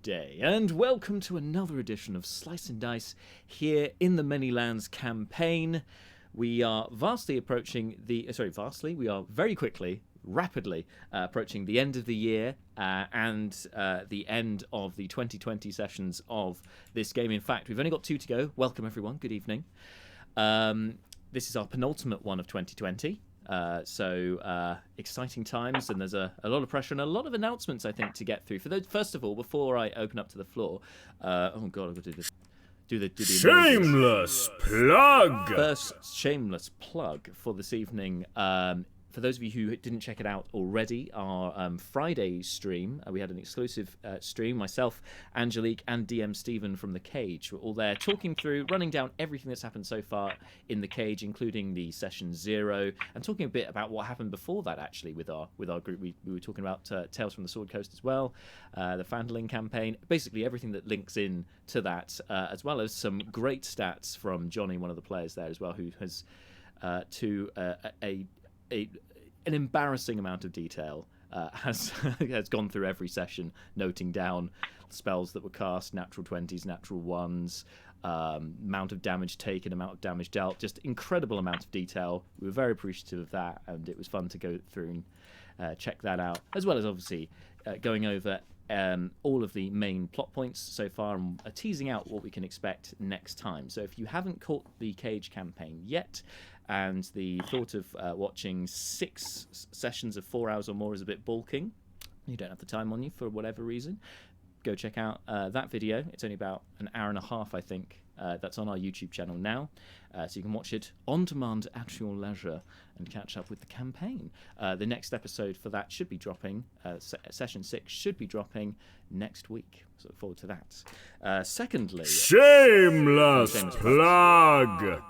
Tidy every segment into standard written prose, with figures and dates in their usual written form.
day, and welcome to another edition of Slice and Dice here in the Manylands campaign. We are vastly approaching we are very quickly, rapidly approaching the end of the year and the end of the 2020 sessions of this game. In fact, we've only got 2 to go. Welcome, everyone. Good evening. This is our penultimate one of 2020. So exciting times, and there's a lot of pressure and a lot of announcements, I think, to get through. For those, first of all, before I open up to the floor, oh god, I've got to do this. Do the shameless plug. First shameless plug for this evening. For those of you who didn't check it out already, our Friday stream, we had an exclusive stream. Myself, Angelique, and DM Stephen from The Cage were all there talking through, running down everything that's happened so far in The Cage, including the Session 0, and talking a bit about what happened before that, actually, with our group. We were talking about Tales from the Sword Coast as well, the Fandling campaign, basically everything that links in to that, as well as some great stats from Johnny, one of the players there as well, who has an embarrassing amount of detail has gone through every session, noting down spells that were cast, natural 20s, natural 1s, amount of damage taken, amount of damage dealt, just incredible amount of detail. We were very appreciative of that, and it was fun to go through and check that out, as well as obviously going over all of the main plot points so far and teasing out what we can expect next time. So if you haven't caught the Cage campaign yet, and the thought of watching 6 sessions of 4 hours or more is a bit balking, you don't have the time on you for whatever reason, go check out that video. It's only about an hour and a half, I think. That's on our YouTube channel now, so you can watch it on demand at your leisure and catch up with the campaign. The next episode for that should be dropping, session 6 should be dropping next week, so look forward to that. Secondly, shameless plug.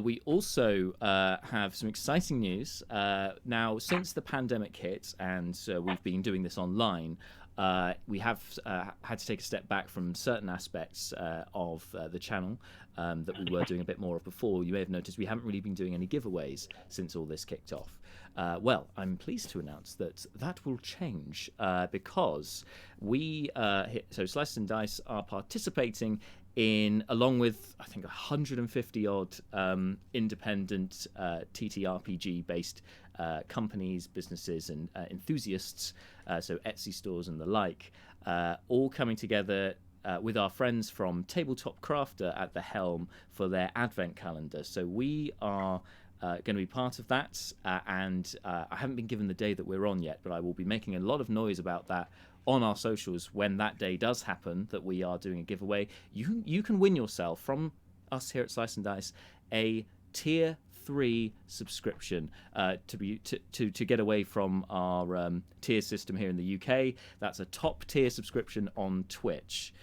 We also have some exciting news. Now, since the pandemic hit and we've been doing this online, we have had to take a step back from certain aspects of the channel that we were doing a bit more of before. You may have noticed we haven't really been doing any giveaways since all this kicked off. Well, I'm pleased to announce that will change because we, so Slice and Dice, are participating in, along with I think 150 odd independent TTRPG based companies, businesses, and enthusiasts, so Etsy stores and the like, all coming together with our friends from Tabletop Crafter at the helm for their advent calendar. So we are going to be part of that, and I haven't been given the day that we're on yet, but I will be making a lot of noise about that on our socials when that day does happen, that we are doing a giveaway. You can win yourself from us here at Slice and Dice a tier 3 subscription to get away from our tier system here in the UK. That's a top tier subscription on Twitch.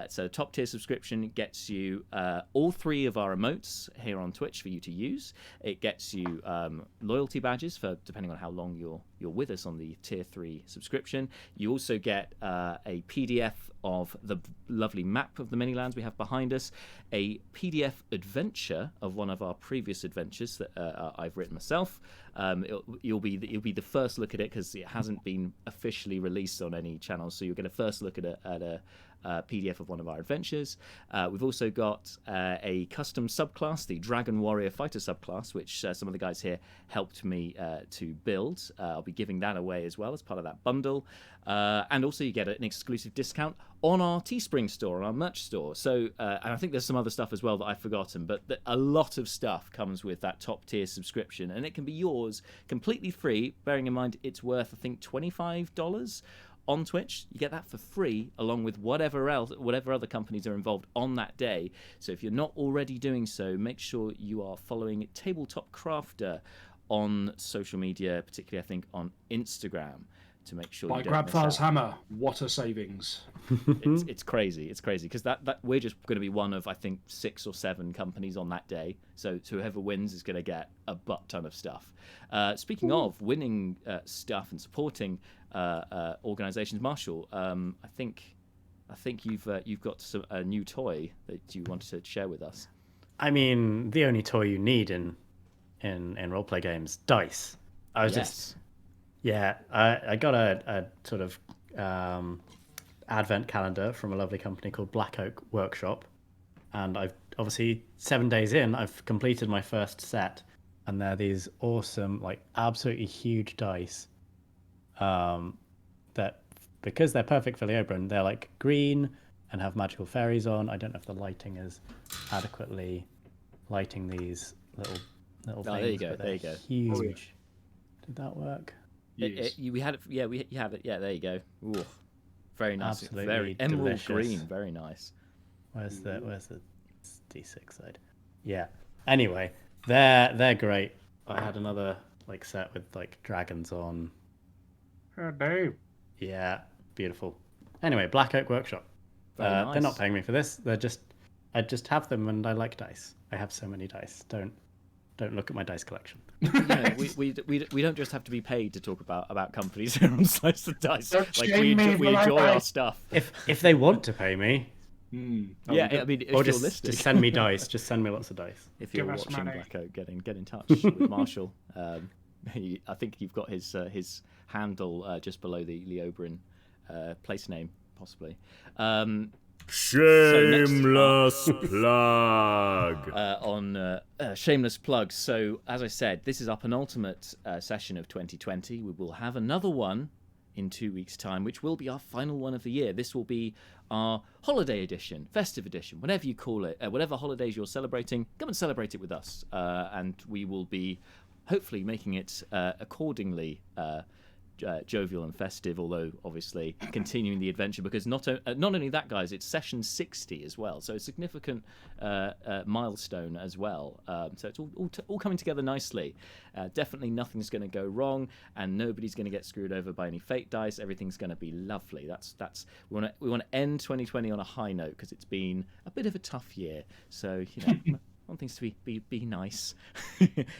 So top tier subscription gets you all 3 of our emotes here on Twitch for you to use. It gets you loyalty badges for depending on how long you're with us on the tier 3 subscription. You also get a PDF of the lovely map of the Manylands we have behind us, a PDF adventure of one of our previous adventures that I've written myself. You'll be the first look at it because it hasn't been officially released on any channel, so you're going to first look at a PDF of one of our adventures. We've also got a custom subclass, the Dragon Warrior Fighter subclass, which some of the guys here helped me to build. I'll be giving that away as well as part of that bundle. And also you get an exclusive discount on our Teespring store, on our merch store. So, and I think there's some other stuff as well that I've forgotten, but a lot of stuff comes with that top tier subscription, and it can be yours completely free, bearing in mind it's worth, I think, $25 on Twitch. You get that for free, along with whatever other companies are involved on that day. So if you're not already doing so, make sure you are following Tabletop Crafter on social media, particularly I think on Instagram, to make sure By you don't Grabthar's hammer, what a savings. It's crazy because that we're just going to be one of, I think, 6 or 7 companies on that day. So whoever wins is going to get a butt ton of stuff. Speaking of winning stuff and supporting organizations, Marshall, I think you've got a new toy that you wanted to share with us. I mean, the only toy you need in roleplay games, dice. I got a sort of advent calendar from a lovely company called Black Oak Workshop, and I've obviously 7 days in, I've completed my first set, and they're these awesome, like absolutely huge dice. That because they're perfect for the Oberon, they're like green and have magical fairies on. I don't know if the lighting is adequately lighting these little things. There you go. But There you go. Huge. Oh, yeah. Did that work? We had it. Yeah, you have it. Yeah, there you go. Ooh, very nice. Absolutely very emerald delicious. green. Very nice. Where's the D6 side? Yeah. Anyway, they're great. I had another like set with like dragons on. Oh, no. Yeah, beautiful. Anyway, Black Oak Workshop. Very nice. They're not paying me for this. I just have them and I like dice. I have so many dice. Don't look at my dice collection. We don't just have to be paid to talk about companies here on Slice and Dice. Don't Like shame me we for my enjoy our dice. stuff. If they want to pay me, Yeah, I mean, if or you're just listening, send me dice. Just send me lots of dice. if you're Give us watching money. Black Oak, get in touch with Marshall. I think you've got his handle just below the Leobrin place name, possibly. Shameless plug. On shameless plugs. So, as I said, this is our penultimate session of 2020. We will have another one in 2 weeks' time, which will be our final one of the year. This will be our holiday edition, festive edition, whatever you call it. Whatever holidays you're celebrating, come and celebrate it with us. And we will be hopefully making it accordingly jovial and festive, although obviously continuing the adventure, because not only that, guys, it's session 60 as well, so a significant milestone as well. So it's all coming together nicely. Definitely nothing's going to go wrong, and nobody's going to get screwed over by any fate dice. Everything's going to be lovely. That's we want to end 2020 on a high note, because it's been a bit of a tough year. So I want things to be nice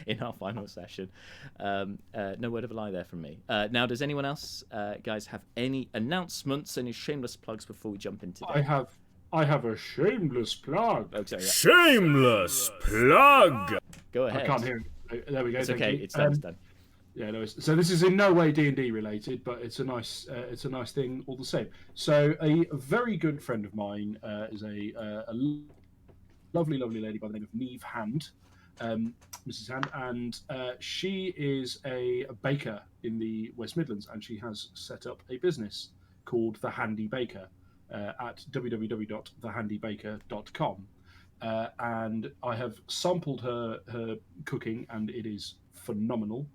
in our final session. No word of a lie there from me. Now, does anyone else, guys, have any announcements, any shameless plugs before we jump into that? I have a shameless plug. Oh, sorry, yeah. Shameless plug. Go ahead. I can't hear it. There we go. It's thank okay. you. It's done. It's done. Yeah, no. So this is in no way D&D related, but it's a nice thing all the same. So a very good friend of mine is a lovely lady by the name of Neve Hand, Mrs. Hand, and she is a baker in the West Midlands, and she has set up a business called The Handy Baker at www.thehandybaker.com. And I have sampled her cooking, and it is phenomenal.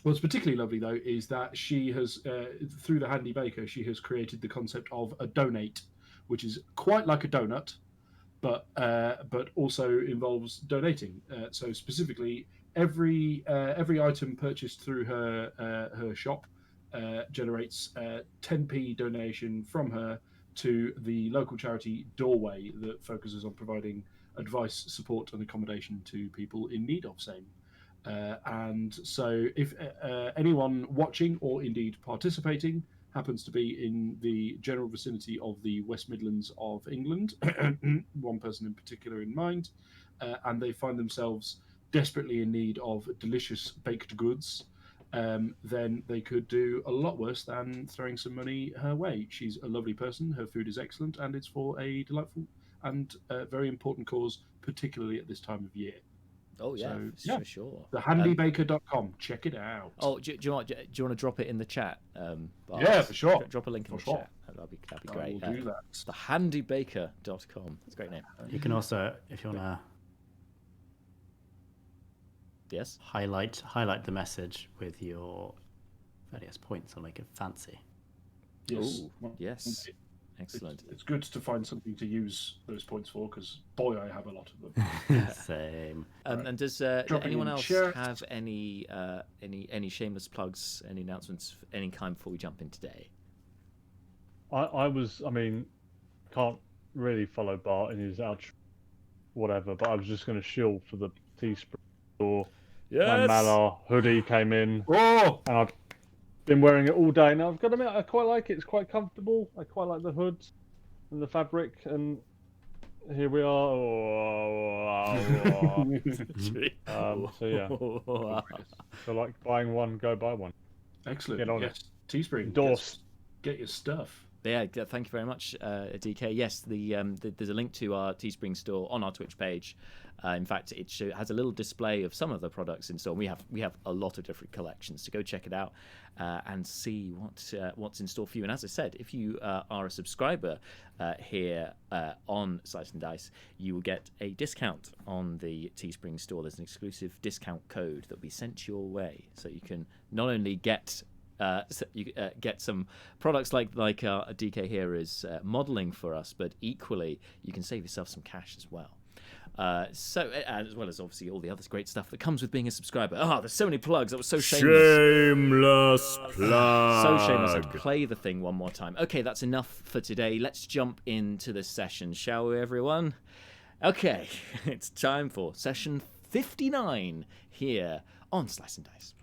What's particularly lovely, though, is that she has, through The Handy Baker, she has created the concept of a donate, which is quite like a donut, but also involves donating. So specifically, every item purchased through her shop generates 10p donation from her to the local charity Doorway that focuses on providing advice, support, and accommodation to people in need of same. And so, if anyone watching or indeed participating happens to be in the general vicinity of the West Midlands of England, one person in particular in mind, and they find themselves desperately in need of delicious baked goods, then they could do a lot worse than throwing some money her way. She's a lovely person, her food is excellent, and it's for a delightful and very important cause, particularly at this time of year. Oh yeah, So, for sure. Thehandybaker.com. Check it out. Oh, do you want to drop it in the chat? Bart? Yeah, for sure. Drop a link in the chat. That'd be great. I will do that. Thehandybaker.com. That's a great name. You can also, if you want to Yes. highlight the message with your various points and make it fancy. Yes. Ooh, yes. Excellent. It's good to find something to use those points for, because boy, I have a lot of them. Same. And does Dropping anyone in else chat. have any shameless plugs, any announcements, any kind before we jump in today? I can't really follow Bart in his outro, whatever, but I was just going to shill for the Teespring store. My Malar hoodie came in, Oh, and I've been wearing it all day. Now, I've got to admit, I quite like it. It's quite comfortable. I quite like the hood and the fabric, and here we are. So yeah, so like buying one, go buy one. excellent. Get on yes. Teespring. Endorse. Get your stuff. Yeah, thank you very much, DK. Yes, there's a link to our Teespring store on our Twitch page. In fact, it has a little display of some of the products in store. We have a lot of different collections, so go check it out and see what's in store for you. And as I said, if you are a subscriber here on Slice and Dice, you will get a discount on the Teespring store. There's an exclusive discount code that will be sent your way, so you can not only get get some products like DK here is modeling for us, but equally you can save yourself some cash as well. So as well as obviously all the other great stuff that comes with being a subscriber. There's so many plugs. That was so shameless. Shameless plug. So shameless. I have to play the thing one more time. Okay, that's enough for today. Let's jump into the session, shall we, everyone? Okay, it's time for session 59 here on Slice and Dice.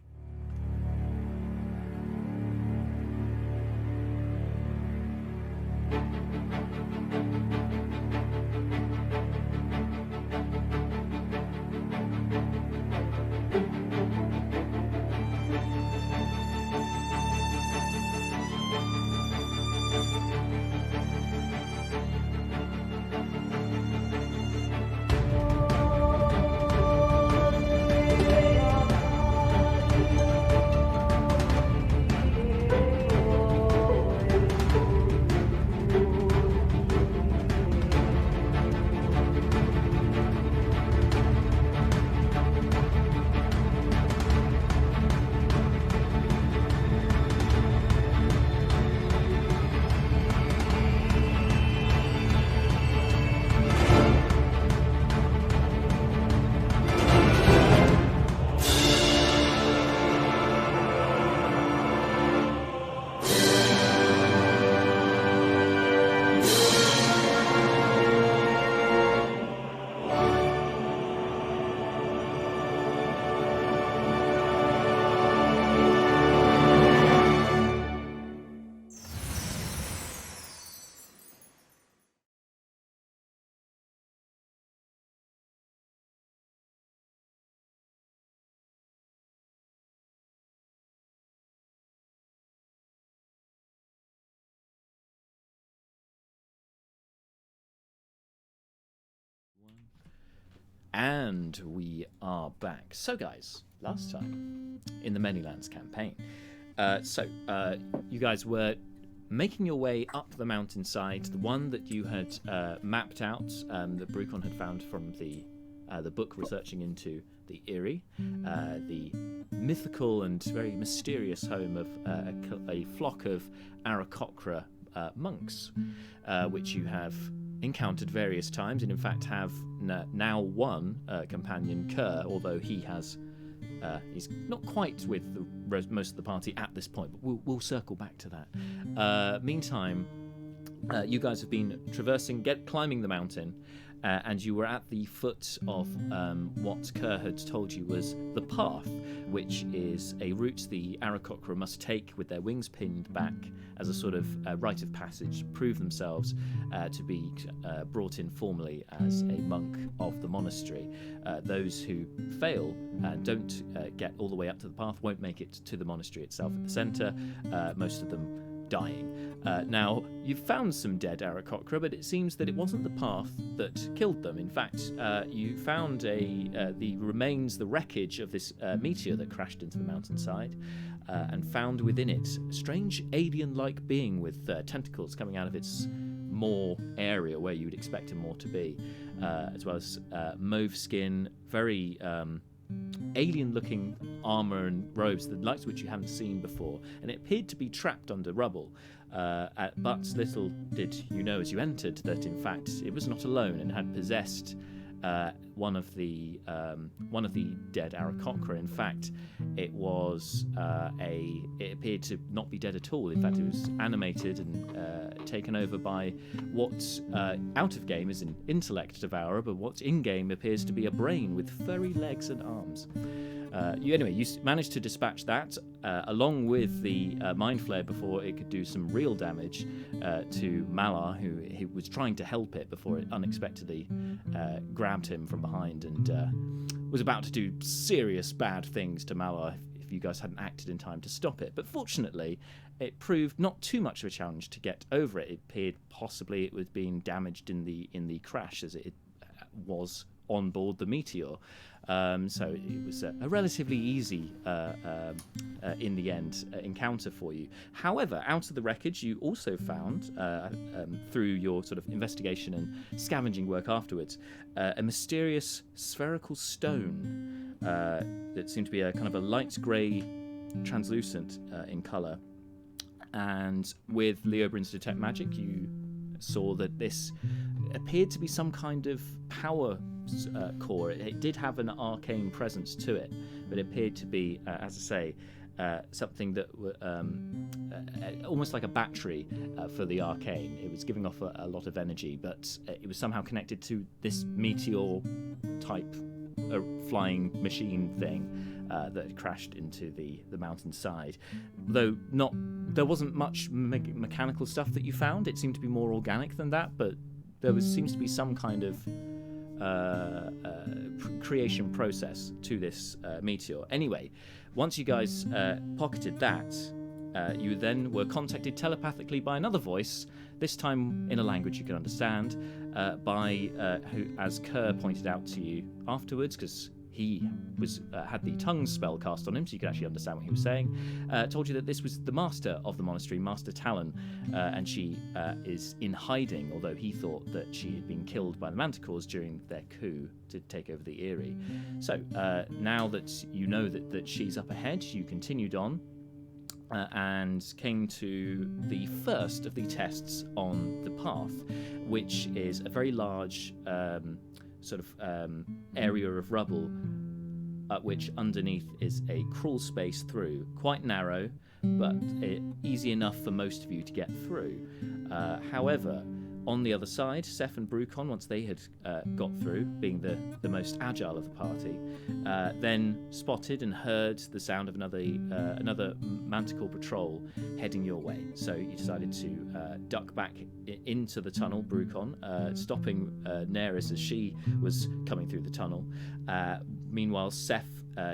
And we are back. So, guys, last time in the Manylands campaign, you guys were making your way up the mountainside, the one that you had mapped out, that Brucon had found from the book researching into the Eyrie, the mythical and very mysterious home of a flock of Aarakocra monks, which you have encountered various times, and in fact have now one companion, Kerr, although he's not quite with most of the party at this point, but we'll circle back to that. Meantime, you guys have been climbing the mountain, and you were at the foot of what Kerr had told you was the path, which is a route the Aarakocra must take with their wings pinned back as a sort of rite of passage to prove themselves to be brought in formally as a monk of the monastery. Those who fail and don't get all the way up to the path won't make it to the monastery itself at the centre, most of them dying. Now, you've found some dead Aarakocra, but it seems that it wasn't the path that killed them. In fact, you found the wreckage of this meteor that crashed into the mountainside, and found within it a strange alien-like being with tentacles coming out of its maw area where you would expect a maw to be, as well as mauve skin, very alien-looking armor and robes, the likes of which you haven't seen before, and it appeared to be trapped under rubble. But little did you know as you entered that, in fact, it was not alone and had possessed one of the dead Aarakocra. In fact, it was it appeared to not be dead at all. In fact, it was animated and taken over by what out of game is an intellect devourer, but what in game appears to be a brain with furry legs and arms. You managed to dispatch that along with the mind flare before it could do some real damage to Malar, who was trying to help it before it unexpectedly grabbed him from behind and was about to do serious bad things to Malar if you guys hadn't acted in time to stop it. But fortunately, it proved not too much of a challenge to get over it. It appeared possibly it was being damaged in the crash as it was on board the Meteor. So it was a relatively easy, in the end, encounter for you. However, out of the wreckage, you also found, through your sort of investigation and scavenging work afterwards, a mysterious spherical stone that seemed to be a kind of a light grey, translucent in colour. And with Leobrin's Detect Magic, you saw that this appeared to be some kind of power core. It did have an arcane presence to it, but it appeared to be, as I say, something that almost like a battery for the arcane. It was giving off a lot of energy, but it was somehow connected to this meteor type flying machine thing that had crashed into the mountainside. Though there wasn't much mechanical stuff that you found. It seemed to be more organic than that, but there seems to be some kind of creation process to this meteor. Anyway, once you guys pocketed that, you then were contacted telepathically by another voice, this time in a language you could understand, by who, as Kerr pointed out to you afterwards, because he had the tongue spell cast on him, so you could actually understand what he was saying, told you that this was the master of the monastery, Master Talon, and she is in hiding, although he thought that she had been killed by the Manticores during their coup to take over the Eyrie. So now that you know that she's up ahead, you continued on and came to the first of the tests on the path, which is a very large area of rubble, which underneath is a crawl space through, quite narrow, but easy enough for most of you to get through. However, on the other side, Seth and Brucon, once they had got through, being the most agile of the party, then spotted and heard the sound of another Manticore patrol heading your way. So you decided to duck back into the tunnel, Brucon, stopping Neris as she was coming through the tunnel. Meanwhile, Seth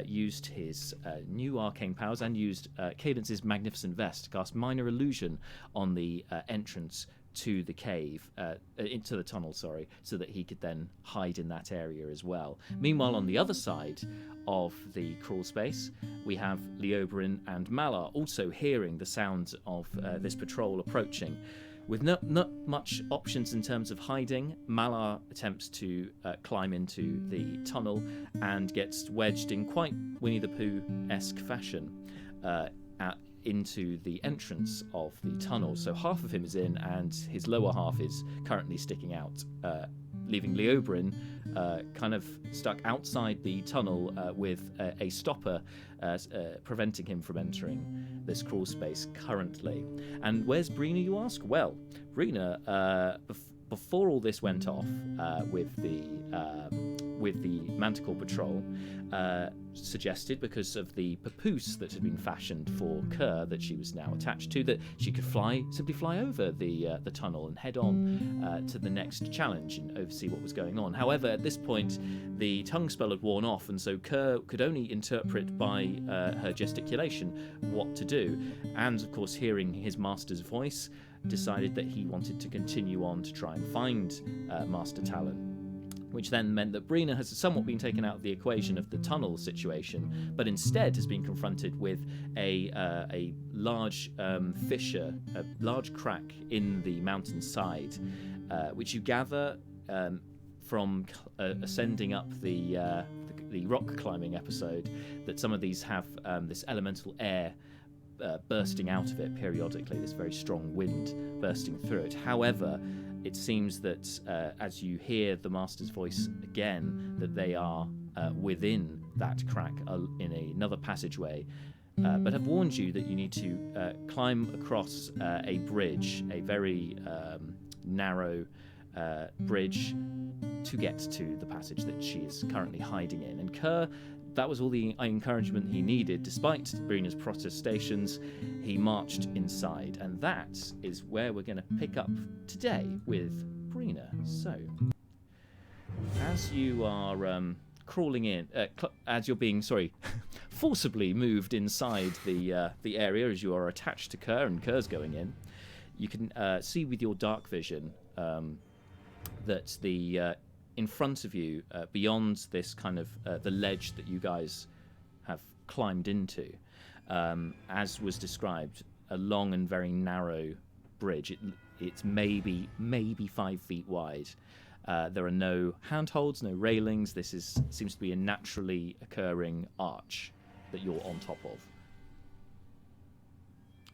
used his new arcane powers and used Cadence's Magnificent Vest to cast Minor Illusion on the entrance to the cave, into the tunnel, so that he could then hide in that area as well. Meanwhile, on the other side of the crawl space, we have Leobrin and Malar also hearing the sounds of this patrol approaching. With not much options in terms of hiding, Malar attempts to climb into the tunnel and gets wedged in quite Winnie the Pooh-esque fashion into the entrance of the tunnel. So half of him is in and his lower half is currently sticking out, leaving Leobrin kind of stuck outside the tunnel with a stopper preventing him from entering this crawl space currently. And where's Breena, you ask? Well, Breena, before all this went off with the Manticore patrol, suggested, because of the papoose that had been fashioned for Kerr that she was now attached to, that she could simply fly over the tunnel and head on to the next challenge and oversee what was going on. However, at this point, the tongue spell had worn off, and so Kerr could only interpret by her gesticulation what to do. And of course, hearing his master's voice, decided that he wanted to continue on to try and find Master Talon, which then meant that Breena has somewhat been taken out of the equation of the tunnel situation, but instead has been confronted with a large fissure, a large crack in the mountainside, which you gather from ascending up the rock climbing episode, that some of these have this elemental air bursting out of it periodically, this very strong wind bursting through it. However, it seems that as you hear the Master's voice again, that they are within that crack in another passageway, but have warned you that you need to climb across a bridge, a very narrow bridge, to get to the passage that she is currently hiding in. And Kerr, that was all the encouragement he needed. Despite Breena's protestations, he marched inside. And that is where we're going to pick up today with Breena. So, as you are crawling in, as you're being forcibly moved inside the area as you are attached to Kerr and Kerr's going in. You can see with your dark vision that the in front of you, beyond this kind of the ledge that you guys have climbed into, as was described, a long and very narrow bridge. It's maybe 5 feet wide. There are no handholds, no railings. This seems to be a naturally occurring arch that you're on top of.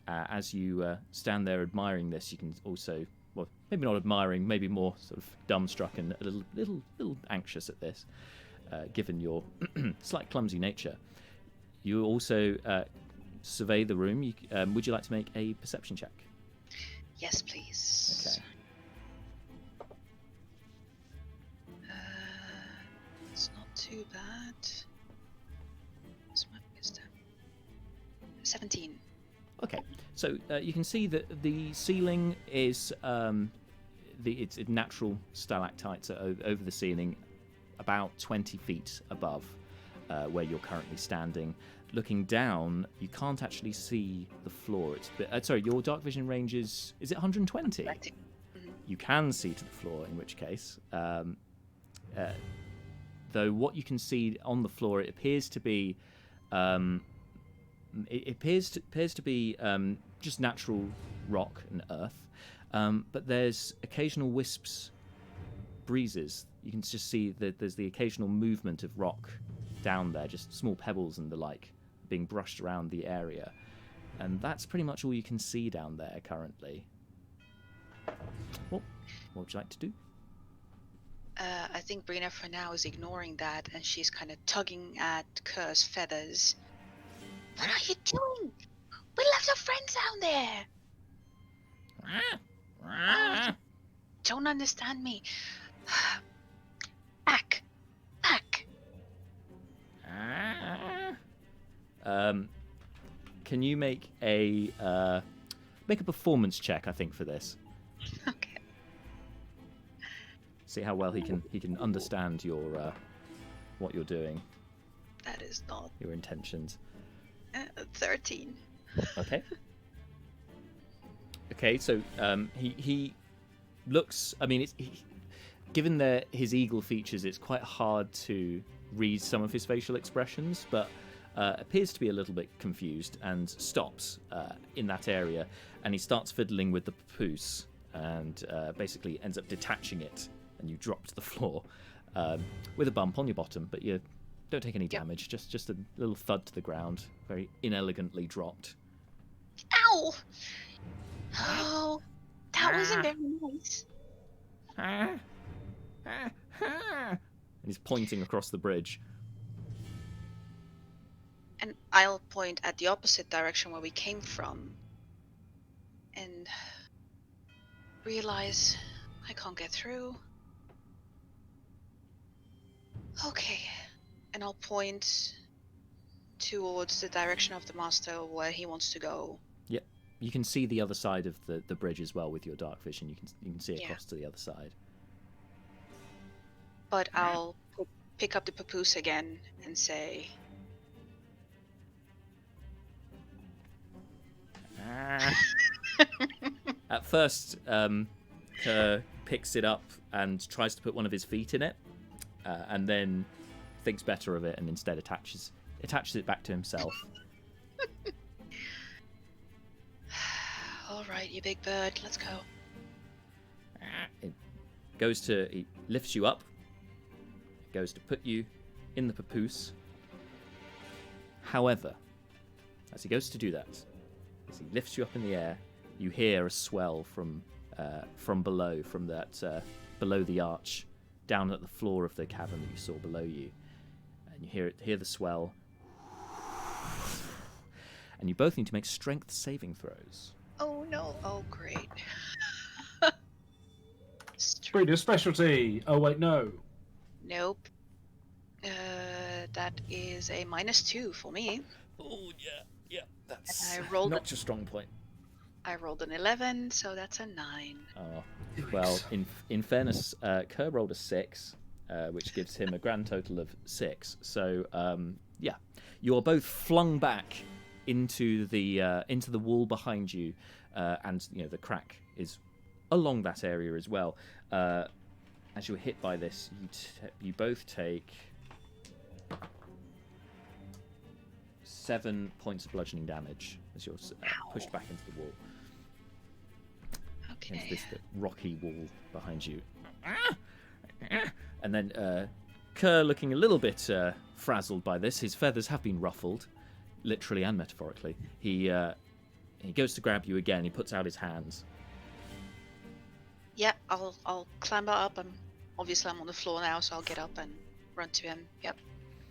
As you stand there admiring this, you can also, well, maybe not admiring, maybe more sort of dumbstruck and a little anxious at this, given your slight clumsy nature. You also survey the room. Would you like to make a perception check? Yes, please. Okay. It's not too bad. What's my wisdom? 17. Okay, so you can see that the ceiling is it's natural stalactites over the ceiling, about 20 feet above where you're currently standing. Looking down, you can't actually see the floor. Your dark vision range is it 120? Mm-hmm. You can see to the floor, in which case. Though what you can see on the floor, it appears to be just natural rock and earth, but there's occasional wisps, breezes. You can just see that there's the occasional movement of rock down there, just small pebbles and the like being brushed around the area, and that's pretty much all you can see down there currently. Well, what would you like to do? I think Breena for now is ignoring that, and she's kind of tugging at Kerr's feathers. What are you doing? We left our friends down there. Don't understand me. Back. Can you make a performance check? I think for this. Okay. See how well he can understand your what you're doing. That is not your intentions. 13. Okay. Okay, so he looks. I mean, given his eagle features, it's quite hard to read some of his facial expressions, but appears to be a little bit confused and stops in that area, and he starts fiddling with the papoose and basically ends up detaching it, and you drop to the floor with a bump on your bottom, but you don't take any damage. Just a little thud to the ground, very inelegantly dropped. Ow! Oh, that wasn't very nice. And he's pointing across the bridge. And I'll point at the opposite direction where we came from and realize I can't get through. Okay, and I'll point towards the direction of the master where he wants to go. Yep, you can see the other side of the bridge as well with your dark vision. You can see across to the other side. But I'll pick up the papoose again and say, At first, Kerr picks it up and tries to put one of his feet in it, and then thinks better of it and instead attaches it back to himself. all right, you big bird, let's go. He lifts you up, goes to put you in the papoose. However, as he goes to do that, as he lifts you up in the air, you hear a swell from below, from that below the arch, down at the floor of the cavern that you saw below you, and you hear the swell, and you both need to make strength saving throws. Oh no! Oh great! Breena's specialty. Oh wait, no. Nope. That is a -2 for me. Oh yeah, that's And I rolled not your strong point. I rolled an 11, so that's a 9. Oh, well, in fairness, Kerr rolled a 6, which gives him a grand total of 6. So yeah, you're both flung back into the wall behind you, and the crack is along that area as well. As you're hit by this, you both take 7 points of bludgeoning damage as you're pushed back into the wall. Okay. Into this rocky wall behind you. And then Kerr, looking a little bit frazzled by this, his feathers have been ruffled, literally and metaphorically. He goes to grab you again. He puts out his hands. Yeah, I'll clamber up. Obviously I'm on the floor now, so I'll get up and run to him. Yep.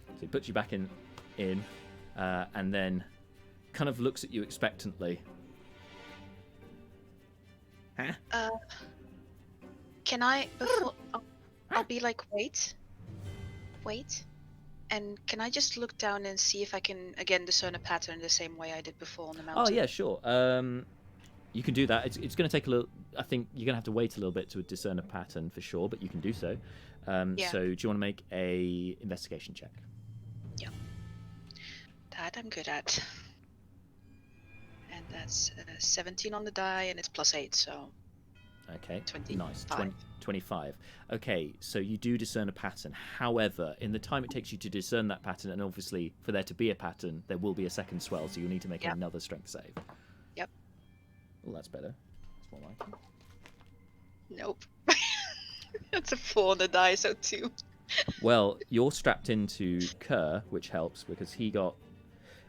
So he puts you back in, and then kind of looks at you expectantly. Huh? Can I before I'll be like wait, and can I just look down and see if I can again discern a pattern the same way I did before on the mountain? Oh yeah, sure. You can do that. It's going to take a little. I think you're going to have to wait a little bit to discern a pattern for sure, but you can do so. Yeah. So do you want to make a investigation check? Yeah. That I'm good at. And that's 17 on the die, and it's +8, so. Okay. 25. Nice. 25. Okay, so you do discern a pattern. However, in the time it takes you to discern that pattern, and obviously for there to be a pattern, there will be a second swell, so you'll need to make another strength save. Yep. Well, that's better. That's more like it. Nope. That's a 4 on the die, so 2. Well, you're strapped into Kerr, which helps because he got.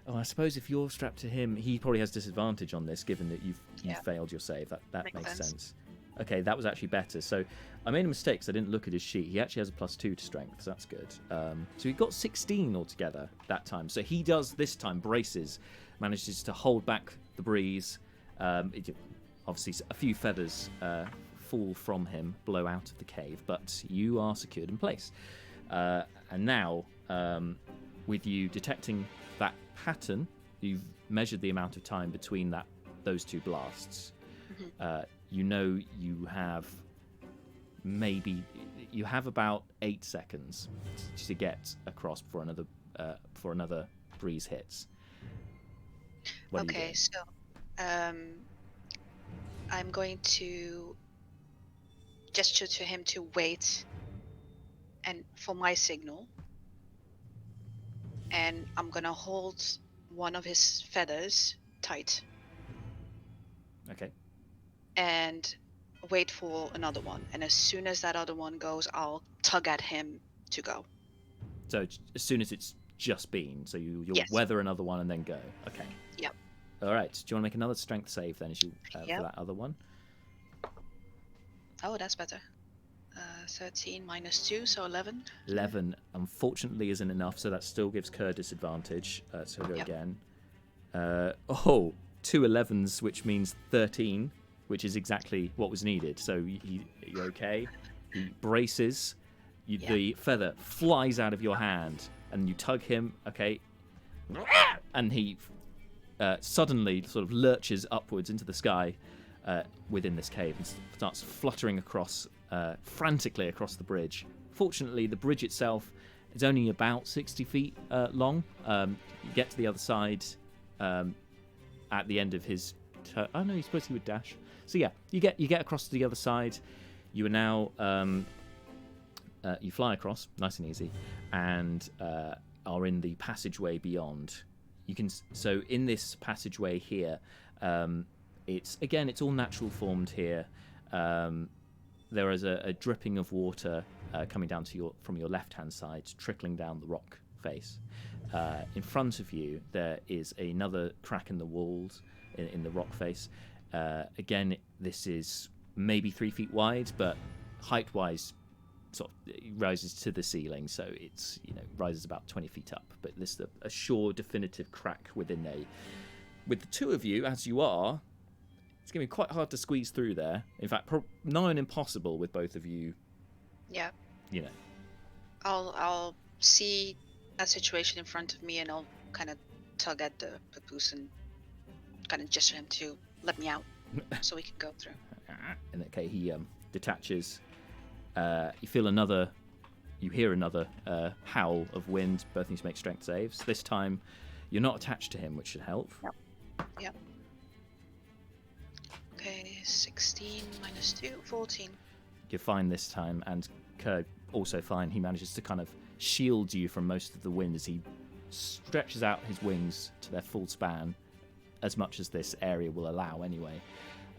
Oh, I suppose if you're strapped to him, he probably has disadvantage on this, given that you've failed your save. That makes sense. Okay, that was actually better. So I made a mistake because I didn't look at his sheet. He actually has a +2 to strength, so that's good. So he got 16 altogether that time. So he does this time, braces, manages to hold back the breeze. Obviously, a few feathers fall from him, blow out of the cave, but you are secured in place. And now, with you detecting that pattern, you've measured the amount of time between those two blasts. You know you have about 8 seconds to get across before another breeze hits. What are you doing? So I'm going to gesture to him to wait and for my signal, and I'm gonna hold one of his feathers tight. Okay. And wait for another one, and as soon as that other one goes, I'll tug at him to go. So as soon as it's just been, so you'll weather another one and then go. Okay. Yep. All right. Do you want to make another strength save then, as you for that other one? Oh, that's better. 13 minus 2, so 11. 11, unfortunately, isn't enough, so that still gives Kerr disadvantage. So go again. 2 11s, which means 13, which is exactly what was needed. So you're okay. He braces. The feather flies out of your hand, and you tug him. Okay. And he suddenly sort of lurches upwards into the sky within this cave and starts fluttering frantically across the bridge. Fortunately, the bridge itself is only about 60 feet long. You get to the other side at the end of his oh no, he's supposed he would dash. So yeah, you get across to the other side. You are now you fly across nice and easy, and are in the passageway beyond. So in this passageway here, it's all natural formed here. There is a dripping of water coming down from your left-hand side, trickling down the rock face. In front of you, there is another crack in the walls, in the rock face. Again, this is maybe 3 feet wide, but height-wise, sort of it rises to the ceiling, so it's rises about 20 feet up. But this is a sure, definitive crack within there. With the two of you, as you are, it's going to be quite hard to squeeze through there. In fact, nigh on impossible with both of you. Yeah. I'll see that situation in front of me, and I'll kind of tug at the papoose and kind of gesture him to let me out so we can go through. And okay, he detaches. You feel another you hear another howl of wind. Both need to make strength saves. This time, you're not attached to him, which should help. Yep. Okay, 16 minus 2, 14. You're fine this time, and Kerr also fine. He manages to kind of shield you from most of the wind as he stretches out his wings to their full span, as much as this area will allow anyway.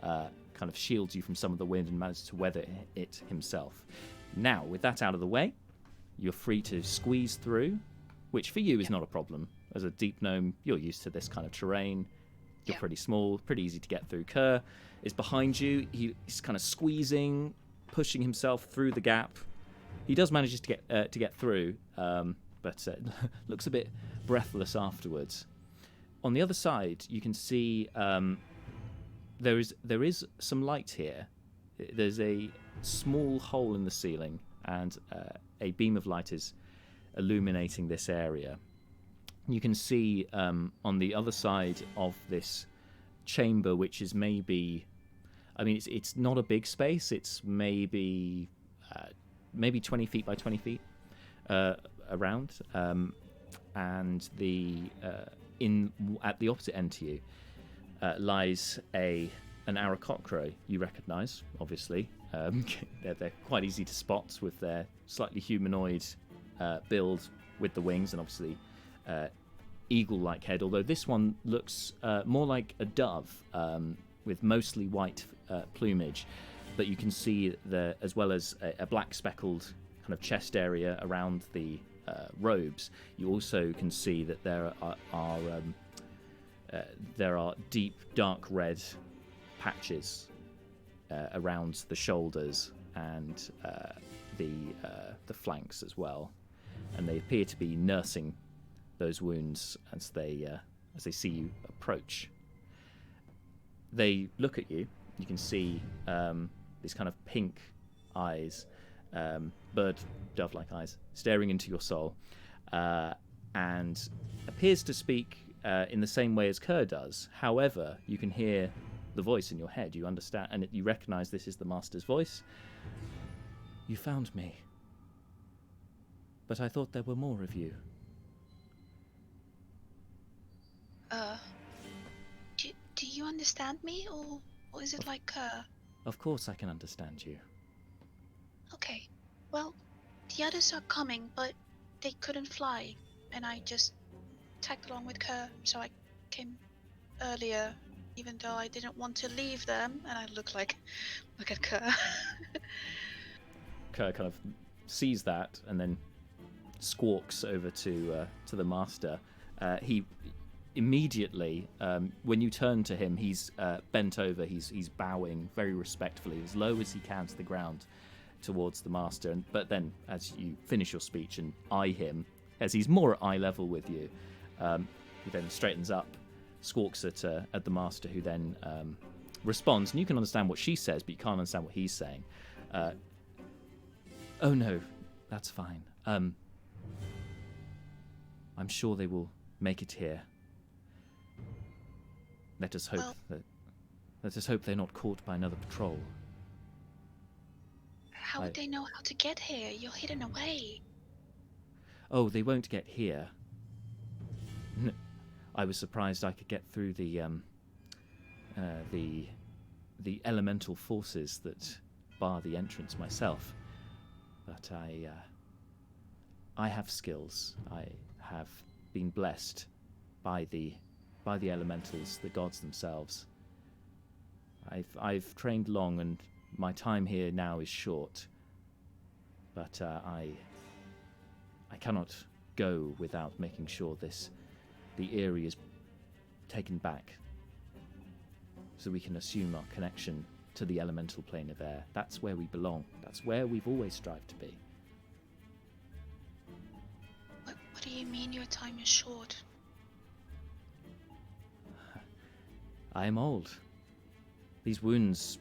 Kind of shields you from some of the wind and manages to weather it himself. Now, with that out of the way, you're free to squeeze through, which for you is not a problem. As a deep gnome, you're used to this kind of terrain. You're pretty small, pretty easy to get through. Kerr is behind you. He's kind of squeezing, pushing himself through the gap. He does manage to get through, but looks a bit breathless afterwards. On the other side, you can see there is some light here. There's a small hole in the ceiling, and a beam of light is illuminating this area. You can see on the other side of this chamber, which is maybe, I mean, it's not a big space. It's maybe 20 feet by 20 feet around, and at the opposite end to you lies an Aarakocra you recognise, obviously. They're quite easy to spot with their slightly humanoid build with the wings, and obviously eagle-like head, although this one looks more like a dove with mostly white plumage. But you can see as well as a black speckled kind of chest area around the robes. You also can see that there are deep dark red patches around the shoulders and the flanks as well, and they appear to be nursing those wounds as they see you approach. They look at you. You can see these kind of pink eyes, bird dove-like eyes, staring into your soul, and appears to speak in the same way as Kerr does. However, you can hear the voice in your head. You understand, and you recognise this is the Master's voice. You found me, but I thought there were more of you. Do you understand me, or is it like Kerr? Of course I can understand you. Okay, well, the others are coming, but they couldn't fly, and I just tagged along with Kerr, so I came earlier, even though I didn't want to leave them, and I look at Kerr. Kerr kind of sees that and then squawks over to the Master. He immediately, when you turn to him, he's bent over. He's bowing very respectfully, as low as he can to the ground, towards the Master. But then, as you finish your speech and eye him, as he's more at eye level with you, he then straightens up, squawks at the Master, who then responds. And you can understand what she says, but you can't understand what he's saying. Oh no, that's fine. I'm sure they will make it here. Let us hope they're not caught by another patrol. How would they know how to get here? You're hidden away. Oh, they won't get here. I was surprised I could get through the elemental forces that bar the entrance myself. But I have skills. I have been blessed by the elementals, the gods themselves. I've trained long, and my time here now is short. But I cannot go without making sure the Eyrie is taken back, so we can assume our connection to the elemental plane of air. That's where we belong. That's where we've always strived to be. What do you mean your time is short? I am old. These wounds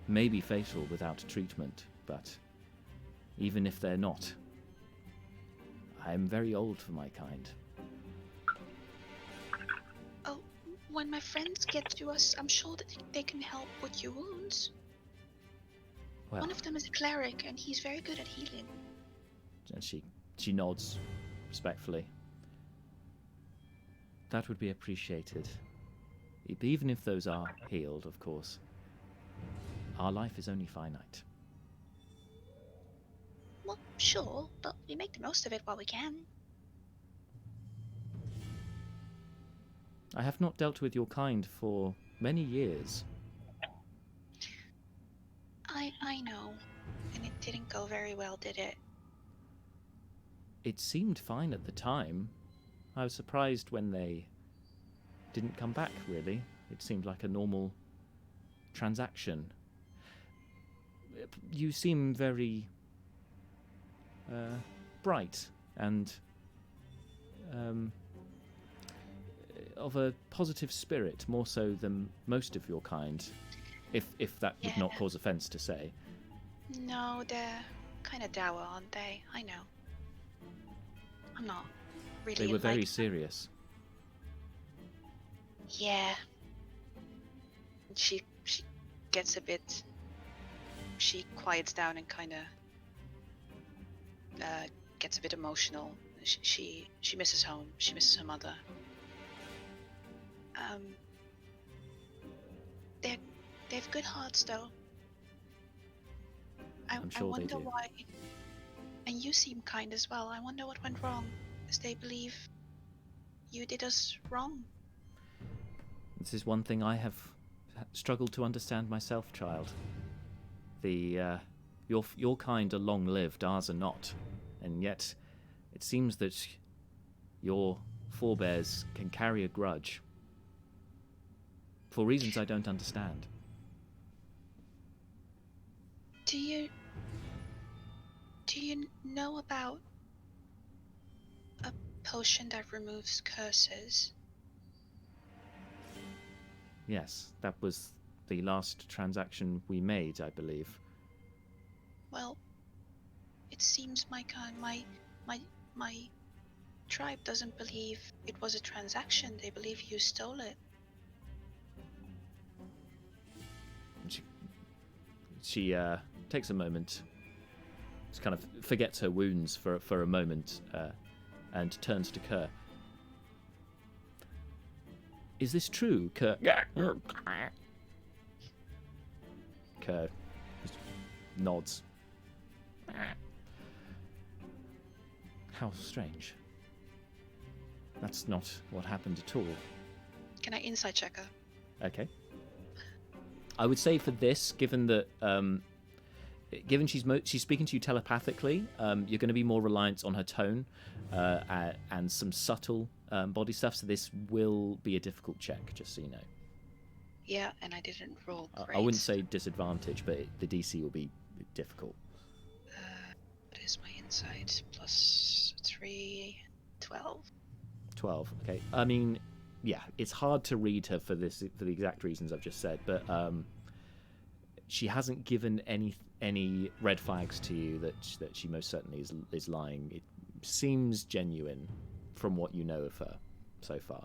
may be fatal without treatment, but even if they're not, I am very old for my kind. Oh, when my friends get to us, I'm sure that they can help with your wounds. Well, One of them is a cleric, and he's very good at healing. And she nods respectfully. That would be appreciated. Even if those are healed, of course. Our life is only finite. Well, sure, but we make the most of it while we can. I have not dealt with your kind for many years. I know. And it didn't go very well, did it? It seemed fine at the time. I was surprised when they didn't come back, really. It seemed like a normal transaction. You seem very bright and of a positive spirit, more so than most of your kind, if that would not cause offence to say. No, they're kind of dour, aren't they? I know. I'm not really. They were very serious. Yeah. She gets a bit. She quiets down and kind of gets a bit emotional. She misses home. She misses her mother. They have good hearts, though. I'm sure I wonder they do. why. And you seem kind as well. I wonder what went wrong, as they believe you did us wrong. This is one thing I have struggled to understand myself, child. Your kind are long-lived, ours are not, and yet it seems that your forebears can carry a grudge for reasons I don't understand. Do you know about a potion that removes curses? Yes, that was the last transaction we made, I believe. Well, it seems my tribe doesn't believe it was a transaction. They believe you stole it. She takes a moment, just kind of forgets her wounds for a moment, and turns to Kerr. Is this true, Kerr? Kerr just nods. How strange. That's not what happened at all. Can I insight check her? Okay. I would say for this, given that, given she's speaking to you telepathically, you're going to be more reliant on her tone and some subtle body stuff. So this will be a difficult check, just so you know. Yeah, and I didn't roll great. I wouldn't say disadvantage, but the DC will be difficult. What is my insight? Plus 3, 12. 12. Okay. I mean, yeah, it's hard to read her for the exact reasons I've just said, but she hasn't given any red flags to you that she most certainly is lying. It seems genuine from what you know of her so far.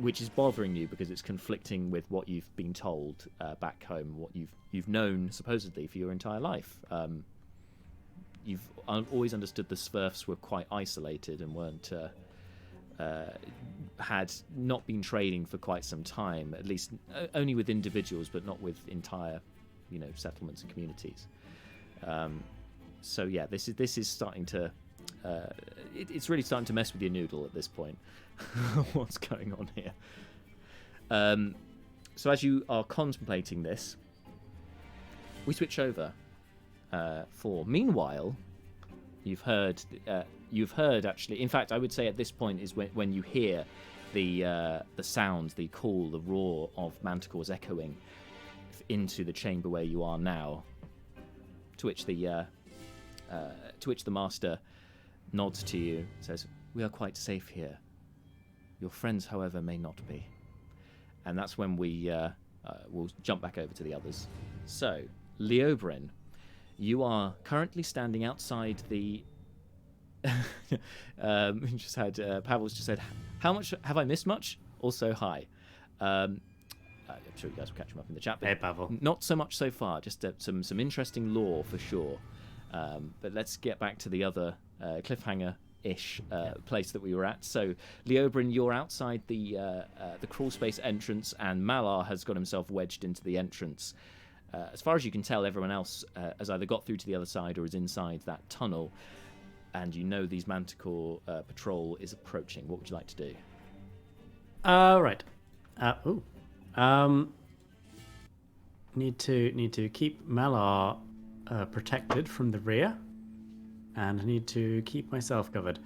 Which is bothering you because it's conflicting with what you've been told back home, what you've known supposedly for your entire life. You've always understood the Smurfs were quite isolated and weren't had not been trading for quite some time, at least only with individuals, but not with entire, settlements and communities. So yeah, this is starting to. It's really starting to mess with your noodle at this point. What's going on here? So as you are contemplating this, we switch over. Meanwhile, you've heard actually. In fact, I would say at this point is when you hear the sound, the call, the roar of Manticores echoing into the chamber where you are now. To which the master nods to you, says, "We are quite safe here. Your friends, however, may not be." And that's when we'll jump back over to the others. So, Leobrin, you are currently standing outside the. Pavel's just said, "How much have I missed? Much? Also, hi." I'm sure you guys will catch him up in the chat. But hey, Pavel. not so much so far. Just some interesting lore for sure. But let's get back to the other cliffhanger-ish place that we were at. So, Leobrin, you're outside the crawl space entrance, and Malar has got himself wedged into the entrance. As far as you can tell, everyone else has either got through to the other side or is inside that tunnel. And you know these Manticore patrol is approaching. What would you like to do? Right. Need to keep Malar protected from the rear, and need to keep myself covered.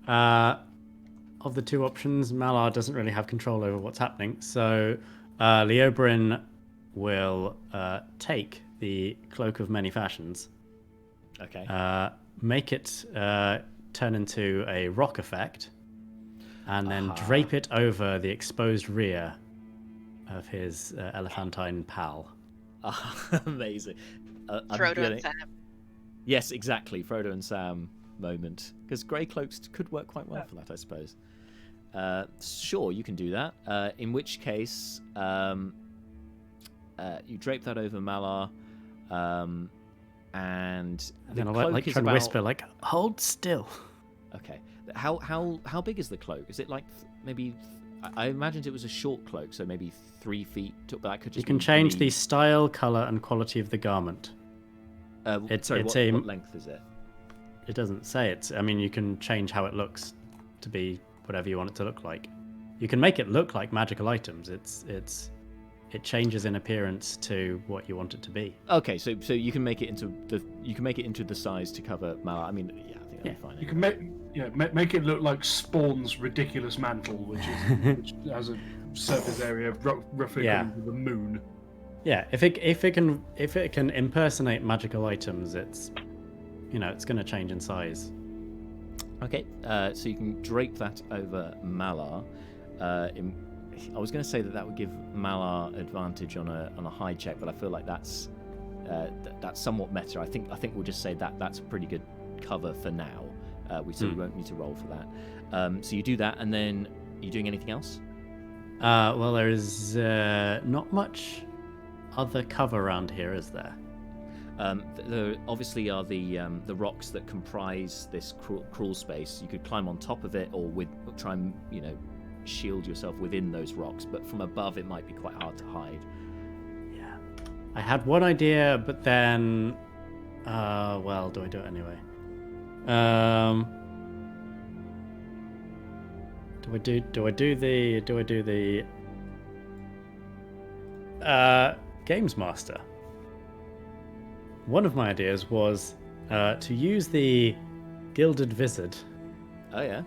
Of the two options, Malar doesn't really have control over what's happening, so Leobrin will take the Cloak of Many Fashions. Okay. Make it turn into a rock effect, and then drape it over the exposed rear of his elephantine pal. Amazing. Frodo and Sam. Yes, exactly. Frodo and Sam moment. Because grey cloaks could work quite well for that, I suppose. Sure, you can do that. In which case, you drape that over Malar, and then I'll try and whisper, hold still. Okay. How big is the cloak? Is it maybe? I imagined it was a short cloak, so maybe 3 feet. But that could just. You can change the style, color, and quality of the garment. What length is it? It doesn't say it. I mean, you can change how it looks to be whatever you want it to look like. You can make it look like magical items. It changes in appearance to what you want it to be. Okay, so you can make it into the size to cover Malar. I mean, yeah, I think that'd be fine. You can make it look like Spawn's ridiculous mantle, which has a surface area roughly equivalent to the moon. Yeah, if it can impersonate magical items, it's going to change in size. Okay, so you can drape that over Malar. I was going to say that would give Malar advantage on a hide check, but I feel like that's somewhat meta. I think we'll just say that's a pretty good cover for now. We won't need to roll for that. So you do that, and then are you doing anything else? Well, there is not much other cover around here, is there? There obviously are the rocks that comprise this crawl space. You could climb on top of it, or try and shield yourself within those rocks. But from above, it might be quite hard to hide. Yeah, I had one idea, but then, do I do it anyway? Do I do the Games Master? One of my ideas was to use the Gilded Vizard. Oh yeah.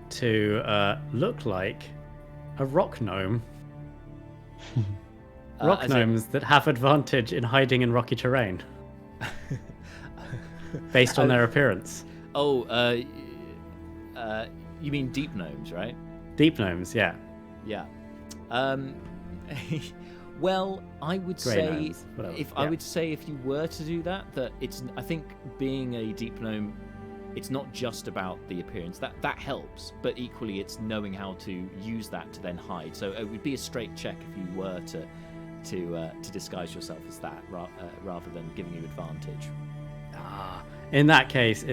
To look like a rock gnome. Rock gnomes that have advantage in hiding in rocky terrain. Based on their appearance. Oh, you mean deep gnomes, right? Deep gnomes, yeah. Yeah. Well, I would say if you were to do that I think being a deep gnome, it's not just about the appearance. That helps, but equally it's knowing how to use that to then hide. So it would be a straight check if you were to disguise yourself as that rather than giving you advantage. In that case,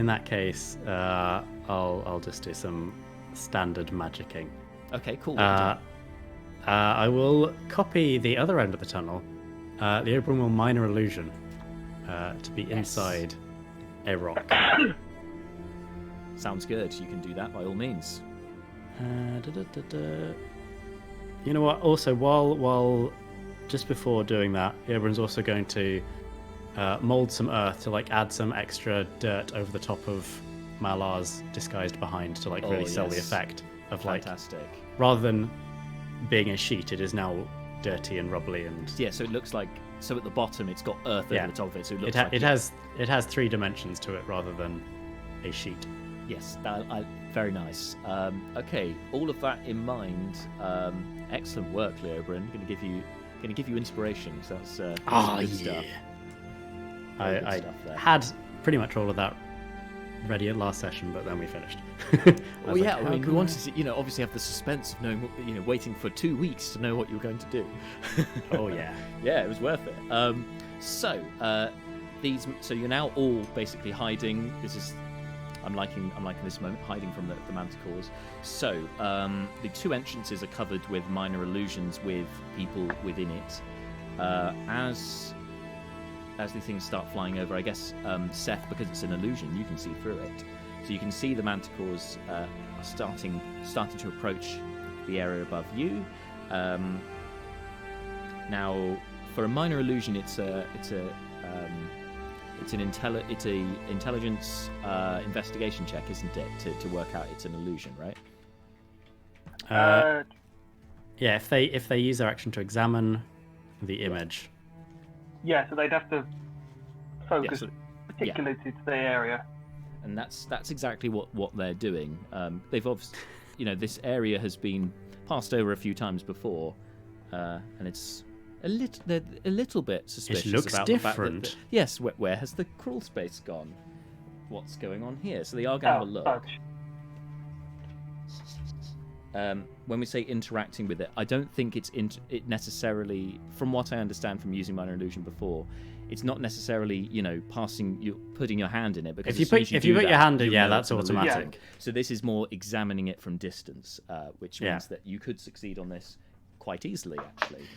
I'll just do some standard magicking. Okay, cool. I will copy the other end of the tunnel. Leobrin will minor illusion to be inside a rock. Sounds good. You can do that by all means. You know what? Also, while just before doing that, Leobrin's also going to mold some earth to add some extra dirt over the top of Malar's disguised behind to really sell the effect of fantastic. Rather than being a sheet, it is now dirty and rubbly and so it looks like at the bottom it's got earth over the top of it, so it looks it has 3 dimensions to it rather than a sheet. Yes, very nice. Okay, all of that in mind. Excellent work, Leobrin. Going to give you inspiration. So that's good stuff. I had pretty much all of that ready at last session, but then we finished. We wanted to, obviously have the suspense of knowing, waiting for 2 weeks to know what you were going to do. Oh yeah, yeah, it was worth it. So So you're now all basically hiding. I'm liking this moment, hiding from the Manticores. So the two entrances are covered with minor illusions with people within it. As the things start flying over, I guess Seth, because it's an illusion, you can see through it. So you can see the Manticores are starting to approach the area above you. Now, for a minor illusion, it's an intelligence investigation check, isn't it, to work out it's an illusion, right? Yeah, if they use their action to examine the image. Yeah, so they'd have to focus particularly to the area. And that's exactly what they're doing. They've obviously, this area has been passed over a few times before, and it's they're a little bit suspicious. It looks about different. The fact that, yes, where has the crawl space gone? What's going on here? So they are going to have a look. When we say interacting with it, I don't think it necessarily, from what I understand from using minor illusion before, it's not necessarily putting your hand in it, because if you put your hand in, that's automatic. Yeah. So this is more examining it from distance, which means that you could succeed on this quite easily, actually.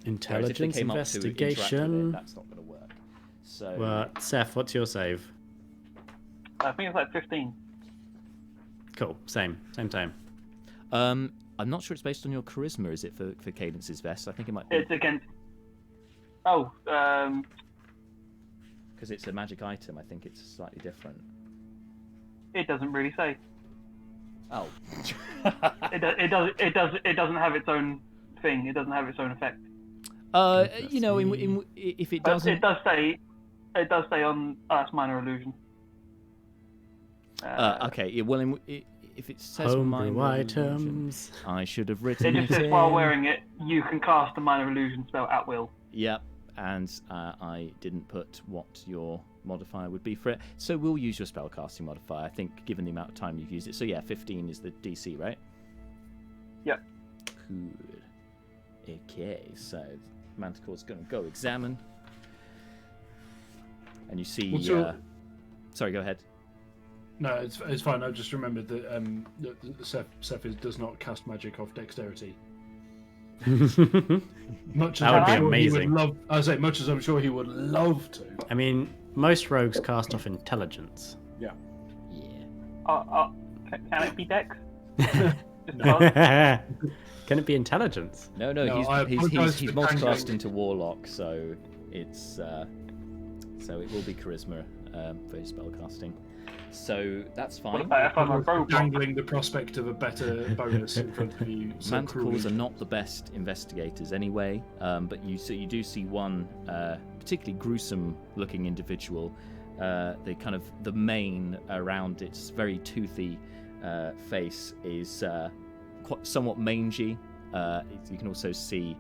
Intelligence investigation. That's not going to work. So, Seth, what's your save? I think it's like 15. Cool. Same. I'm not sure it's based on your charisma, is it, for Cadence's vest? I think it might be. It's against. Because it's a magic item, I think it's slightly different. It doesn't really say. Oh. It doesn't have its own thing. It doesn't have its own effect. If it doesn't, it does say on Earth's minor illusion. Okay. Yeah, well, if it says homebrew items, I should have written it. Just says while wearing it, you can cast a minor illusion spell at will. Yep, and I didn't put what your modifier would be for it, so we'll use your spellcasting modifier. I think, given the amount of time you've used it. So yeah, 15 is the DC, right? Yep. Good. Okay, so Manticore's going to go examine, and you see. Sorry, go ahead. No, it's fine. I just remembered that Seth does not cast magic off dexterity. Much as that would be I'm sure amazing. Much as I'm sure he would love to. I mean, most rogues cast off intelligence. Yeah. Can it be dex? Can it be intelligence? No, he's multicast into warlock, so it's so it will be charisma for his spellcasting. So that's fine. Dangling the prospect of a better bonus in front of you. Manticores are not the best investigators anyway, but you do see one particularly gruesome-looking individual. The mane around its very toothy face is somewhat mangy. You can also see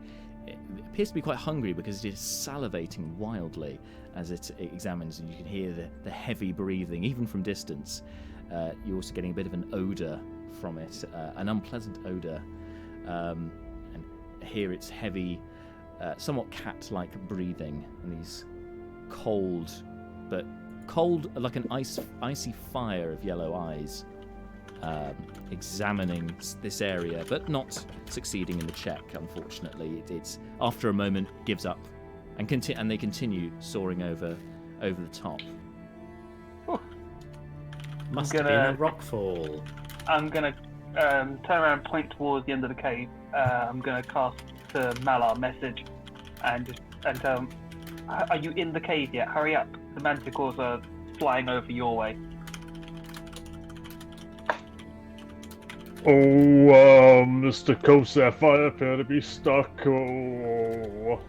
it appears to be quite hungry because it is salivating wildly as it examines, and you can hear the heavy breathing even from distance. You're also getting a bit of an odour from it, an unpleasant odour, and hear its heavy, somewhat cat-like breathing, and these cold like an icy fire of yellow eyes, examining this area, but not succeeding in the check. Unfortunately, it's after a moment gives up, and they continue soaring over the top. Must have been a rockfall. I'm gonna turn around and point towards the end of the cave. I'm gonna cast the Malar message and tell him, "Are you in the cave yet? Hurry up! The Manticores are flying over your way." Oh, Mr. Kosef, I appear to be stuck. Oh.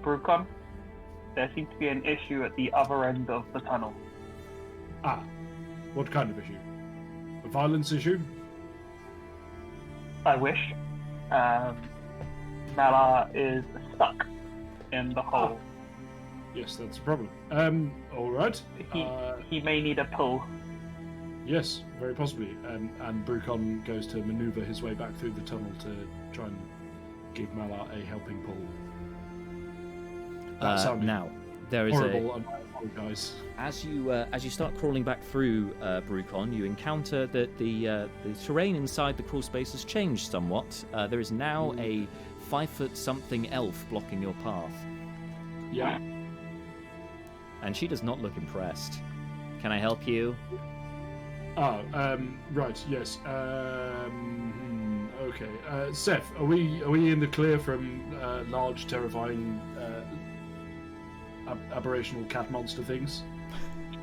Brucon, there seems to be an issue at the other end of the tunnel. What kind of issue? A violence issue? I wish. Malar is stuck in the hole. Yes, that's a problem. All right. He may need a pull. Yes, very possibly. And Brucon goes to manoeuvre his way back through the tunnel to try and give Malar a helping pull. That sounded now there is horrible, and I apologise. as you start crawling back through Brucon, you encounter that the terrain inside the crawl space has changed somewhat. There is now a 5-foot something elf blocking your path, Yeah. and she does not look impressed. Can I help you? Oh, right. Yes. Okay. Seth, are we in the clear from large, terrifying, aberrational cat monster things?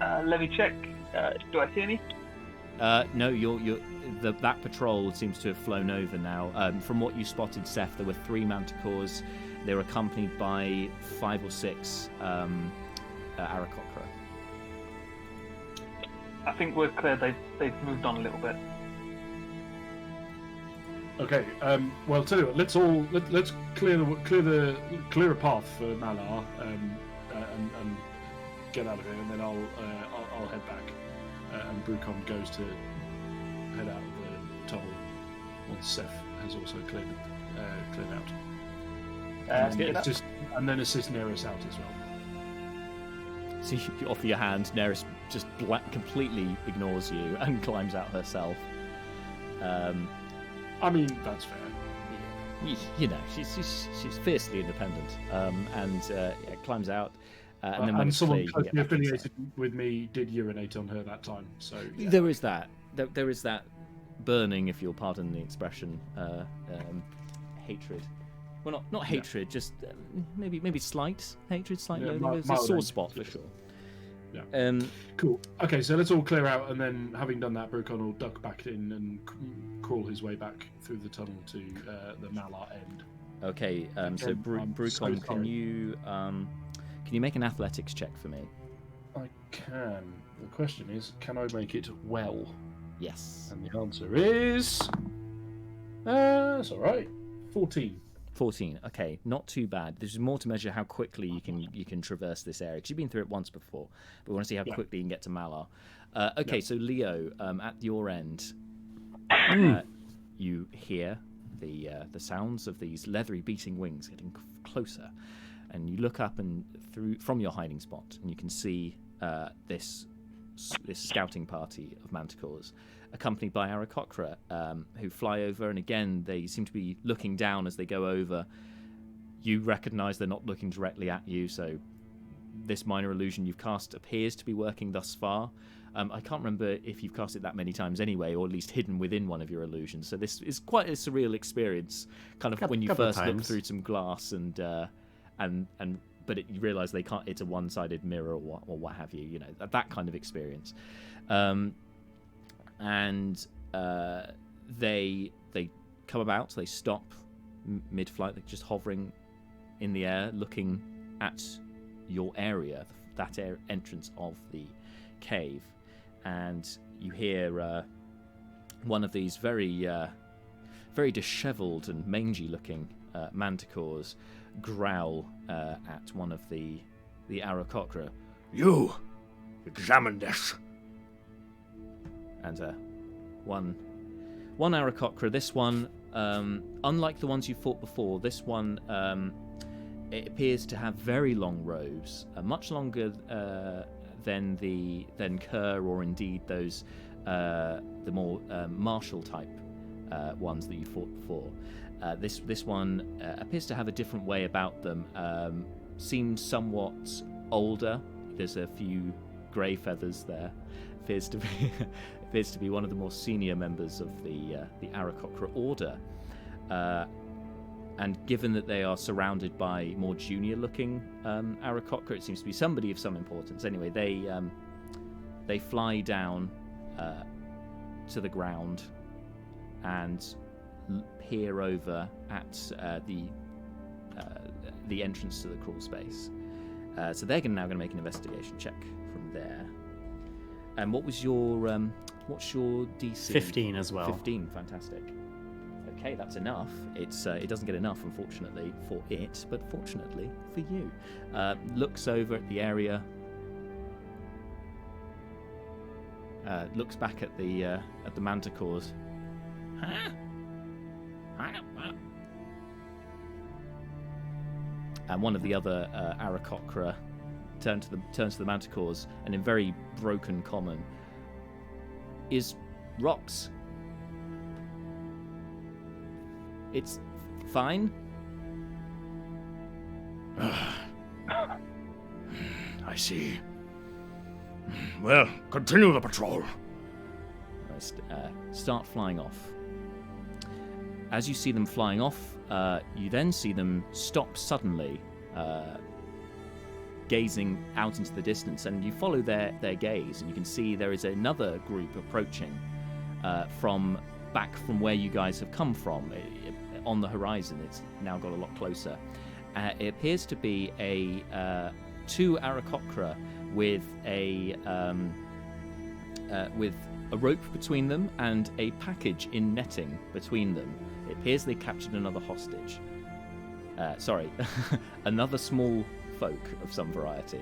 Let me check. Do I see any? No, that patrol seems to have flown over now. From what you spotted, Seth, there were 3 manticores. They were accompanied by 5 or 6 Aarakocra. I think we're clear. They've moved on a little bit. Okay. Well, tell you what. Let's clear a path for Malar and get out of here, and then I'll head back. And Brucon goes to head out of the tunnel once Seth has also cleared out. And then assist Neris out as well. So you offer your hand. Neris just completely ignores you and climbs out herself. I mean, that's fair. You know, she's fiercely independent, and climbs out. And then when And it's someone clear, you can closely get back inside. affiliated with me did urinate on her that time. So yeah. There is that. There is that burning, if you'll pardon the expression, hatred. Well, not hatred, just maybe slight hatred, slight loathing. There's a sore spot for sure. Yeah. Cool. Okay, so let's all clear out, and then having done that, Brucon will duck back in and crawl his way back through the tunnel to the Malar end. Okay. So Brucon, can you make an athletics check for me? I can. The question is, can I make it well? Yes. And the answer is, that's all right. 14. 14. Okay, not too bad. There's more to measure how quickly you can traverse this area. 'Cause you've been through it once before, but we want to see how quickly you can get to Malar. Okay, so Leo, at your end, you hear the sounds of these leathery beating wings getting closer, and you look up and from your hiding spot, and you can see this scouting party of manticores, accompanied by Aarakocra, who fly over, and again they seem to be looking down as they go over. You recognise they're not looking directly at you, so this minor illusion you've cast appears to be working thus far. I can't remember if you've cast it that many times anyway, or at least hidden within one of your illusions. So this is quite a surreal experience, kind of when you first look through some glass but you realise they can't. It's a one-sided mirror or what have you. You know, that kind of experience. And they come about. They stop mid-flight. They're just hovering in the air, looking at your area, that entrance of the cave, and you hear one of these very dishevelled and mangy-looking manticores growl at one of the Aarakocra. You examine this. And one Aarakocra, this one, unlike the ones you fought before, this one it appears to have very long robes, much longer than Kerr, or indeed those the more martial type ones that you fought before. This one appears to have a different way about them. Seems somewhat older. There's a few grey feathers there. Appears to be one of the more senior members of the Aarakocra order. And given that they are surrounded by more junior-looking Aarakocra, it seems to be somebody of some importance. Anyway, they fly down to the ground and peer over at the entrance to the crawl space. So they're now going to make an investigation check from there. And what's your DC? 15 as well. 15, fantastic. Okay, that's enough. It doesn't get enough, unfortunately, for it, but fortunately for you. Looks over at the area. Looks back at the manticores. and one of the other Aarakocra turns to the Manticores, and in very broken common, is rocks. It's fine. I see. Well, continue the patrol. Start flying off. As you see them flying off, you then see them stop suddenly, gazing out into the distance, and you follow their gaze, and you can see there is another group approaching from where you guys have come from. On the horizon, it's now got a lot closer. It appears to be two Aarakocra with a rope between them and a package in netting between them. It appears they captured another hostage. Another small folk of some variety.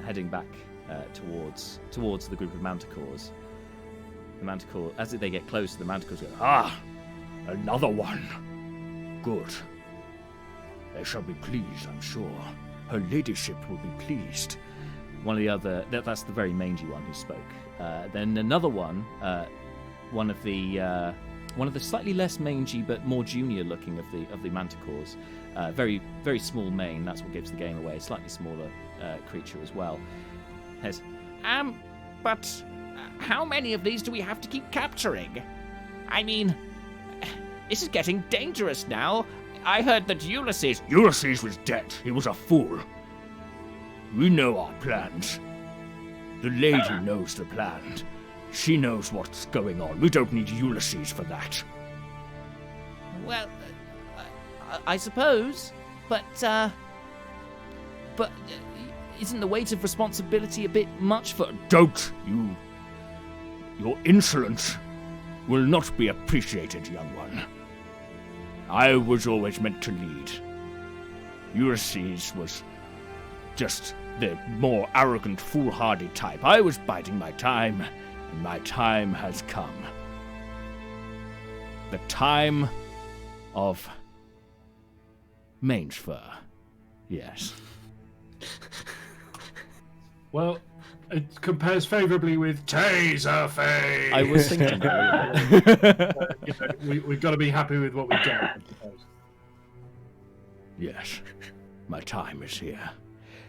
Heading back towards the group of Manticores. The Manticore, as they get closer, the Manticores go, Ah, another one. Good. They shall be pleased, I'm sure. Her ladyship will be pleased. One of the other, that's the very mangy one who spoke. Then another one, one of the slightly less mangy but more junior looking of the Manticores, very very small mane. That's what gives the game away. Slightly smaller creature as well. Has, but how many of these do we have to keep capturing? I mean, this is getting dangerous now. I heard that Ulysses was dead. He was a fool. We know our plans. The lady knows the plan. She knows what's going on. We don't need Ulysses for that. Well, I suppose, but isn't the weight of responsibility a bit much for... Don't you... Your insolence will not be appreciated, young one. I was always meant to lead. Ulysses was just the more arrogant, foolhardy type. I was biding my time, and my time has come. The time of mange fur. Yes. Well, it compares favourably with Taser Face. I was thinking. We've got to be happy with what we get, I suppose. Yes, my time is here.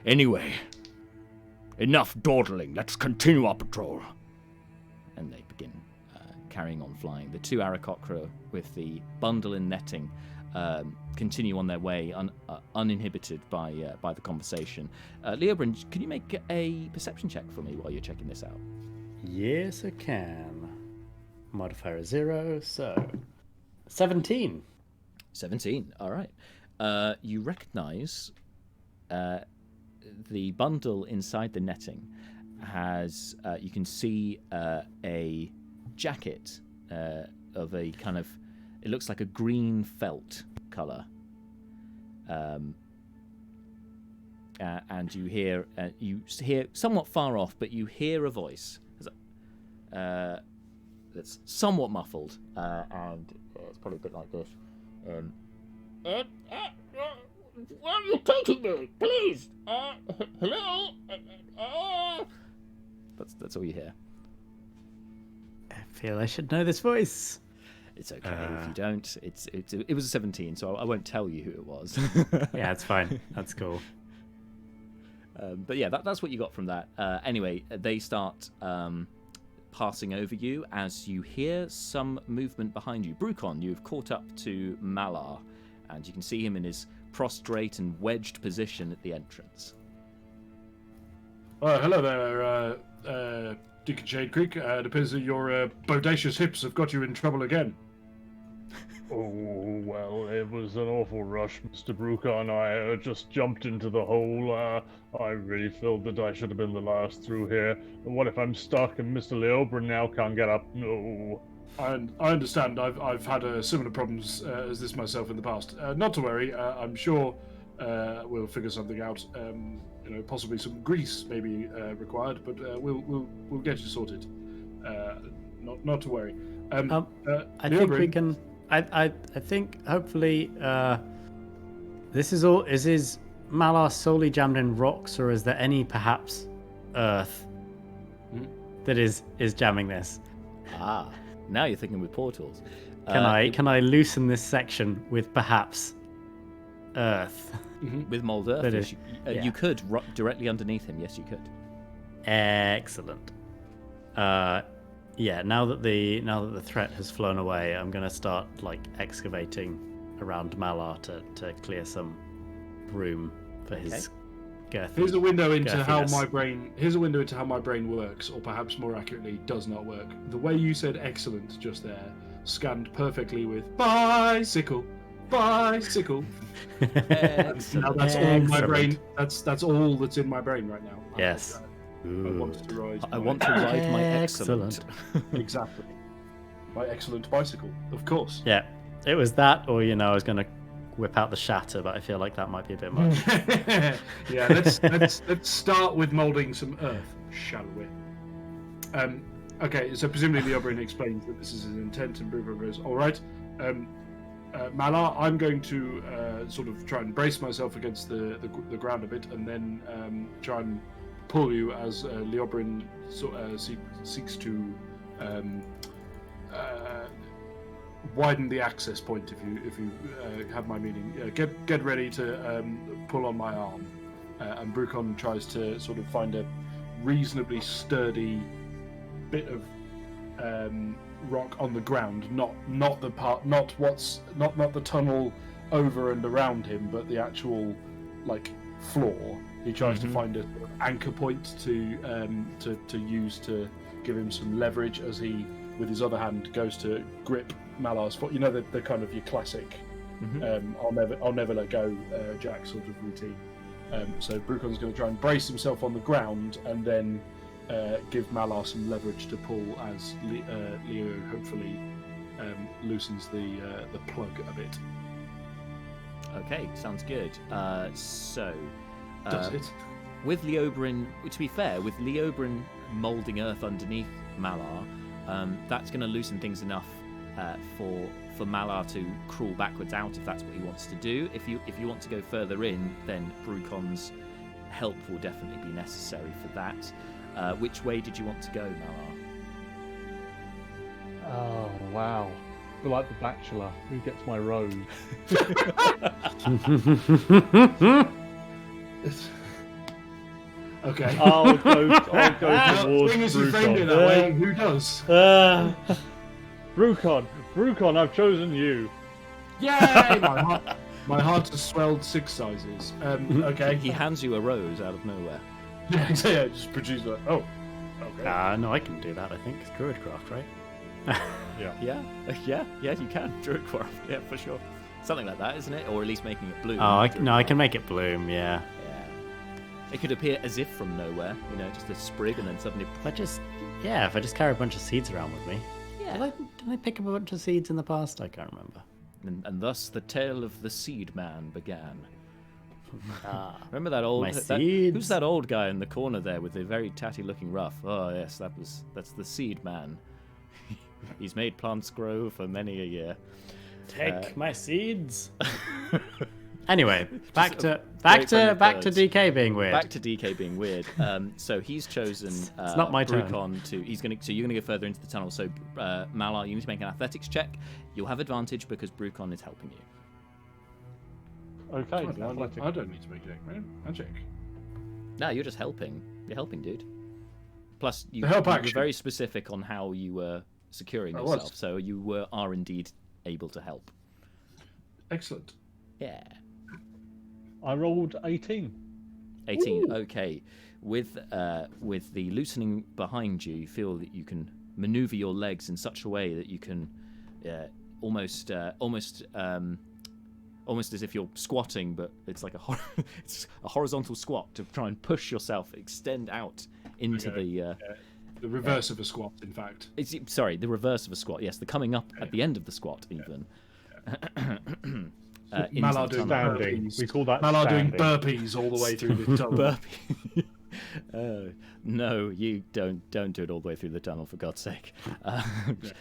Anyway, enough dawdling. Let's continue our patrol. And they begin carrying on flying. The two Aarakocra with the bundle and netting continue on their way uninhibited by the conversation. Leobrin, can you make a perception check for me while you're checking this out? Yes, I can. Modifier is 0, so 17. 17, all right. You recognize the bundle inside the netting has, you can see a jacket of a kind of, it looks like a green felt colour. And you hear somewhat far off, but you hear a voice that's somewhat muffled, and it's probably a bit like this. Where are you taking me? Please! Hello? That's all you hear. I feel I should know this voice. It's okay if you don't. It was a 17, so I won't tell you who it was. Yeah, it's fine. That's cool. But yeah, that's what you got from that. Anyway, they start passing over you as you hear some movement behind you. Brucon, you've caught up to Malar, and you can see him in his prostrate and wedged position at the entrance. Hello there, Deacon Shade Creek. It appears that your bodacious hips have got you in trouble again. Oh, well, it was an awful rush, Mr. Brooker, and I just jumped into the hole. I really felt that I should have been the last through here. And what if I'm stuck and Mr. Leobrin now can't get up? No. I understand. I've had similar problems as this myself in the past. Not to worry. I'm sure we'll figure something out. Possibly some grease may be required, but we'll get you sorted. Not to worry. I think we can. I think hopefully This is all. Is Malar solely jammed in rocks, or is there any perhaps earth that is jamming this? Ah, now you're thinking with portals. Can I loosen this section with perhaps earth? With mold earth? Yes, you could directly underneath him. Yes, you could. Excellent. Yeah. Now that the threat has flown away, I'm gonna start excavating around Malar to clear some room for his girthy. Here's a window into how girthiness. my brain works, or perhaps more accurately, does not work. The way you said "excellent" just there scanned perfectly with bicycle. Now that's all in my brain. That's all that's in my brain right now. Yes. I want to ride. I want to ride my excellent. Exactly. My excellent bicycle, of course. Yeah. It was that, or I was gonna whip out the shatter, but I feel like that might be a bit much. Yeah, let's start with molding some earth, shall we? Okay, so presumably the Oberyn explains that this is his intent, and Bruno goes, "All right, Malar, I'm going to sort of try and brace myself against the ground a bit, and then try and pull you as Leobrin seeks to widen the access point. If you have my meaning, get ready to pull on my arm." And Brucon tries to sort of find a reasonably sturdy bit of rock on the ground, not the tunnel over and around him, but the actual floor. He tries to find a sort of anchor point to use to give him some leverage as he, with his other hand, goes to grip Malar's foot. The kind of your classic I'll never let go Jack sort of routine. So Brucon's going to try and brace himself on the ground and then give Malar some leverage to pull as Leo hopefully loosens the plug a bit. Okay, sounds good. Does it? With Leobrin, to be fair, with Leobrin moulding earth underneath Malar, that's going to loosen things enough for Malar to crawl backwards out if that's what he wants to do. If you want to go further in, then Brucon's help will definitely be necessary for that. Which way did you want to go, Malar? Oh, wow. I feel like The Bachelor. Who gets my rose? Okay. I'll go towards Thing is, you framed it Brucon. that way. Who does? Brucon, I've chosen you. Yay! My heart has swelled 6 sizes. Okay. He hands you a rose out of nowhere. Yeah, just produce that. Oh. Okay. No, I can do that. I think it's Druidcraft, right? Yeah, you can. Druidcraft, yeah, for sure. Something like that, isn't it? Or at least making it bloom. I can make it bloom. Yeah. It could appear as if from nowhere, just a sprig, and then suddenly. If I just carry a bunch of seeds around with me. Yeah. Did I pick up a bunch of seeds in the past? I can't remember. And thus the tale of the seed man began. Remember that My seeds. Who's that old guy in the corner there with the very tatty-looking ruff? Oh yes, that's the seed man. He's made plants grow for many a year. Take my seeds. Anyway, back to DK being weird. Back to DK being weird. So he's chosen. It's not my turn. Brucon so you're gonna go further into the tunnel. So Malar, you need to make an athletics check. You'll have advantage because Brucon is helping you. Okay. I don't need to make it, man. Magic. No, you're just helping. You're helping, dude. Plus, you The help were action. very specific on how you were securing I yourself, was. so you are indeed able to help. Excellent. Yeah. I rolled 18. 18. Okay. With the loosening behind you, you feel that you can maneuver your legs in such a way that you can almost as if you're squatting, but it's like it's a horizontal squat to try and push yourself, extend out into the reverse of a squat, in fact. The reverse of a squat. Yes, the coming up at the end of the squat, even. Malar doing Standing. burpees. We call that Malar doing standing. burpees all the way through the tunnel. No, you don't do it all the way through the tunnel, for God's sake.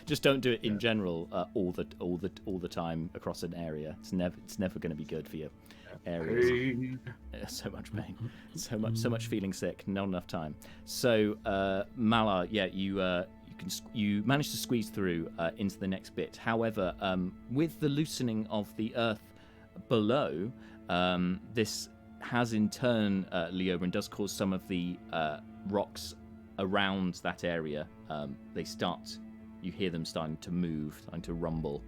Just don't do it in general all the time across an area. It's never going to be good for you. areas. Pain. So much pain, so much feeling sick, not enough time. So Malar, yeah, you manage to squeeze through into the next bit. However, with the loosening of the earth below, this has in turn, Leobrin, does cause some of the rocks around that area. You hear them starting to move, starting to rumble,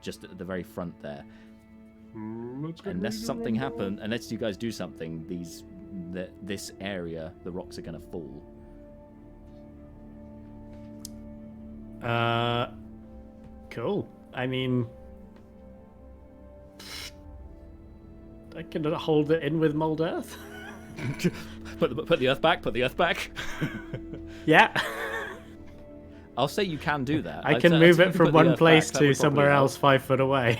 just at the very front there. Unless something happens, unless you guys do something, this area, the rocks are going to fall. Cool. I mean, I can hold it in with mold earth. Put the earth back. Put the earth back. Yeah. I'll say you can do that. I can move it from one place to somewhere else 5 foot away.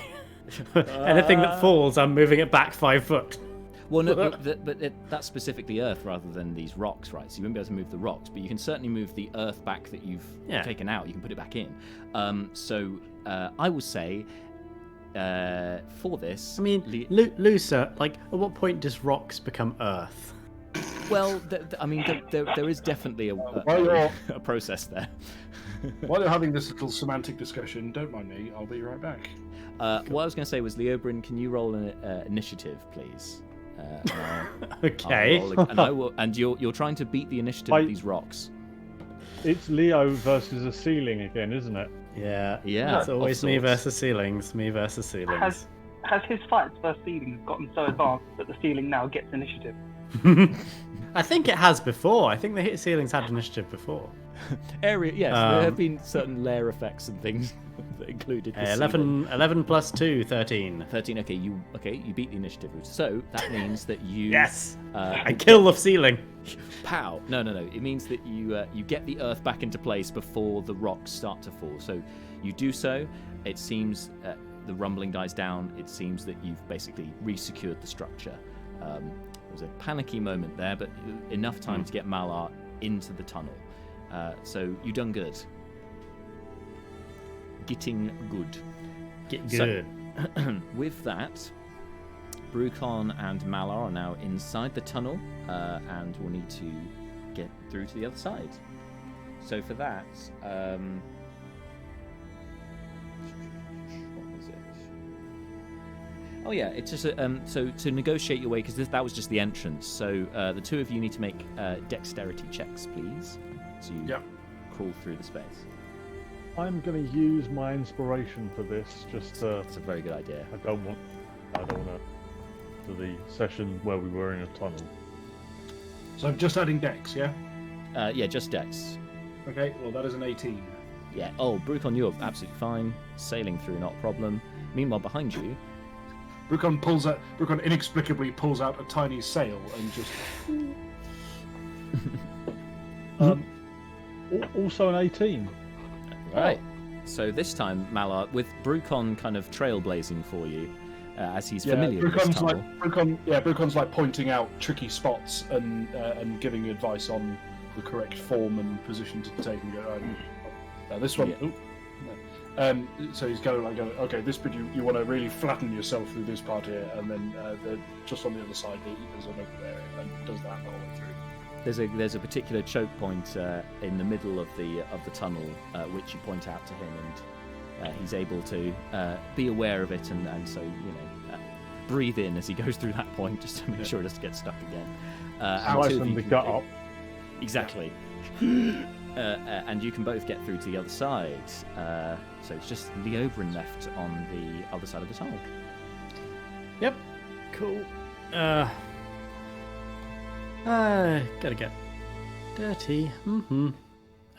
Anything that falls, I'm moving it back 5 foot. Well, no, but that's specifically earth rather than these rocks, right? So you won't be able to move the rocks, but you can certainly move the earth back that you've taken out. You can put it back in. So I will say for this... I mean, looser, like, at what point does rocks become earth? Well, I mean, there is definitely a process there. While you're having this little semantic discussion, don't mind me, I'll be right back. What I was going to say was, Leobrin, can you roll an initiative, please? Okay. And you're trying to beat the initiative of these rocks. It's Leo versus a ceiling again, isn't it? Yeah. Yeah. It's always me versus ceilings. Me versus ceilings. Has his fights versus ceilings gotten so advanced that the ceiling now gets initiative? I think it has before. I think the ceilings had initiative before. Area, yes, there have been certain layer effects and things that included the 11 plus 2, 13. 13, okay, you beat the initiative. So that means that you... Yes! I kill the ceiling. Pow! No. It means that you get the earth back into place before the rocks start to fall. So you do so. It seems the rumbling dies down. It seems that you've basically re-secured the structure. There was a panicky moment there, but enough time to get Malar into the tunnel. So you done good. Getting good. Get good. So, with that, Brucon and Malar are now inside the tunnel, and will need to get through to the other side. So for that, what was it? Oh yeah, it's just so to negotiate your way, because that was just the entrance. So the two of you need to make dexterity checks, please. So you crawl through the space. I'm going to use my inspiration for this. It's a very good idea. I don't want to the session where we were in a tunnel. So I'm just adding dex, yeah? Yeah, just dex. Okay, well that is an 18. Yeah. Oh, Brucon, you're absolutely fine. Sailing through, not a problem. Meanwhile, behind you, Brucon inexplicably pulls out a tiny sail and just. Also an 18. Right. So this time, Malar, with Brucon kind of trailblazing for you, as he's familiar with this tunnel. Brucon's like pointing out tricky spots and giving advice on the correct form and position to take and go. This one. Yeah. So he's going okay, this bit you want to really flatten yourself through this part here, and then just on the other side there's an open area, and does that the whole way through. There's a particular choke point in the middle of the tunnel, which you point out to him, and he's able to be aware of it, and so breathe in as he goes through that point, just to make sure it doesn't get stuck again. Slice the gut up. Exactly. And you can both get through to the other side. So it's just Leobrin left on the other side of the tunnel. Yep. Cool. Gotta get dirty.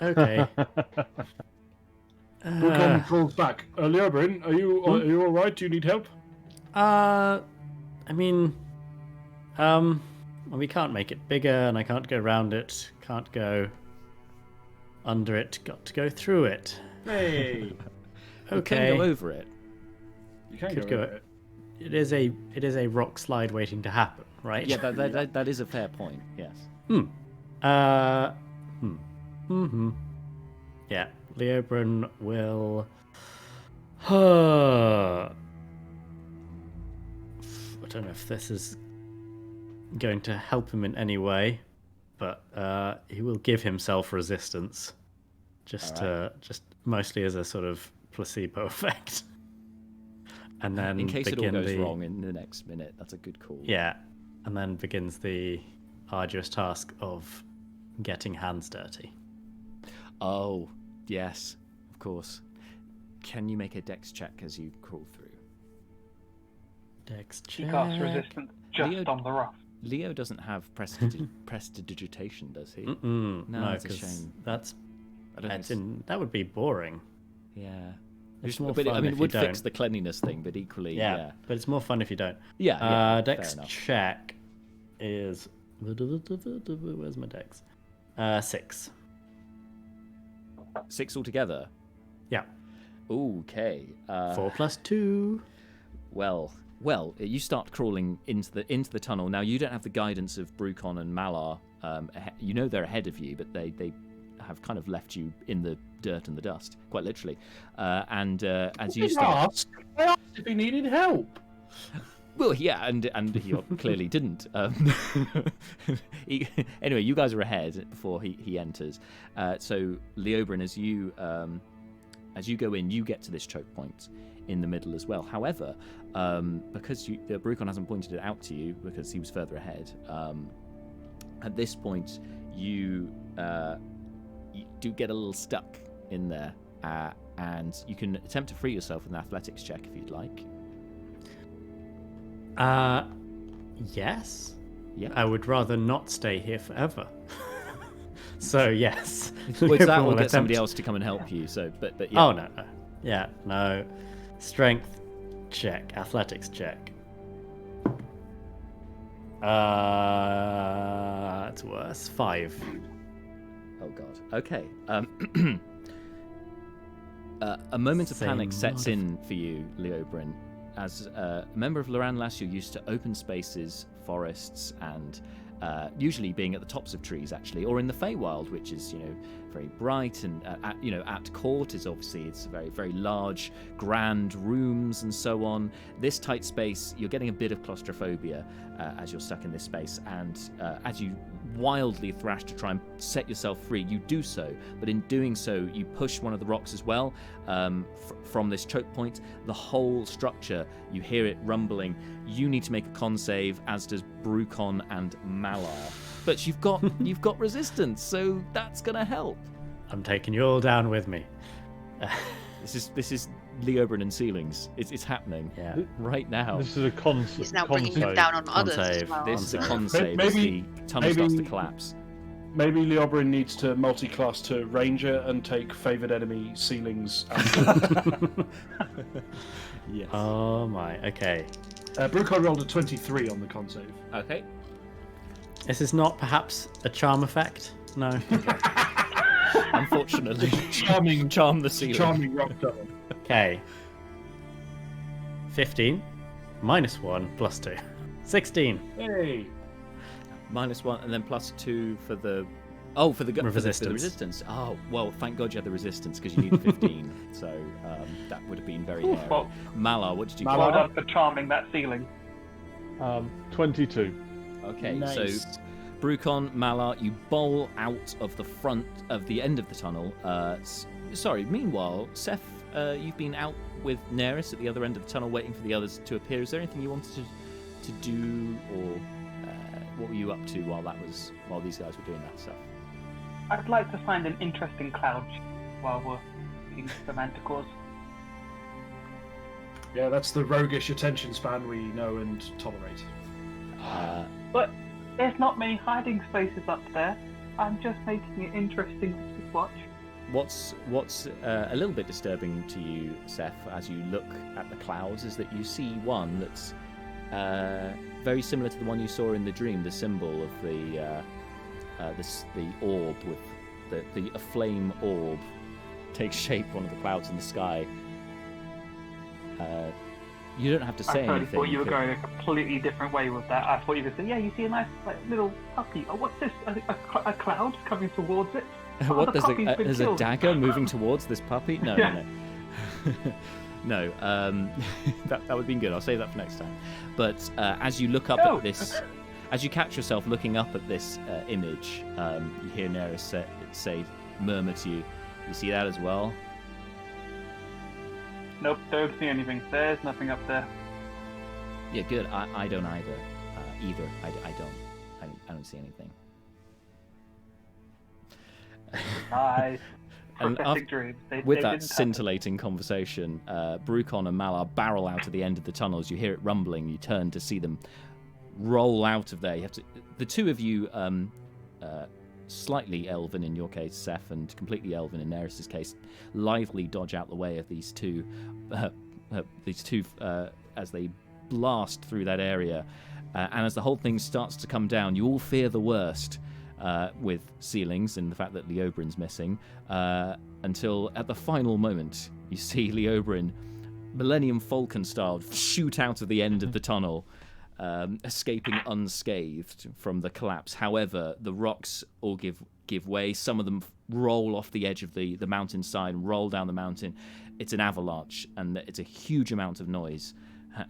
Okay. Brucon pulls back. Leobrin, are you all right? Do you need help? I mean, we can't make it bigger, and I can't go around it. Can't go under it. Got to go through it. Hey. Okay. You can go over it. You can go over it. It is a rock slide waiting to happen, right? Yeah, that is a fair point. Yes. Yeah, Leobrin will don't know if this is going to help him in any way, but he will give himself resistance, just mostly as a sort of placebo effect. And then in case it all goes wrong in the next minute, that's a good call. Yeah, and then begins the arduous task of getting hands dirty. Oh, yes, of course. Can you make a dex check as you crawl through? Dex He check. casts resistance just Leo- on the rough. Leo doesn't have prestidigitation, does he? No, it's a because shame. that's I don't think it's that would be boring. Yeah. It's more But fun I mean, if it you would don't. fix the cleanliness thing, but equally, yeah. But it's more fun if you don't. Yeah, Dex fair enough. check is where's my dex? 6. 6 altogether. Yeah. Okay. 4 plus 2. Well, you start crawling into the tunnel. Now you don't have the guidance of Brucon and Malar. You know they're ahead of you, but they have kind of left you in the dirt and the dust, quite literally. And as you start, I asked if he needed help. well, yeah, and he clearly didn't. Anyway, you guys are ahead before he enters. So Leobrin, as you go in, you get to this choke point in the middle as well. However, because Brucon hasn't pointed it out to you because he was further ahead, at this point you do get a little stuck in there, and you can attempt to free yourself with an athletics check if you'd like. Yes. Yeah. I would rather not stay here forever. So yes. Well, it's that Leopold will will get somebody attempt- else to come and help you. So, but yeah. Oh no. Yeah, no. Strength check, athletics check. It's worse. 5. Oh god. Okay. A moment of Same panic sets in for you, Leobrin. As a member of Loran-Lass, you're used to open spaces, forests, and usually being at the tops of trees, actually, or in the Feywild, which is, very bright, and at court is obviously it's very, very large, grand rooms and so on. This tight space, you're getting a bit of claustrophobia as you're stuck in this space, and as you wildly thrash to try and set yourself free, you do so, but in doing so, you push one of the rocks as well from this choke point. The whole structure, you hear it rumbling. You need to make a con save, as does Brucon and Malar. But you've got resistance, so that's gonna help. I'm taking you all down with me. This is Leobrin and ceilings. It's happening right now. This is a con He's now con bringing him save. down on others as save. well. This is a con save as the tunnel starts to collapse. Maybe Leobrin needs to multi-class to Ranger and take favoured enemy ceilings. Yes. Oh my. Okay. Brucon rolled a 23 on the con save. Okay. This is not perhaps a charm effect. No. Unfortunately, Charming, charm the ceiling. charming rock tunnel. Okay. 15 minus 1 plus 2. 16. Hey. -1 and then +2 for the for the Resistance. resistance. Oh well, thank God you had the resistance because you need 15. So that would have been very hairy. Well, Malar, what did you Malar? well done for charming that ceiling. 22. Okay, Nice. so Brucon, Malar, you bowl out of the front of the end of the tunnel. Sorry. Meanwhile, Seth, you've been out with Neris at the other end of the tunnel, waiting for the others to appear. Is there anything you wanted to do, or what were you up to while these guys were doing that stuff? I'd like to find an interesting cloud while we're looking for manticores. Yeah, that's the roguish attention span we know and tolerate. But there's not many hiding spaces up there. I'm just making it interesting to watch. What's a little bit disturbing to you, Seth, as you look at the clouds, is that you see one that's very similar to the one you saw in the dream, the symbol of the orb with the aflame orb takes shape on one of the clouds in the sky. You don't have to say I totally anything. thought you were going a completely different way with that. I thought you were saying, yeah, you see a nice little puppy. Oh, what's this? A cloud coming towards it? What, the puppy's been there's a killed. dagger moving towards this puppy? No, Yeah. No, that would have been good. I'll save that for next time. But as you look up at this, as you catch yourself looking up at this image, you hear Neris murmur to you. You see that as well? Nope, don't see anything. There's nothing up there. Yeah, good. I don't either. I don't see anything. Nice. And Prophetic dreams. with they that didn't scintillating conversation, Brucon and Malar barrel out of the end of the tunnels. You hear it rumbling. You turn to see them roll out of there. You have to. The two of you, slightly elven in your case, Seth, and completely elven in Neris's case, lithely dodge out the way of these two. As they blast through that area, and as the whole thing starts to come down, you all fear the worst. With ceilings and the fact that Leobrin's missing, until at the final moment you see Leobrin, Millennium Falcon style, shoot out of the end of the tunnel, escaping unscathed from the collapse. However, the rocks all give way. Some of them roll off the edge of the mountainside and roll down the mountain. It's an avalanche, and it's a huge amount of noise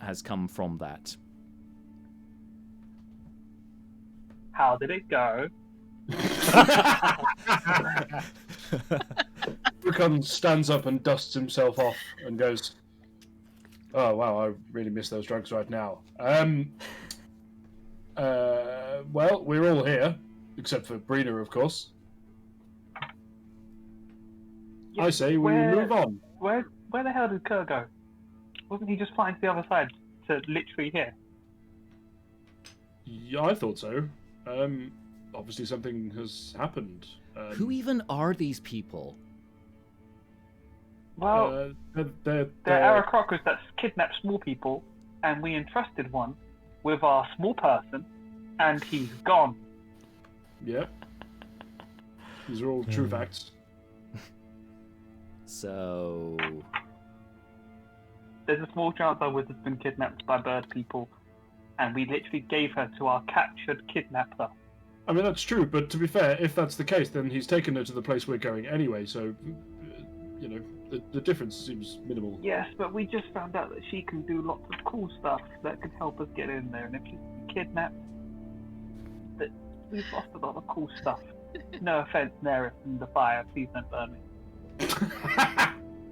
has come from that. How did it go? Brucon stands up and dusts himself off and goes, "Oh wow, I really miss those drugs right now." Well, we're all here except for Breena, of course. Yeah, I say we move on. Where the hell did Kerr go? Wasn't he just flying to the other side to literally here? Yeah, I thought so. Obviously something has happened. Who even are these people? Well, they're Aarakocras that kidnap small people, and we entrusted one with our small person, and he's gone. Yep. These are all true facts. So... There's a small chance I would have been kidnapped by bird people, and we literally gave her to our captured kidnapper. I mean, that's true, but to be fair, if that's the case, then he's taken her to the place we're going anyway, so, you know, the difference seems minimal. Yes, but we just found out that she can do lots of cool stuff that could help us get in there, and if she's kidnapped, that we've lost a lot of cool stuff. No offense, Neris and the fire, please don't burn me.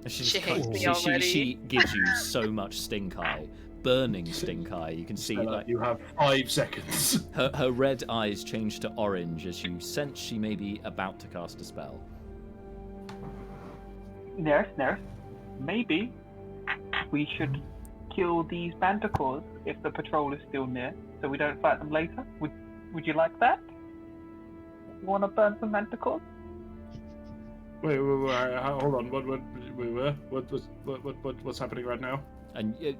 She hates me already. She gives you so much stink eye. Burning stink eye. You can see like you have 5 seconds. Her red eyes change to orange as you sense she may be about to cast a spell. Neris, maybe we should kill these manticores if the patrol is still near, so we don't fight them later. Would you like that? Want to burn some manticores? Wait, hold on. What's happening right now? And to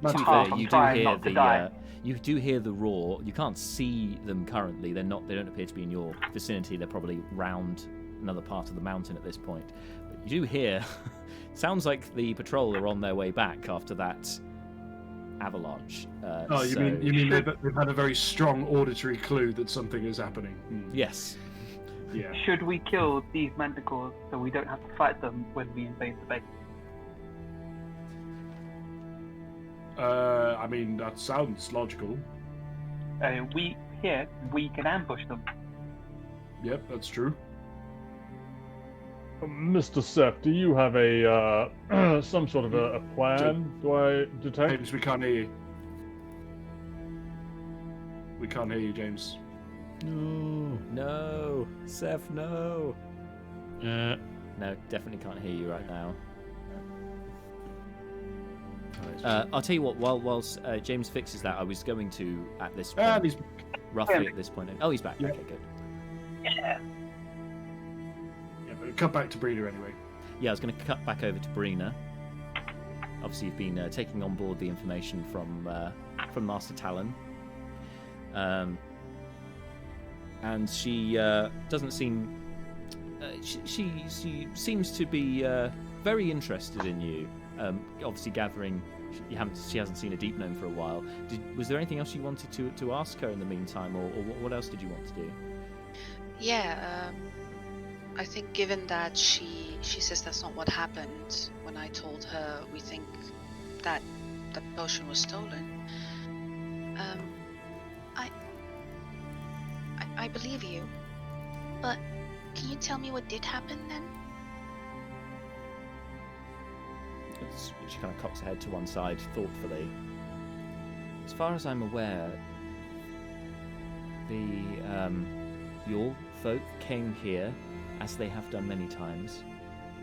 be fair, you do hear the roar. You can't see them currently. They don't appear to be in your vicinity. They're probably round another part of the mountain at this point. But you do hear. Sounds like the patrol are on their way back after that avalanche. You mean they've had a very strong auditory clue that something is happening? Yes. Yeah. Should we kill these manticores so we don't have to fight them when we invade the base? I mean, that sounds logical. We can ambush them. Yep, that's true. Mr. Seth, do you have a some sort of a plan? Do I detect? James, we can't hear you. We can't hear you, James. No, Seth, no. No, definitely can't hear you right now. I'll tell you what. Whilst James fixes that, I was going to at this point, roughly at this point. Oh, he's back. Yeah. Okay, good. Yeah. Yeah, but cut back to Breena anyway. Yeah, I was going to cut back over to Breena. Obviously, you've been taking on board the information from Master Talon, and she doesn't seem. She seems to be very interested in you. Obviously, gathering, she hasn't seen a deep gnome for a while. Was there anything else you wanted to ask her in the meantime, or what else did you want to do? Yeah, I think given that she says that's not what happened, when I told her we think that the potion was stolen. I believe you, but can you tell me what did happen then? She kind of cocks her head to one side thoughtfully. As far as I'm aware, your folk came here, as they have done many times,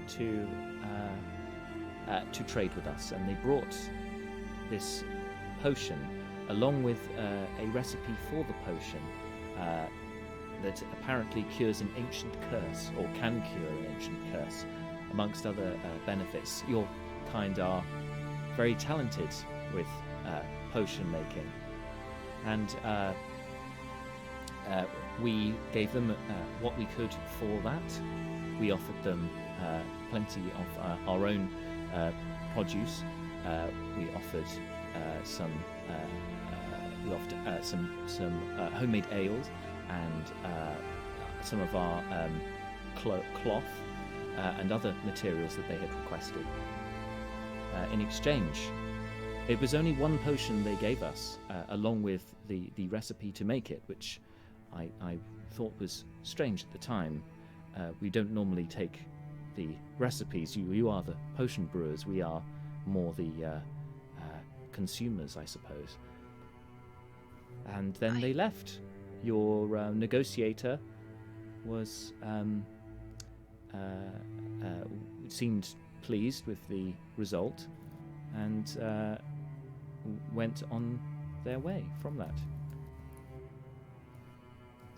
to trade with us, and they brought this potion along with a recipe for the potion that apparently cures an ancient curse, or can cure an ancient curse, amongst other benefits. Your kind are very talented with potion making, and we gave them what we could for that. We offered them plenty of our own produce. We offered some homemade ales and some of our cloth and other materials that they had requested. In exchange, it was only one potion they gave us, along with the recipe to make it, which I thought was strange at the time. We don't normally take the recipes. You are the potion brewers. We are more the consumers, I suppose. And then they left. Your negotiator was seemed pleased with the result, and went on their way from that.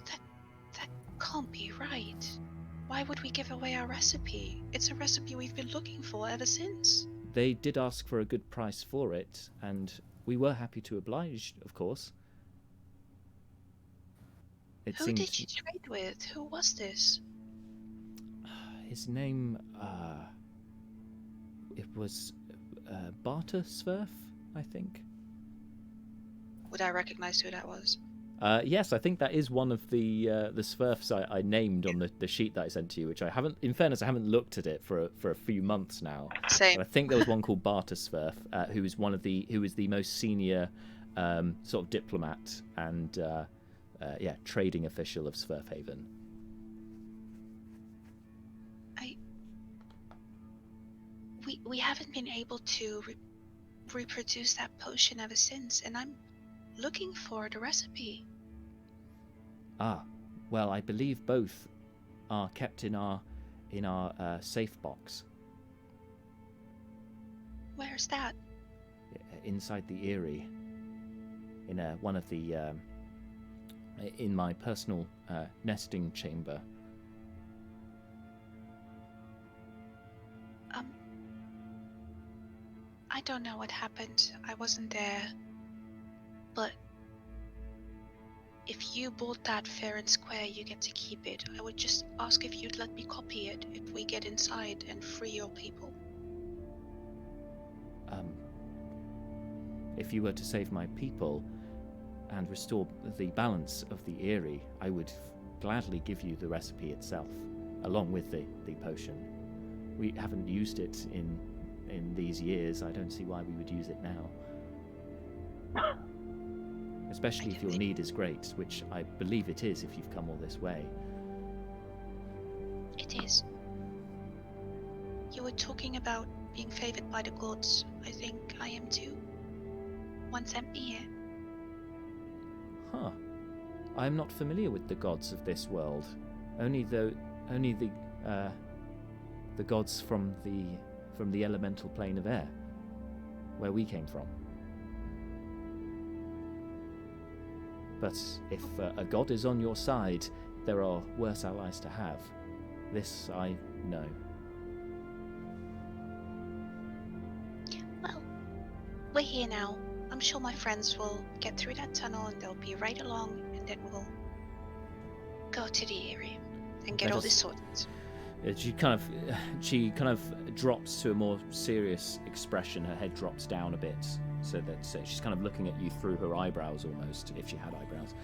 That can't be right. Why would we give away our recipe? It's a recipe we've been looking for ever since. They did ask for a good price for it, and we were happy to oblige, of course. Who did you trade with? Who was this? His name, it was Barter Swerf, I think. Would I recognize who that was? Yes, I think that is one of the Swerfs I named on the sheet that I sent to you, which I haven't, in fairness, I haven't looked at it for a few months now. Same. And I think there was one called Barter Swerf, who was the most senior sort of diplomat and trading official of Swerfhaven. We haven't been able to reproduce that potion ever since, and I'm looking for the recipe. Ah, well, I believe both are kept in our safe box. Where's that? Inside the Eyrie, in one of the in my personal nesting chamber. I don't know what happened. I wasn't there. But if you bought that fair and square, you get to keep it. I would just ask if you'd let me copy it if we get inside and free your people. If you were to save my people and restore the balance of the Eyrie, I would gladly give you the recipe itself, along with the potion. We haven't used it in these years. I don't see why we would use it now. Especially if your need is great, which I believe it is if you've come all this way. It is. You were talking about being favored by the gods. I think I am too. One sent me here. Huh. I am not familiar with the gods of this world. Only the gods from the elemental plane of air, where we came from. But if a god is on your side, there are worse allies to have. This I know. Well, we're here now. I'm sure my friends will get through that tunnel and they'll be right along, and then we'll go to the Eyrie and get all this sorted. She kind of drops to a more serious expression. Her head drops down a bit, so that she's kind of looking at you through her eyebrows almost, if she had eyebrows.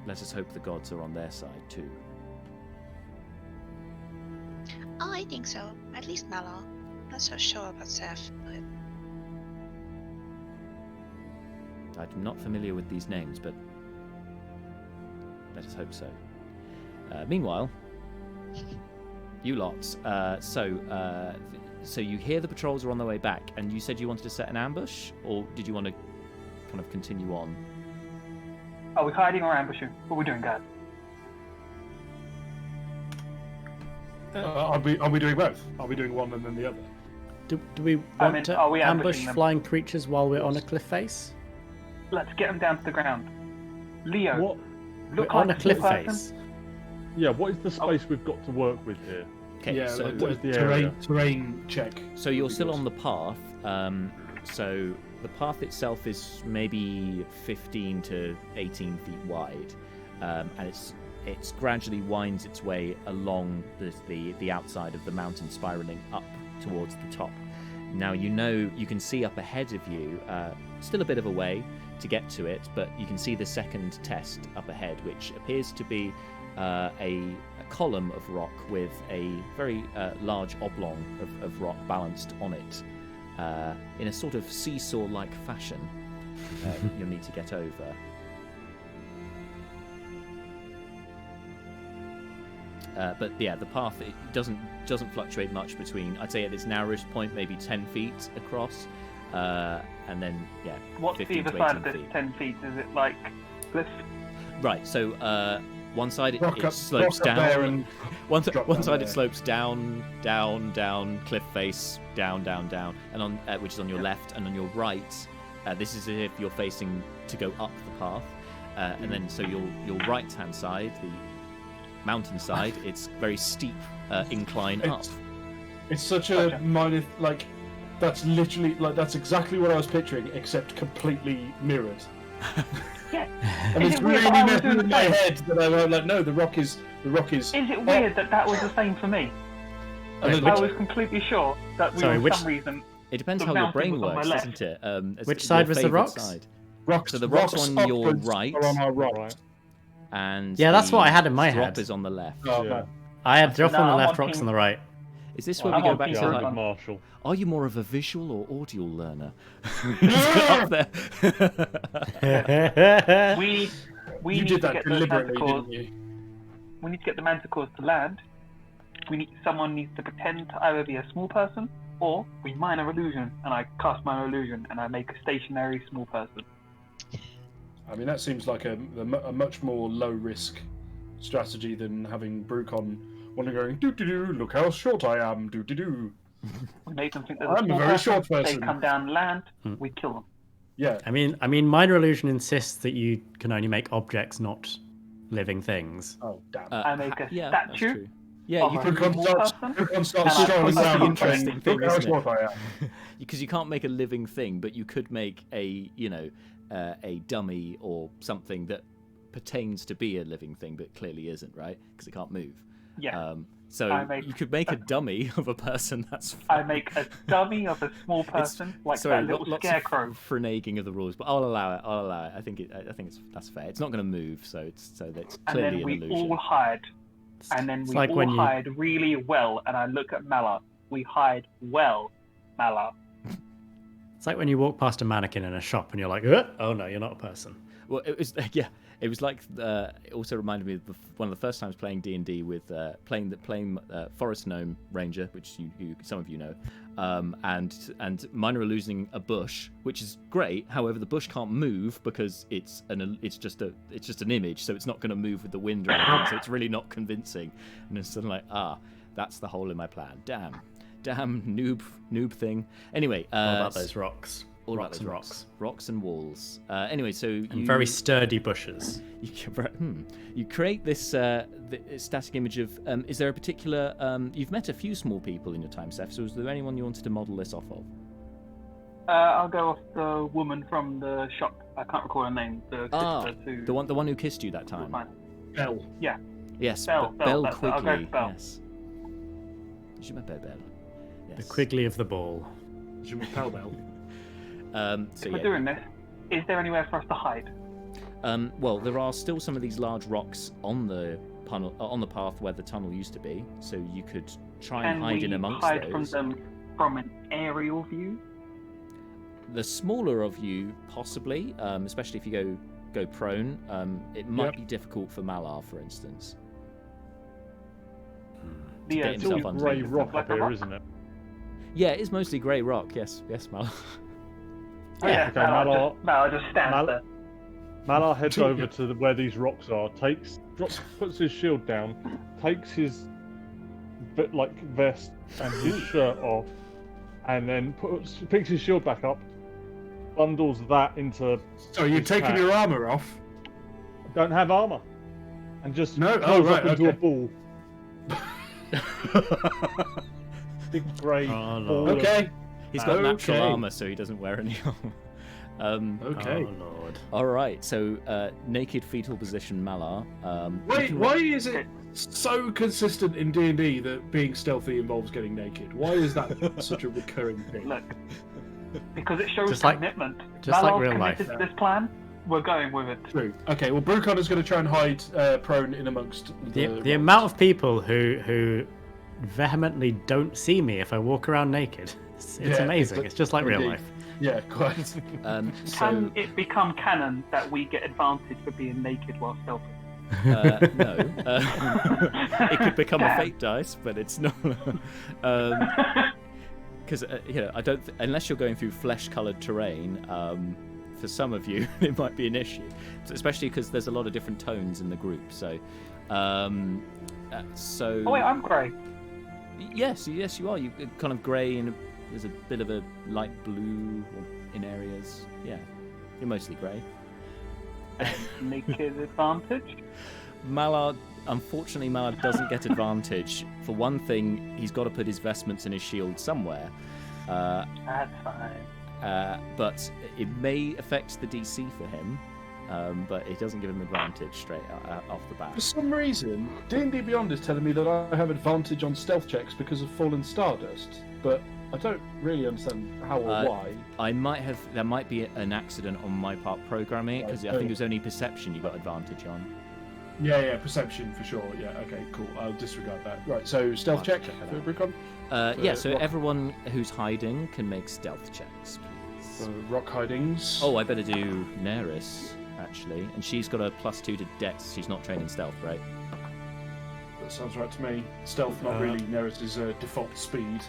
Let us hope the gods are on their side too. Oh, I think so. At least Malar. Not so sure about Seth, but I'm not familiar with these names, but let us hope so. Meanwhile, you lots. So you hear the patrols are on their way back, and you said you wanted to set an ambush, or did you want to kind of continue on? Are we hiding or ambushing? What are we doing, guys? Are we doing both? Are we doing one and then the other? Do we want to are we ambush ambushing them? flying creatures while we're on a cliff face? Let's get them down to the ground. Leo, What? look We're on a like cliff small person. face. Yeah, what is the space we've got to work with here? Okay, Yeah, so what is the area? terrain check. So you're still on the path. So the path itself is maybe 15 to 18 feet wide, and it's gradually winds its way along the outside of the mountain, spiraling up towards the top. Now you can see up ahead of you, still a bit of a way to get to it, but you can see the second test up ahead, which appears to be a column of rock with a very large oblong of rock balanced on it in a sort of seesaw-like fashion. You'll need to get over. But yeah, the path, it doesn't fluctuate much between, I'd say at its narrowest point, maybe 10 feet across, and then, yeah, What's 15 the to other side 18 of this feet. 10 feet? Is it like cliff? Right, so one side it Rock up slopes there down. and One drop down side it there. slopes down, cliff face, down, and on which is on your left, and on your right, this is if you're facing to go up the path, and then so your right hand side, the mountain side, it's very steep incline up. It's such a minor, like, that's literally, like, that's exactly what I was picturing, except completely mirrored. Yeah. And Is it's it weird really that I was messing doing with the my same? head that I'm like, no, the rock is. Is it weird that was the same for me? And then I was completely sure that we Sorry, for which- some reason. It depends The how your mountain brain was on my works, left. doesn't it? Which Your side was the favourite rocks? side. rocks, So the rocks on your upwards right are on our right. Right. And Yeah, that's the what I had in my drop head. is on the left. Oh, Yeah. man. I had drop No, on the I'm left, on rocks team- on the right. Is this where I'm we go on back team to Bruce like, on- Marshall. are you more of a visual or audio learner? Up there. We You need did to that get the deliberately, manticores. didn't you? We need to get the manticores to land. Someone needs to pretend to either be a small person, or we minor illusion, and I cast minor illusion, and I make a stationary small person. I mean, that seems like a much more low risk strategy than having Brucon going, doo-doo-doo, look how short I am, doo-doo-doo. We make them think there's I'm a a small very person. short They person. come down, land, we kill them. Yeah. I mean, minor illusion insists that you can only make objects, not living things. Oh, damn. I make a yeah, that's statue true. Yeah, of you a can, Brucon small starts, person. Brucon starts And I strolling put down the and saying, interesting thing, look how isn't it? short I am. because you can't make a living thing, but you could make a dummy or something that pertains to be a living thing, but clearly isn't, right? Because it can't move. Yeah. So I make you could make a dummy of a person. That's I fine. make a dummy of a small person, like Sorry, that little lots scarecrow. of frenagging of the rules, but I'll allow it. I think that's fair. It's not going to move, so that's And clearly then an we illusion. all hide. And then It's we like when all you- hide really well. And I look at Mala. We hide well, Mala. It's like when you walk past a mannequin in a shop and you're like, oh no, you're not a person. Well, it was yeah. It was like it also reminded me of one of the first times playing D&D with playing Forest Gnome Ranger, which you some of you know, and minor illusioning a bush, which is great. However, the bush can't move because it's just an image, so it's not going to move with the wind or anything. So it's really not convincing. And it's suddenly like, that's the hole in my plan. Damn noob thing. Anyway, All about those rocks. all about Rocks those and rocks and walls. Anyway, so And you very sturdy bushes. you create this static image of. Is there a particular? You've met a few small people in your time, Seth. So, is there anyone you wanted to model this off of? I'll go off the woman from the shop. I can't recall her name. The The one who kissed you that time. Fine. Bell. Yeah. Yes, Belle, Belle that's it. I'll go Quigley. for Belle. Yes. Je m'appelle Belle. The Yes. Quigley of the ball. Je m'appelle Bell. So If we're yeah. doing this, is there anywhere for us to hide? Well, there are still some of these large rocks on the path where the tunnel used to be, so you could try and Can hide we in amongst hide those. from them from an aerial view? The smaller of you, possibly, especially if you go prone, it might be difficult for Malar, for instance. To get It's all himself grey underneath. rock up here, isn't it? Yeah, it is mostly grey rock. Yes, Malar. Yeah, Okay, Malar just stands there. Malar heads over to where these rocks are, puts his shield down, takes his vest and his shirt off, and then picks his shield back up, bundles that into. So you're taking your armor off? Don't have armor, and just no. goes Right, up into okay. a ball. Big grey ball. Okay. He's got natural armor, so he doesn't wear any armor. Okay. Oh lord. All right. So naked fetal position Malar. Wait, why is it so consistent in D&D that being stealthy involves getting naked? Why is that such a recurring thing? Look, because it shows Just like- commitment. just like Malar's real life. committed to this plan. We're going with it. True. Okay, well, Brucon is going to try and hide prone in amongst The amount of people who vehemently don't see me if I walk around naked. It's amazing. It's just like real life. Yeah, quite. Can it become canon that we get advantage for being naked while stealthy? No. It could become a fate dice, but it's not. Because I don't. Unless you're going through flesh-colored terrain, for some of you, it might be an issue, especially because there's a lot of different tones in the group. So. Oh wait, I'm grey. Yes, you are. You kind of grey and there's a bit of a light blue in areas. Yeah, you're mostly grey. Naked advantage. Unfortunately, Malar doesn't get advantage. For one thing, he's got to put his vestments and his shield somewhere. That's fine. But it may affect the DC for him. But it doesn't give him advantage straight off the bat. For some reason, D&D Beyond is telling me that I have advantage on stealth checks because of Fallen Stardust, but I don't really understand how or why. There might be an accident on my part programming it, because I think it was only perception you got advantage on. Yeah, perception for sure. Yeah, okay, cool. I'll disregard that. Right, so stealth check for Brucon? So everyone who's hiding can make stealth checks, please. Rock hidings. Oh, I better do Neris, actually. And she's got a +2 to Dex. She's not trained in stealth, right? That sounds right to me. Stealth, not really Neris' default speed.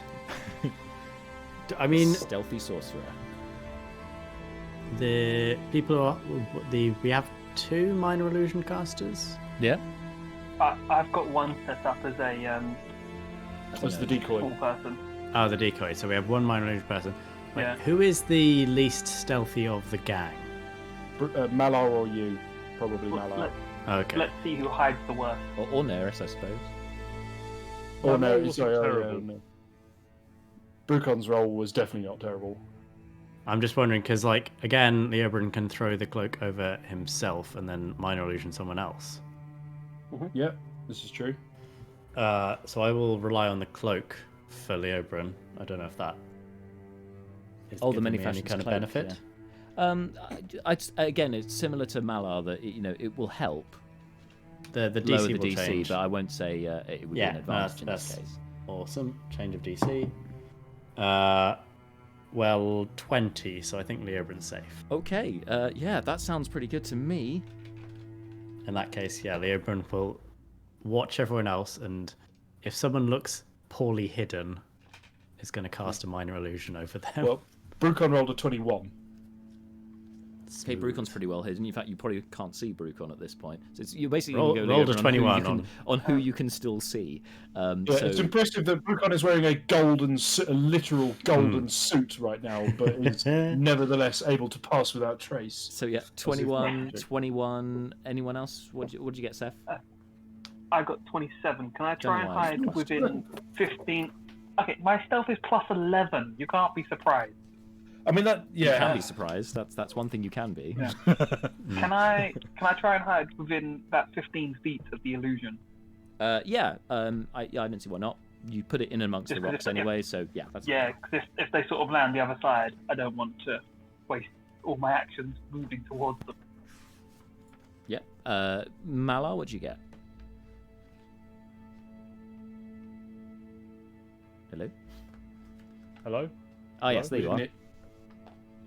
I mean, stealthy sorcerer. The people we have 2 minor illusion casters. Yeah. I've got one set up as a as the decoy. Small person. Oh, the decoy. So we have 1 minor illusion person. Wait, Yeah. who is the least stealthy of the gang? Malar or you? Probably Malar. Okay. Let's see who hides the worst. Or Neris, I suppose. Oh no, wasn't sorry. terrible. No. Brucon's roll was definitely not terrible. I'm just wondering because, again, Leobrin can throw the cloak over himself and then minor illusion someone else. Mm-hmm. Yeah, this is true. So I will rely on the cloak for Leobrin. I don't know if that is The giving many me fashions any kind cloak, of benefit. Yeah. Again, it's similar to Malar that it will help The DC lower the will DC, change. but I won't say it would be an advantage in this case. Awesome. Change of DC. 20, so I think Leobrin's safe. Okay, yeah, that sounds pretty good to me. In that case, yeah, Leobrin will watch everyone else, and if someone looks poorly hidden, is going to cast a minor illusion over them. Well, Brucon rolled a 21. Okay, Brucon's pretty well hidden. In fact, you probably can't see Brucon at this point. So you're basically rolled going a 21 on who you can still see. It's impressive that Brucon is wearing a literal golden suit right now, but is nevertheless able to pass without trace. So yeah, 21. Anyone else? What did you get, Seth? I got 27. Can I try and hide 21. within 15? Okay, my stealth is +11. You can't be surprised. I mean that. You Yeah. can be surprised. That's one thing you can be. Yeah. Can I try and hide within that 15 feet of the illusion? Yeah. I don't see why not. You put it in amongst Just the 'cause rocks it's- anyway, so yeah. That's Yeah, because if they sort of land the other side, I don't want to waste all my actions moving towards them. Yeah. Malar, what'd you get? Hello? Hello? Oh, yes, there you are.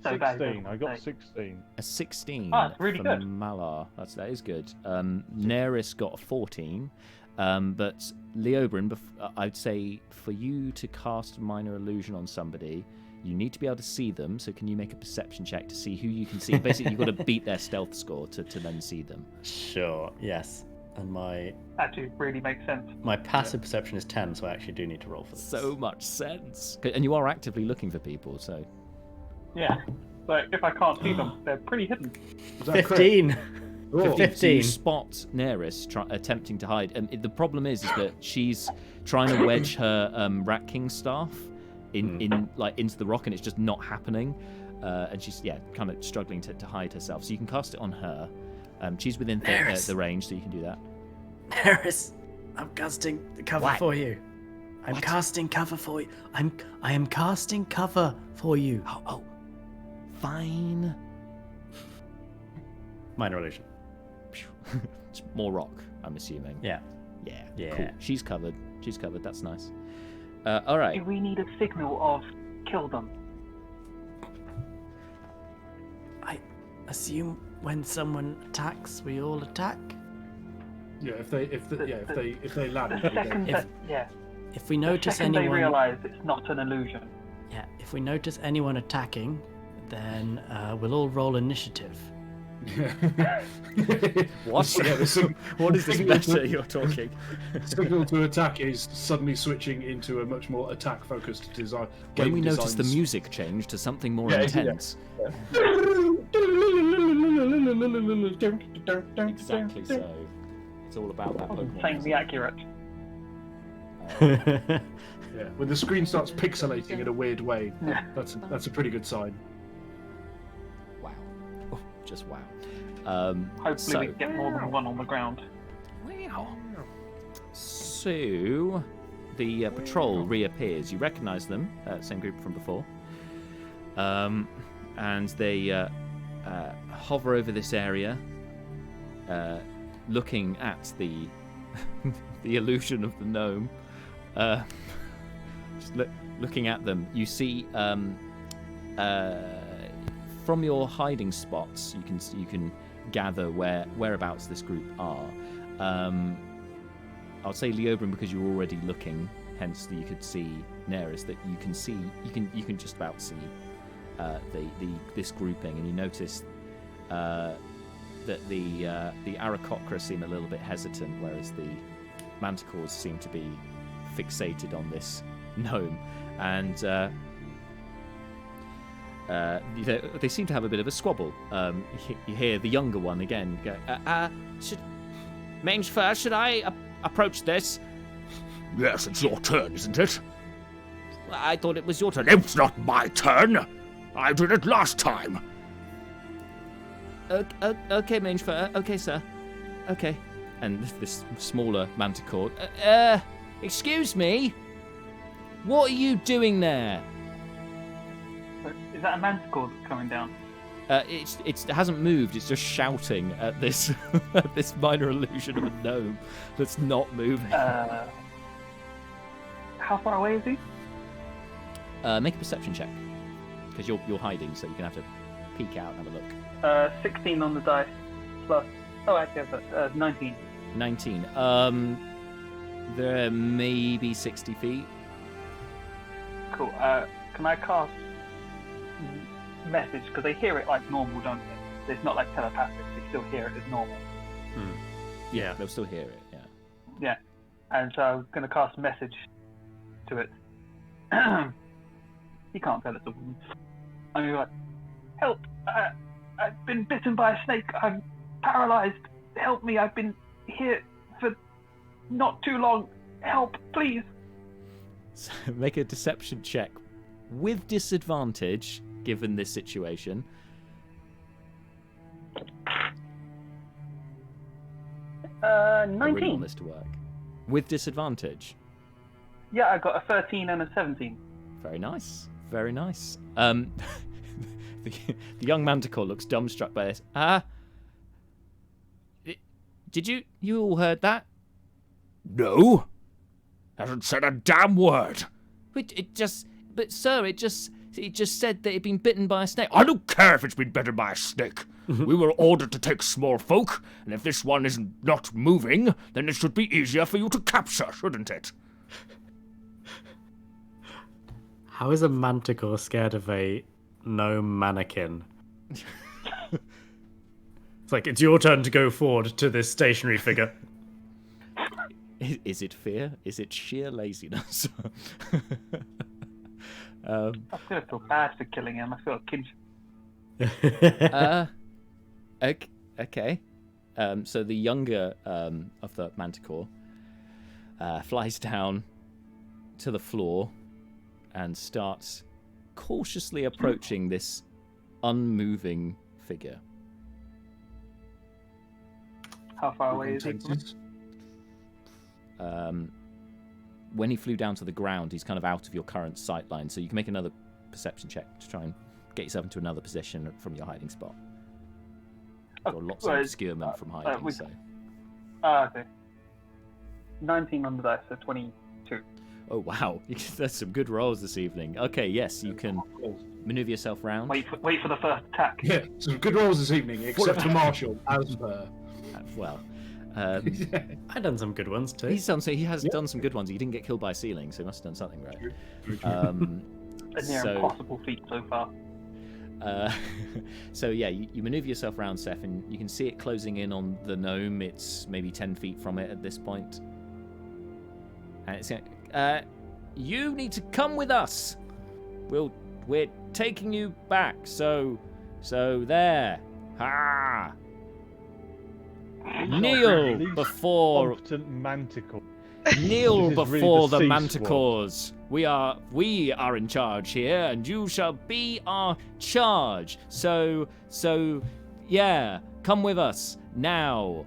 So bad. 16. I got 16. A 16 that's really for good. Malar. That is good. Neris got a 14. But Leobrin, I'd say for you to cast Minor Illusion on somebody, you need to be able to see them. So can you make a perception check to see who you can see? Basically, you've got to beat their stealth score to then see them. Sure, yes. And my Actually, really makes sense. passive perception is 10, so I actually do need to roll for this. So much sense. And you are actively looking for people, so... Yeah. So if I can't see them, they're pretty hidden. Was that 15! Oh, 15. So you spot Neris attempting to hide. And the problem is that she's trying to wedge her Rat King staff into the rock, and it's just not happening. And she's kind of struggling to hide herself. So you can cast it on her. She's within the range, so you can do that. Harris, I'm casting cover for you. I'm casting cover for you. I am casting cover for you. Oh, fine. Minor illusion. It's more rock, I'm assuming. Yeah. Cool. She's covered. That's nice. All right. Do we need a signal of kill them? I assume when someone attacks, we all attack. Yeah, if they land, The second that, If we the notice second anyone, they realise it's not an illusion. yeah, if we notice anyone attacking, then we'll all roll initiative. What? What is this meta you're talking? Signal to attack is suddenly switching into a much more attack-focused design. When we notice the music change to something more intense. Exactly so. It's all about that Pokemon. Insanely accurate. Yeah, when the screen starts pixelating in a weird way, that's a pretty good sign. Wow. Oh, just wow. Hopefully we get more than one on the ground. Wow. So, the patrol reappears. You recognise them, same group from before. And they hover over this area, looking at the the illusion of the gnome. Just looking at them, you see from your hiding spots, you can gather whereabouts this group are. I'll say Leobrin because you're already looking, hence that you could see Neris. That you can just about see this grouping, and you notice that the Aarakocra seem a little bit hesitant, whereas the Manticores seem to be fixated on this gnome, and they seem to have a bit of a squabble. You hear the younger one again go, Mange Fur, should I approach this? Yes, it's your turn, isn't it? I thought it was your turn. It's not my turn. I did it last time. Okay, Mange Fur. Okay, sir. Okay. and this smaller Manticore. Excuse me? What are you doing there? Is that a Manticore that's coming down? It hasn't moved. It's just shouting at this at this minor illusion of a gnome that's not moving. How far away is he? Make a perception check, because you're hiding, so you're gonna have to peek out and have a look. 16 on the dice plus. Oh, actually, that's 19. 19. They're maybe 60 feet. Cool. Can I cast message? Because they hear it like normal, don't they? It's not like telepathic. They still hear it as normal. Yeah, they'll still hear it. Yeah. Yeah. And so I'm going to cast message to it. You can't tell it's a woman. I'm going to be like, help! I've been bitten by a snake. I'm paralyzed. Help me! I've been here for not too long. Help, please! So make a deception check with disadvantage, given this situation. 19. I really want this to work. With disadvantage. Yeah, I got a 13 and a 17. Very nice. Very nice. The young Manticore looks dumbstruck by this. Did you all heard that? No. Hasn't said a damn word. But sir, it just It just said that it'd been bitten by a snake. I don't care if it's been bitten by a snake. We were ordered to take small folk, and if this one isn't not moving, then it should be easier for you to capture, shouldn't it? How is a manticore scared of a gnome mannequin? It's like, it's your turn to go forward to this stationary figure. Is it fear? Is it sheer laziness? I feel bad for killing him. I feel kinship. Okay. So the younger of the Manticore flies down to the floor and starts cautiously approaching this unmoving figure. How far away is he? When he flew down to the ground, he's kind of out of your current sight line, so you can make another perception check to try and get yourself into another position from your hiding spot. Got lots of obscurement from hiding, so... okay. 19 on the dice, so 22. Oh, wow. That's some good rolls this evening. Okay, yes, you can maneuver yourself round. Wait for the first attack. Yeah, some good rolls this evening, except for Marshall, as per. Well... I've done some good ones too. He has done some good ones. He didn't get killed by a ceiling, so he must have done something right. A near impossible feat so far. So yeah, you maneuver yourself around, Seth, and you can see it closing in on the gnome. It's maybe 10 feet from it at this point. And it's you need to come with us. We're taking you back. So there. Ha! Kneel before Manticore. Kneel before the deceased Manticores. We are in charge here, and you shall be our charge. So yeah, come with us now.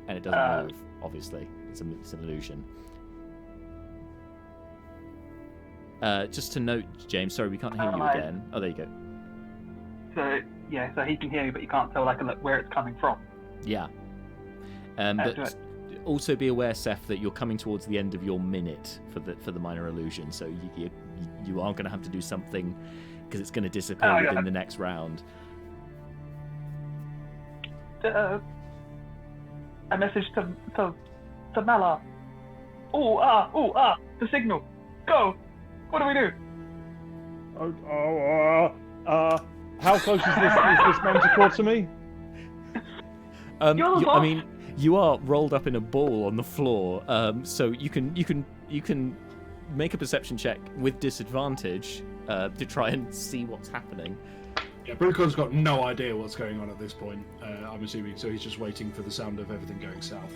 And it doesn't move. Obviously, it's an illusion. Just to note, James. Sorry, we can't hear you again. Oh, there you go. So he can hear me, but you can't tell where it's coming from. Yeah. But also be aware, Seth, that you're coming towards the end of your minute for the minor illusion, so you are going to have to do something because it's going to disappear within the next round. A message to Mala. The signal. Go. What do we do? How close is this Manticore to me? I mean, you are rolled up in a ball on the floor, so you can make a perception check with disadvantage to try and see what's happening. Yeah, Brucon's got no idea what's going on at this point. I'm assuming, so he's just waiting for the sound of everything going south.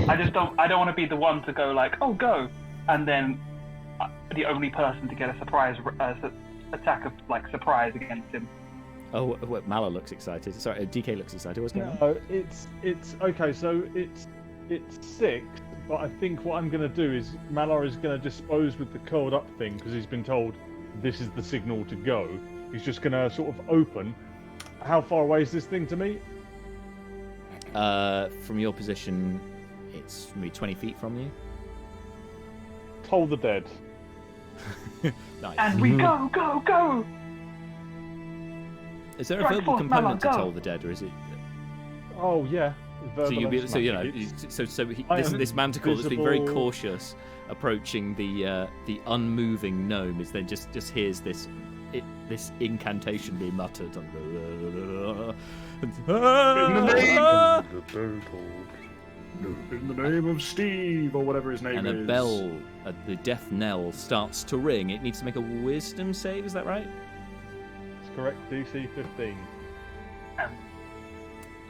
I don't want to be the one to go like, oh, go, and then the only person to get a surprise attack of surprise against him. Oh, Mala looks excited. Sorry, DK looks excited. What's going on? No, it's okay. So it's 6, but I think what I'm going to do is Malar is going to dispose with the curled up thing because he's been told this is the signal to go. He's just going to sort of open. How far away is this thing to me? From your position, it's maybe 20 feet from you. Toll the dead. Nice. And we go! Is there a verbal component to Toll the Dead, or is it? Oh yeah. So this Manticore that's been very cautious approaching the unmoving gnome is then just hears this incantation being muttered. In the name of Steve, or whatever his name is. And a bell, the death knell, starts to ring. It needs to make a wisdom save, is that right? It's correct, DC 15.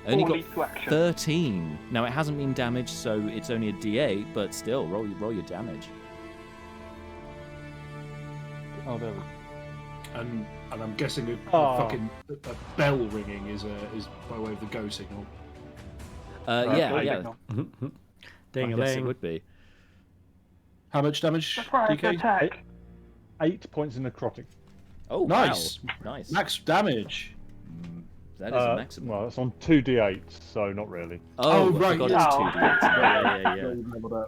Only got 13. Now, it hasn't been damaged, so it's only a D8, but still, roll your damage. Oh, there we go. And I'm guessing a bell ringing is by way of the go signal. Yeah. Ding-a-ling. It would be. How much damage? Surprise DK? attack. 8 points in necrotic. Oh, nice. Wow. Nice. Max damage. That is a maximum. Well, it's on 2d8, so not really. Oh, right. I forgot it's 2d8.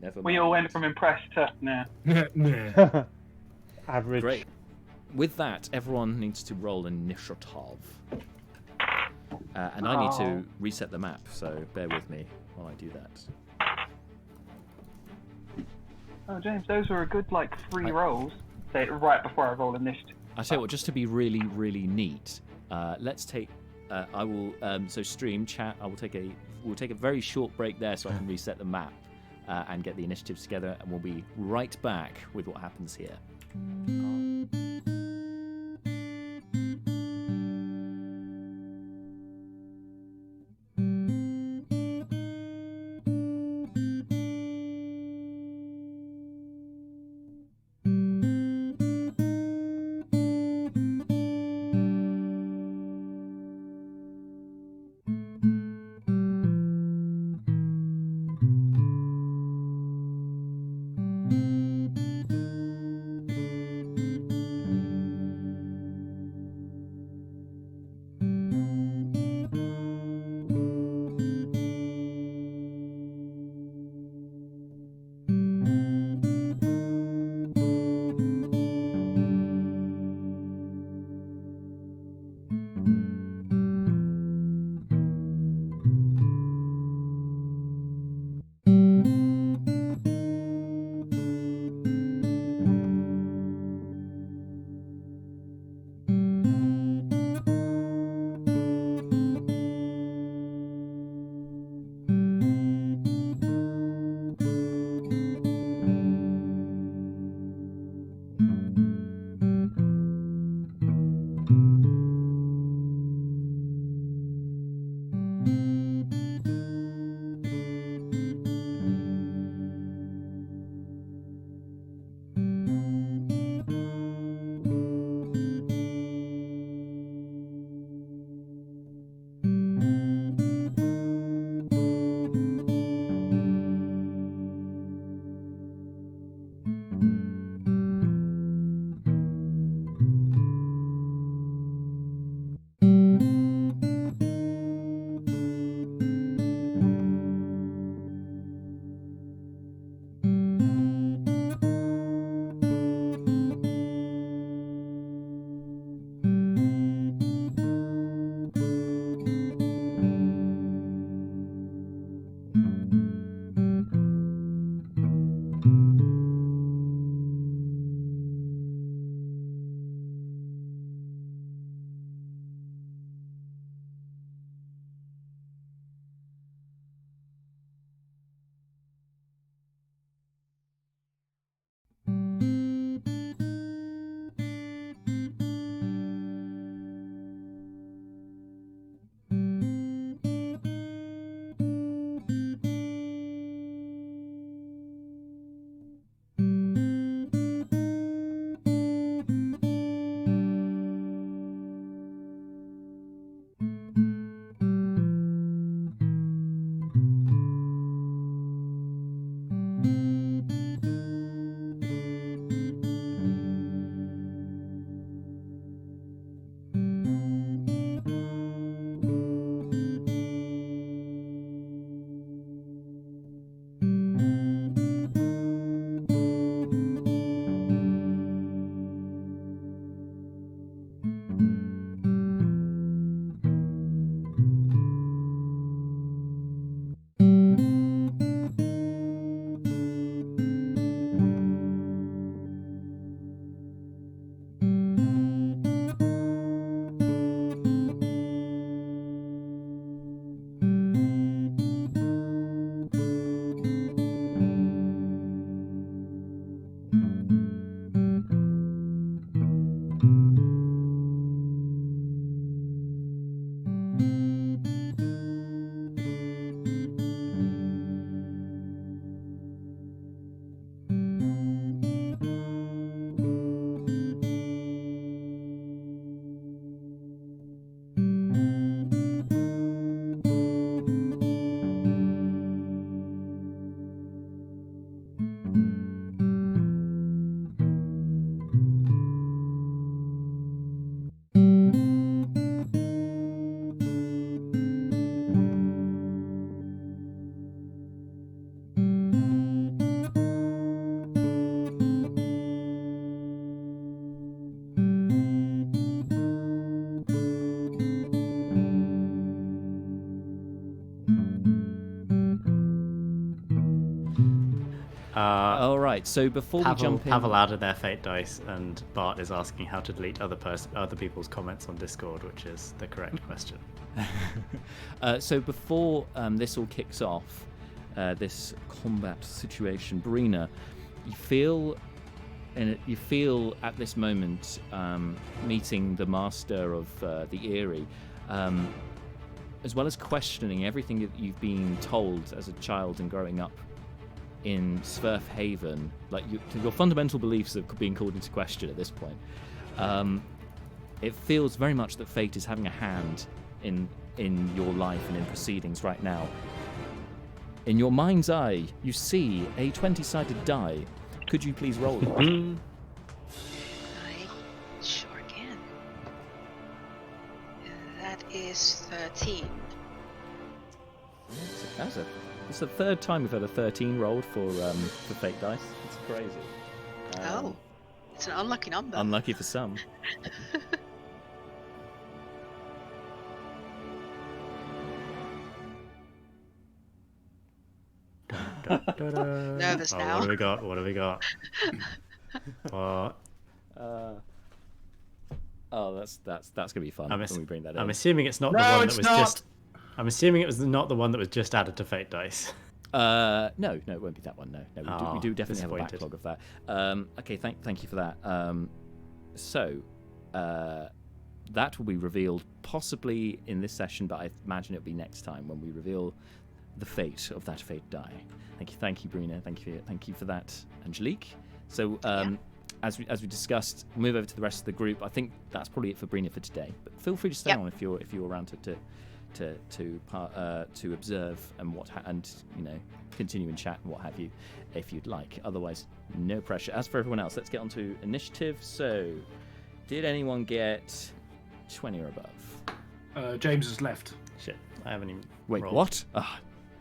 Yeah. Never We all went mind. from impressed to nah. Nah. Average. Great. With that, everyone needs to roll initiative. And I need to reset the map, so bear with me while I do that. Oh, James, those were a good, 3 rolls. Say it right before I roll initiative. I tell you what, just to be really, really neat, let's take. I will. So stream chat. We'll take a very short break there, so I can reset the map and get the initiatives together, and we'll be right back with what happens here. All right. So before we jump in, Pavel added their fate dice, and Bart is asking how to delete other people's comments on Discord, which is the correct question. So before this all kicks off, this combat situation, Breena, you feel at this moment, meeting the master of the Eyrie, as well as questioning everything that you've been told as a child and growing up in Sverfhaven, like your fundamental beliefs are being called into question at this point. It feels very much that fate is having a hand in your life and in proceedings right now. In your mind's eye, you see a 20-sided die. Could you please roll it? I sure can. That is 13. It's the third time we've had a 13 rolled for fate dice. It's crazy. It's an unlucky number. Unlucky for some. Nervous now. What have we got? That's gonna be fun when we bring that in. I'm assuming it's not the one that was just. I'm assuming it was not the one that was just added to fate dice. No, it won't be that one. No, we do definitely have a backlog of that. Okay, thank you for that. So that will be revealed possibly in this session, but I imagine it'll be next time when we reveal the fate of that fate die. Thank you, Breena. Thank you for that, Angelique. So as we discussed, move over to the rest of the group. I think that's probably it for Breena for today. But feel free to stay on if you're around to observe and continue in chat and what have you, if you'd like. Otherwise, no pressure. As for everyone else, let's get on to initiative. So, did anyone get 20 or above? James has left. Shit, I haven't even. Wait, rolled. what?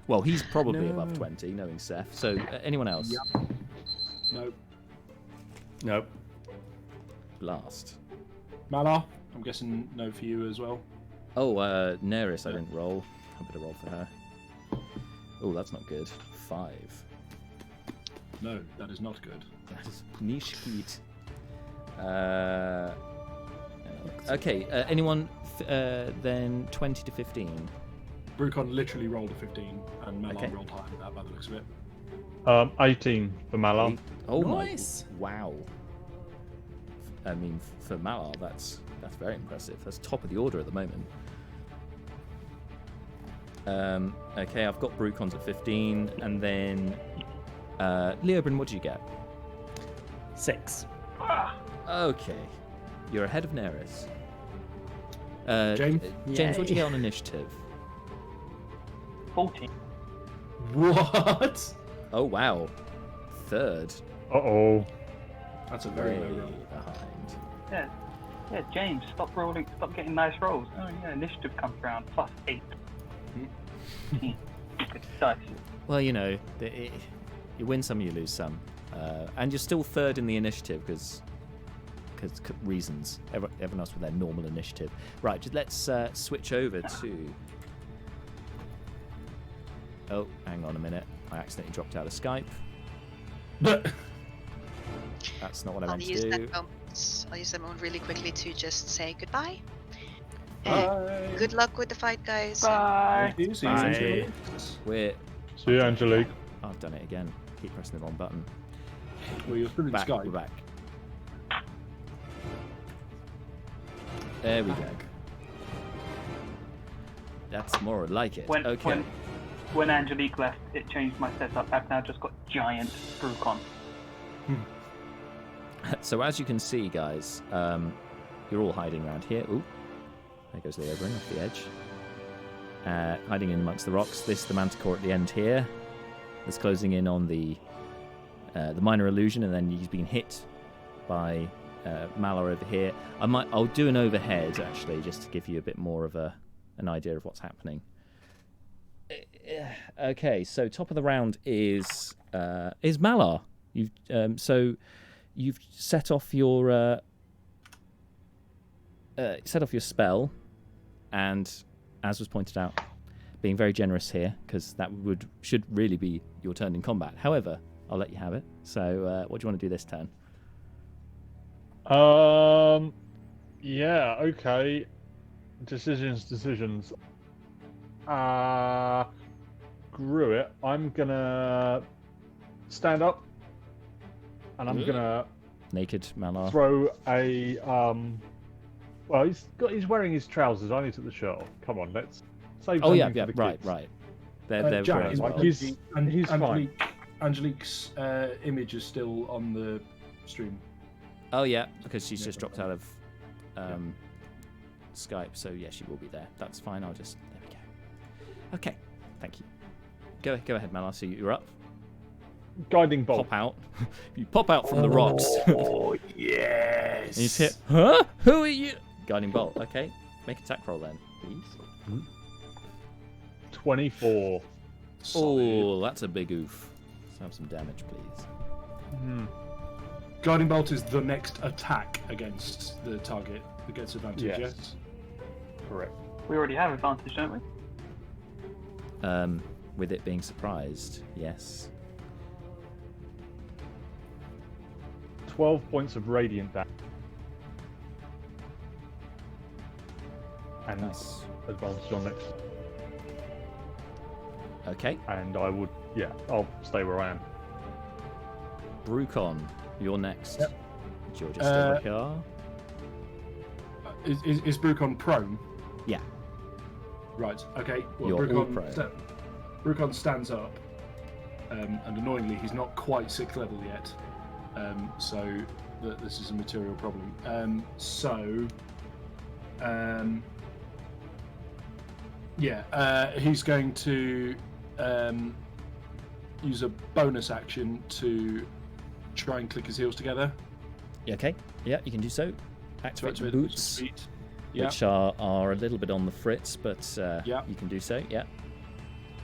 Well, he's probably above 20, knowing Seth. So, anyone else? Yep. Nope. Blast. Malar, I'm guessing no for you as well. Oh, Neris, I didn't roll. I better roll for her. Oh, that's not good. 5. No, that is not good. That is niche heat. Okay, anyone then 20 to 15? Brucon literally rolled a 15, and Malar rolled higher than that by the looks of it. 18 for Malar. Oh, nice. Wow. I mean, for Malar, that's very impressive. That's top of the order at the moment. Okay, I've got Brucon's at 15, and then Leobrin, what did you get? 6. Okay, you're ahead of Neris. James, what did you get on initiative? 14. What? Oh wow, 3rd. Uh-oh. That's a very low roll. Behind. Yeah, James, stop rolling, stop getting nice rolls. Oh yeah, initiative comes around, +8. Dice. Well, you win some, you lose some, and you're still 3rd in the initiative because reasons. Everyone else with their normal initiative. Right, just let's switch over to. Oh, hang on a minute. I accidentally dropped out of Skype. That's not what I meant to do. I'll use that moment really quickly to just say goodbye. Bye. Good luck with the fight, guys. Bye. Bye. We're. See you, Angelique. Oh, I've done it again. Keep pressing the wrong button. Well, you're still in Back, Skype. we're back. There we go. That's more like it. Okay. When Angelique left, it changed my setup. I've now just got giant Brucon. So as you can see, guys, you're all hiding around here. Ooh, there goes Leobrin off the edge. Hiding in amongst the rocks. This the Manticore at the end here. That's closing in on the minor illusion, and then he's been hit by Malar over here. I'll do an overhead actually, just to give you a bit more of an idea of what's happening. Okay, so top of the round is Malar. You've set off your spell, and as was pointed out, being very generous here because that should really be your turn in combat. However, I'll let you have it. So, what do you want to do this turn? Yeah. Okay. Decisions. Screw it. I'm gonna stand up, and I'm gonna naked Malar. throw a Well, he's wearing his trousers. I need to the shirt. Come on, let's save. Oh yeah, something yeah, for the right, kids. right. They're Jack, as well. he's fine. Angelique's image is still on the stream. Oh yeah, because she's just dropped out of Skype. So yeah, she will be there. That's fine. I'll just there we go. Okay, thank you. Go ahead, Malar. So you're up. Guiding bolt. Pop out. You pop out from the rocks. Oh yes. And you hit. Huh? Who are you? Guiding bolt. Okay. Make attack roll then, please. 24. Oh, that's a big oof. Let's have some damage, please. Guiding bolt is the next attack against the target that gets advantage. Yes. Correct. We already have advantage, don't we? With it being surprised, yes. 12 points of radiant damage. And Nice. advantage on next. Okay. And I would, I'll stay where I am. Brucon, you're next. Yep. Georgia still here. Is Brucon prone? Yeah. Right. Okay. Well, You're all Brucon, prone. Brucon stands up, and annoyingly, he's not quite 6th level yet. So this is a material problem. He's going to use a bonus action to try and click his heels together. Okay. Yeah, you can do so. Activate the boots, Yeah. which are a little bit on the fritz, but you can do so. Yeah.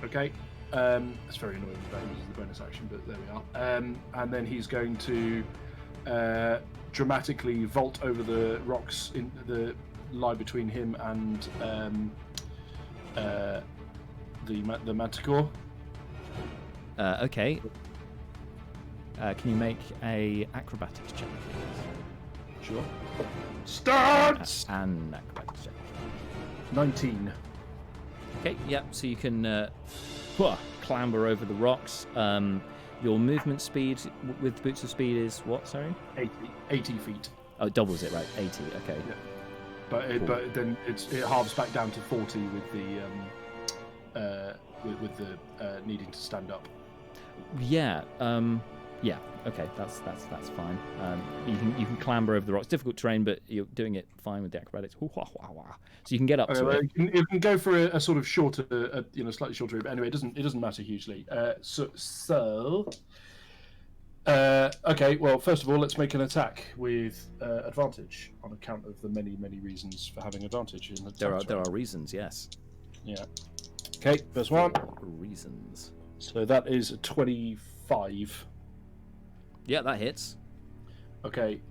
Okay. It's very annoying that he uses the bonus action, but there we are. And then he's going to dramatically vault over the rocks in the lie between him and the Manticore. Okay. Can you make a acrobatics check, please? Sure. Starts! An acrobatics check. 19. Okay, yeah, so you can clamber over the rocks. Your movement speed with Boots of Speed is what, sorry? 80 feet. Oh, it doubles it, right, 80, okay. Yeah. But then it halves back down to 40 with the needing to stand up. Yeah, okay, that's fine. You can clamber over the rocks. Difficult terrain, but you're doing it fine with the acrobatics. So you can get up to it. You can go for a sort of shorter, slightly shorter route. But anyway, it doesn't matter hugely. Okay. Well, first of all, let's make an attack with advantage on account of the many reasons for having advantage. There are reasons, yes. Yeah. Okay, first one. Reasons. So that is a 25. Yeah, that hits. Okay.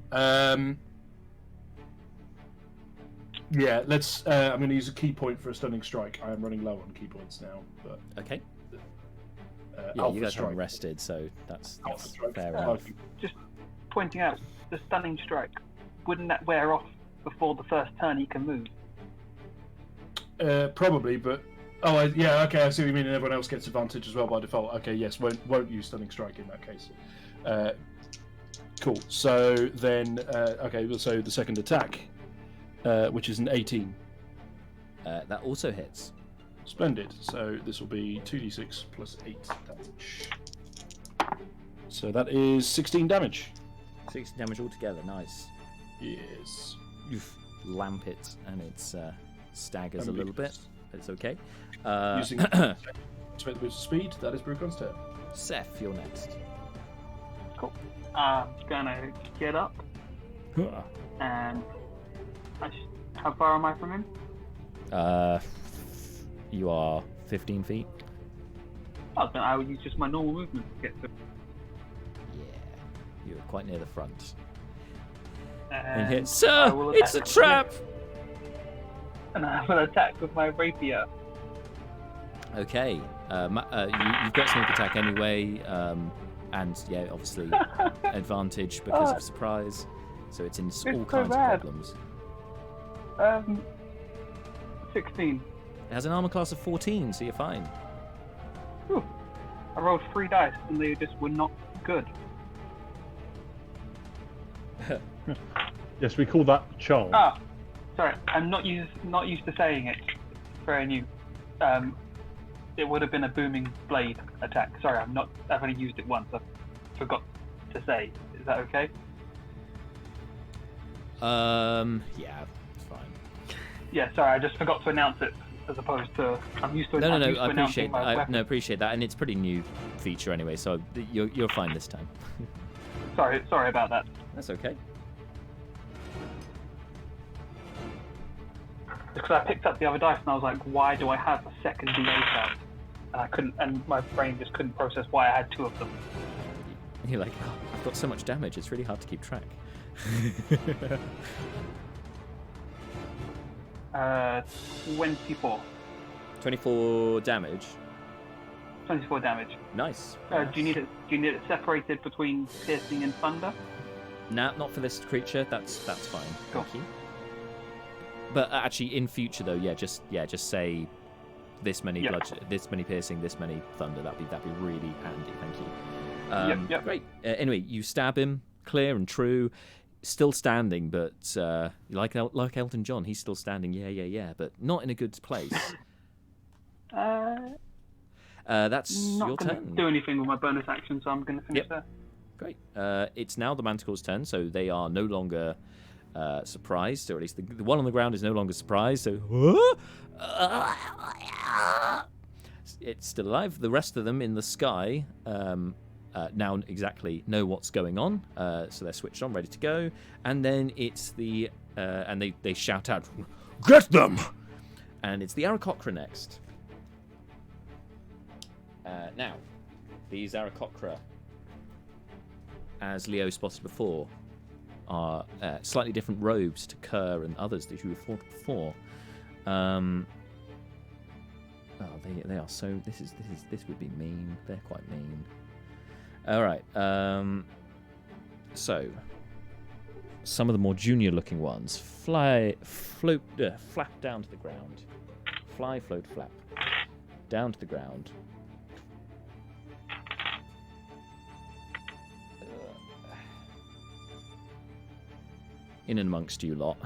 Yeah, let's. I'm going to use a key point for a stunning strike. I am running low on key points now, but okay. Alpha you guys strike. haven't rested, so that's strike. fair enough. Just pointing out, the stunning strike, wouldn't that wear off before the first turn he can move? Probably, but okay. I see what you mean. And everyone else gets advantage as well by default. Okay, yes, won't use stunning strike in that case. Cool. So then, so the second attack, which is an 18. That also hits. Splendid. So this will be 2d6 plus 8 damage. So that is 16 damage. 16 damage altogether. Nice. Yes. You lamp it, and it staggers a little bit. It's okay. Using the boost of speed, that is Brucon's turn. Seth, you're next. Cool. I'm gonna get up, and how far am I from him? You are 15 feet. Oh, then I would use just my normal movement to get to. Yeah, you're quite near the front. And hit. Sir, it's a trap! And I will attack with my rapier. Okay. You've got sneak attack anyway. and yeah, obviously advantage because of surprise. So it's in all so kinds bad. of problems. 16. It has an armor class of 14, so you're fine. Whew. I rolled 3 dice and they just were not good. Yes, we call that charm. Ah, sorry, I'm not used to saying it. It's very new. It would have been a booming blade attack. Sorry, I've only used it once. I forgot to say. Is that okay? Yeah, it's fine. Yeah, sorry, I just forgot to announce it as opposed to I'm used to. No, I'm used to I announcing appreciate my weapon. appreciate that, and it's a pretty new feature anyway, so you're fine this time. Sorry about that. That's okay. Because I picked up the other dice and I was like, why do I have a second D8 out? And I couldn't, and my brain just couldn't process why I had 2 of them. And you're like, oh, I've got so much damage, it's really hard to keep track. 24. 24 damage. 24 damage. Nice. Do you need it separated between piercing and thunder? Nah, not for this creature. That's fine. Cool. Thank you. But actually, in future though, just say this many this many piercing, this many thunder. That'd be really handy. Thank you. Yep. Great. Anyway, you stab him, clear and true. Still standing, but like Elton John, he's still standing. Yeah, but not in a good place. That's not your gonna turn. do anything with my bonus action, so I'm going to finish there. Great. It's now the Manticore's turn, so they are no longer surprised, or at least the one on the ground is no longer surprised. So it's still alive. The rest of them in the sky now exactly know what's going on, so they're switched on, ready to go. And then it's the and they shout out, Get them! and it's the Aarakocra next. Now, these Aarakocra, as Leo spotted before, are slightly different robes to Kerr and others that you have fought before. They are so. This would be mean. They're quite mean. All right. So, some of the more junior-looking ones flap down to the ground. Fly, float, flap down to the ground. In and amongst you lot.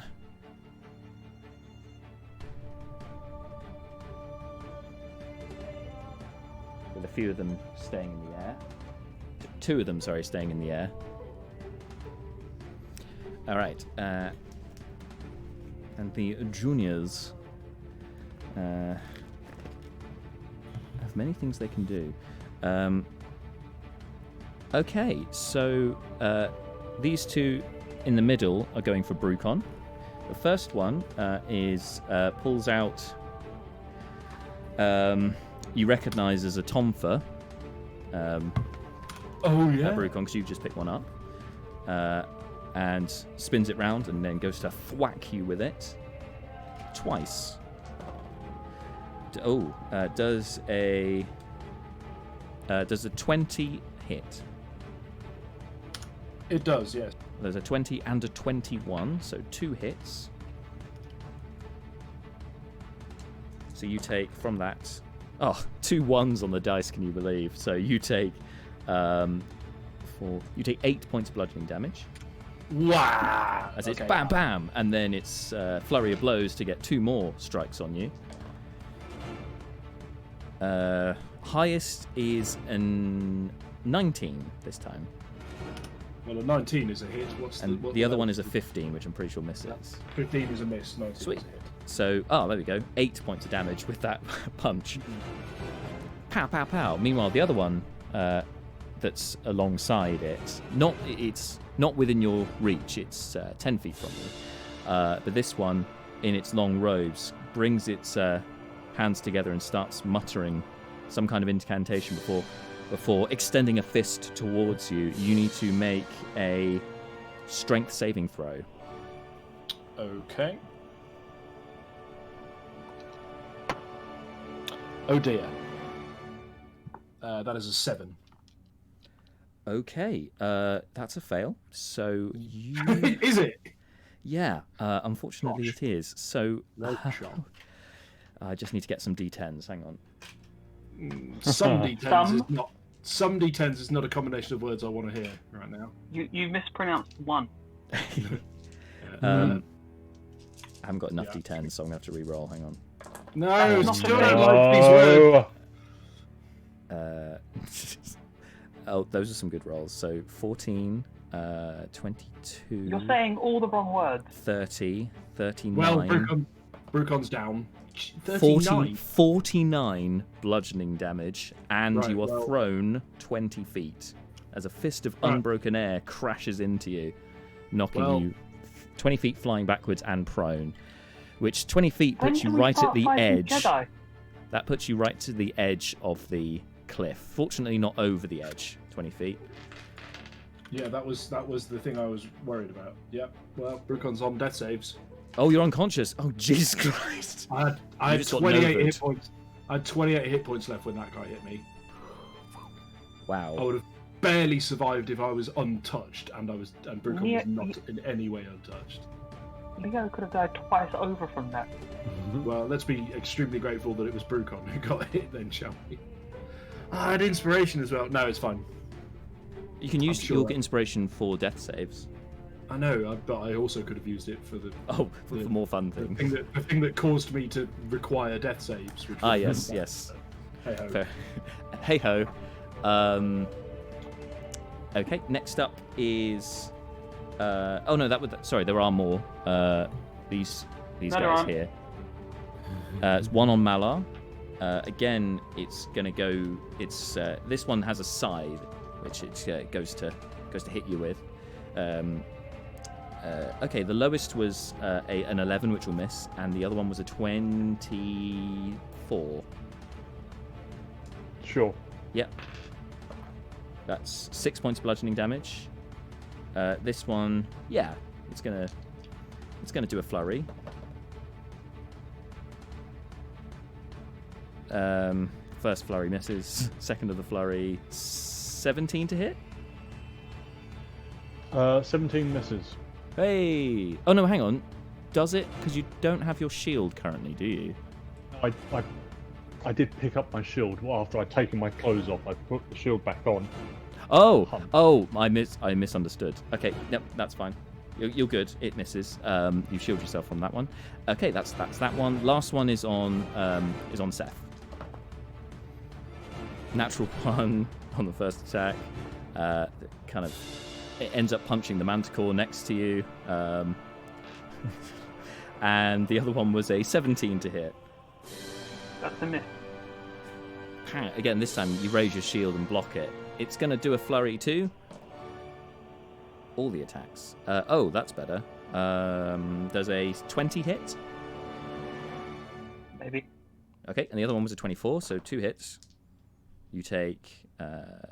With a few of them staying in the air. 2 of them, sorry, staying in the air. Alright. And the juniors have many things they can do. Okay, so these 2 in the middle are going for Brucon. The first one pulls out. You recognise as a Tomfer. Brucon, because you've just picked one up. And spins it round and then goes to thwack you with it twice. Does a 20 hit? It does, yes. There's a 20 and a 21, so 2 hits. So you take from that... 2 1s on the dice, can you believe? So you take 8 points of bludgeoning damage. Wow! As it's bam, bam, and then it's flurry of blows to get 2 more strikes on you. Highest is an 19 this time. Well, a 19 is a hit. The other one is a 15, which I'm pretty sure misses. 15 is a miss. 19 Sweet. is a hit. So, there we go. 8 points of damage with that punch. Pow, pow, pow. Meanwhile, the other one that's alongside it's not within your reach. It's 10 feet from you. But this one, in its long robes, brings its hands together and starts muttering some kind of incantation before extending a fist towards you. You need to make a strength saving throw. Okay. Oh dear. That is a 7. Okay, that's a fail. So you... Is it? Yeah, unfortunately Gosh. it is. So No shot. I just need to get some D10s. Hang on. Some D10s is Some? not. Some D10s is not a combination of words I want to hear right now. You mispronounced one. I haven't got enough D10s, so I'm going to have to re-roll. Hang on. No, not still the don't same. like these words. Oh, those are some good rolls. So 14, 22... You're saying all the wrong words. 30, 39... Well, Brucon's down. 39. 49 bludgeoning damage, and Right, you are well- thrown 20 feet as a fist of Right. unbroken air crashes into you, knocking Well- you 20 feet flying backwards and prone, which 20 feet When puts do you we right at start the fighting edge. Jedi? That puts you right to the edge of the cliff. Fortunately, not over the edge, 20 feet. Yeah, that was the thing I was worried about. Yep. Well, Brucon's on death saves. Oh, you're unconscious. Oh, Jesus Christ. I had just got 28 Nova'd. hit points. I had 28 hit points left when that guy hit me. Wow. I would have barely survived if I was untouched, and Brucon Yeah, was not in any way untouched. Leo could have died twice over from that. Well, let's be extremely grateful that it was Brucon who got hit then, shall we? I had inspiration as well. No, it's fine. You can use sure your that- inspiration for death saves. I know, but I also could have used it for the Oh, for more fun the things. thing that caused me to require death saves. Which Ah, was- yes. Hey ho. Fair. Hey ho. Okay, next up is. Oh no, sorry, there are more. These No, there guys aren't. here. It's one on Malar. Again, it's gonna go. It's this one has a side, which it goes to hit you with. Okay, the lowest was an 11, which will miss, and the other one was a 24. Sure. Yep. That's 6 points of bludgeoning damage. This one, yeah, it's gonna do a flurry. First flurry misses. Second of the flurry, 17 to hit. 17 misses. Hey! Oh no, hang on. Does it? Because you don't have your shield currently, do you? I did pick up my shield after I'd taken my clothes off. I put the shield back on. Oh! I misunderstood. Okay, yep, that's fine. You're good. It misses. You shield yourself from that one. Okay, that's that one. Last one is on Seth. Natural 1 on the first attack. It ends up punching the Manticore next to you. And the other one was a 17 to hit. That's a miss. Again, this time you raise your shield and block it. It's going to do a flurry too. All the attacks. Oh, that's better. There's a 20 hit. Maybe. Okay, and the other one was a 24, so 2 hits. You take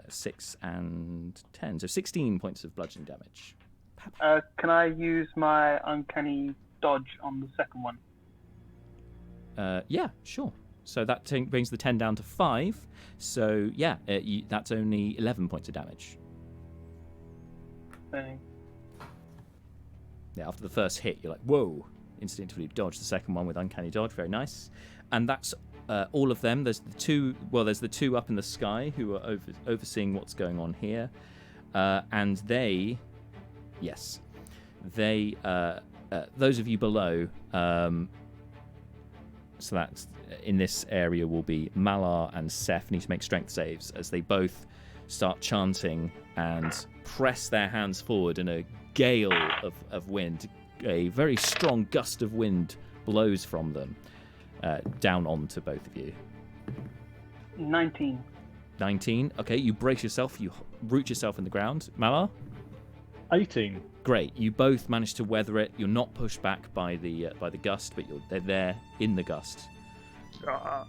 6 and 10, so 16 points of bludgeoning damage. Can I use my uncanny dodge on the second one? Yeah, sure. So that brings the 10 down to 5. So yeah, that's only 11 points of damage. Thing. Yeah, after the first hit, you're like, whoa, instinctively dodge the second one with uncanny dodge. Very nice. And that's all of them. There's the two up in the sky who are overseeing what's going on here. And those of you below, so that's in this area will be Malar and Seth need to make strength saves as they both start chanting and press their hands forward in a gale of wind. A very strong gust of wind blows from them down onto both of you. 19. 19. Okay, you brace yourself. You root yourself in the ground. Malar? 18. Great. You both manage to weather it. You're not pushed back by the gust, but they're there in the gust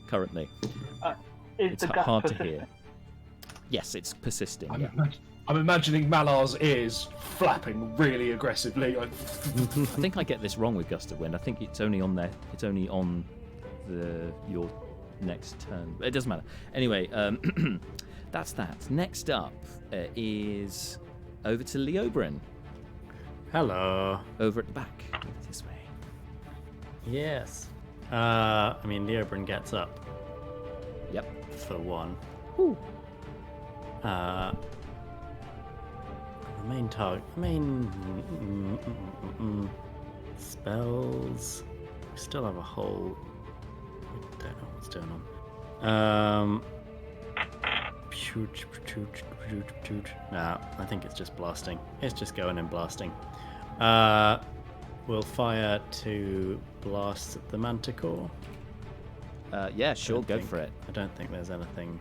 currently. Is It's the gust hard to persistent? hear. Yes, it's persisting. Yeah. I'm imagining Malar's ears flapping really aggressively. I think I get this wrong with gust of wind. I think it's only on there. It's only on your next turn. It doesn't matter. Anyway, that's that. Next up is over to Leobrin. Hello. Over at the back. Over this way. Yes. Leobrin gets up. Yep. For one. Whew. The main target. Spells. We still have a whole. We don't know what's going on. Nah, I think it's just blasting. It's just going and blasting. We'll fire to blast at the Manticore. Yeah, sure, go for it. I don't think there's anything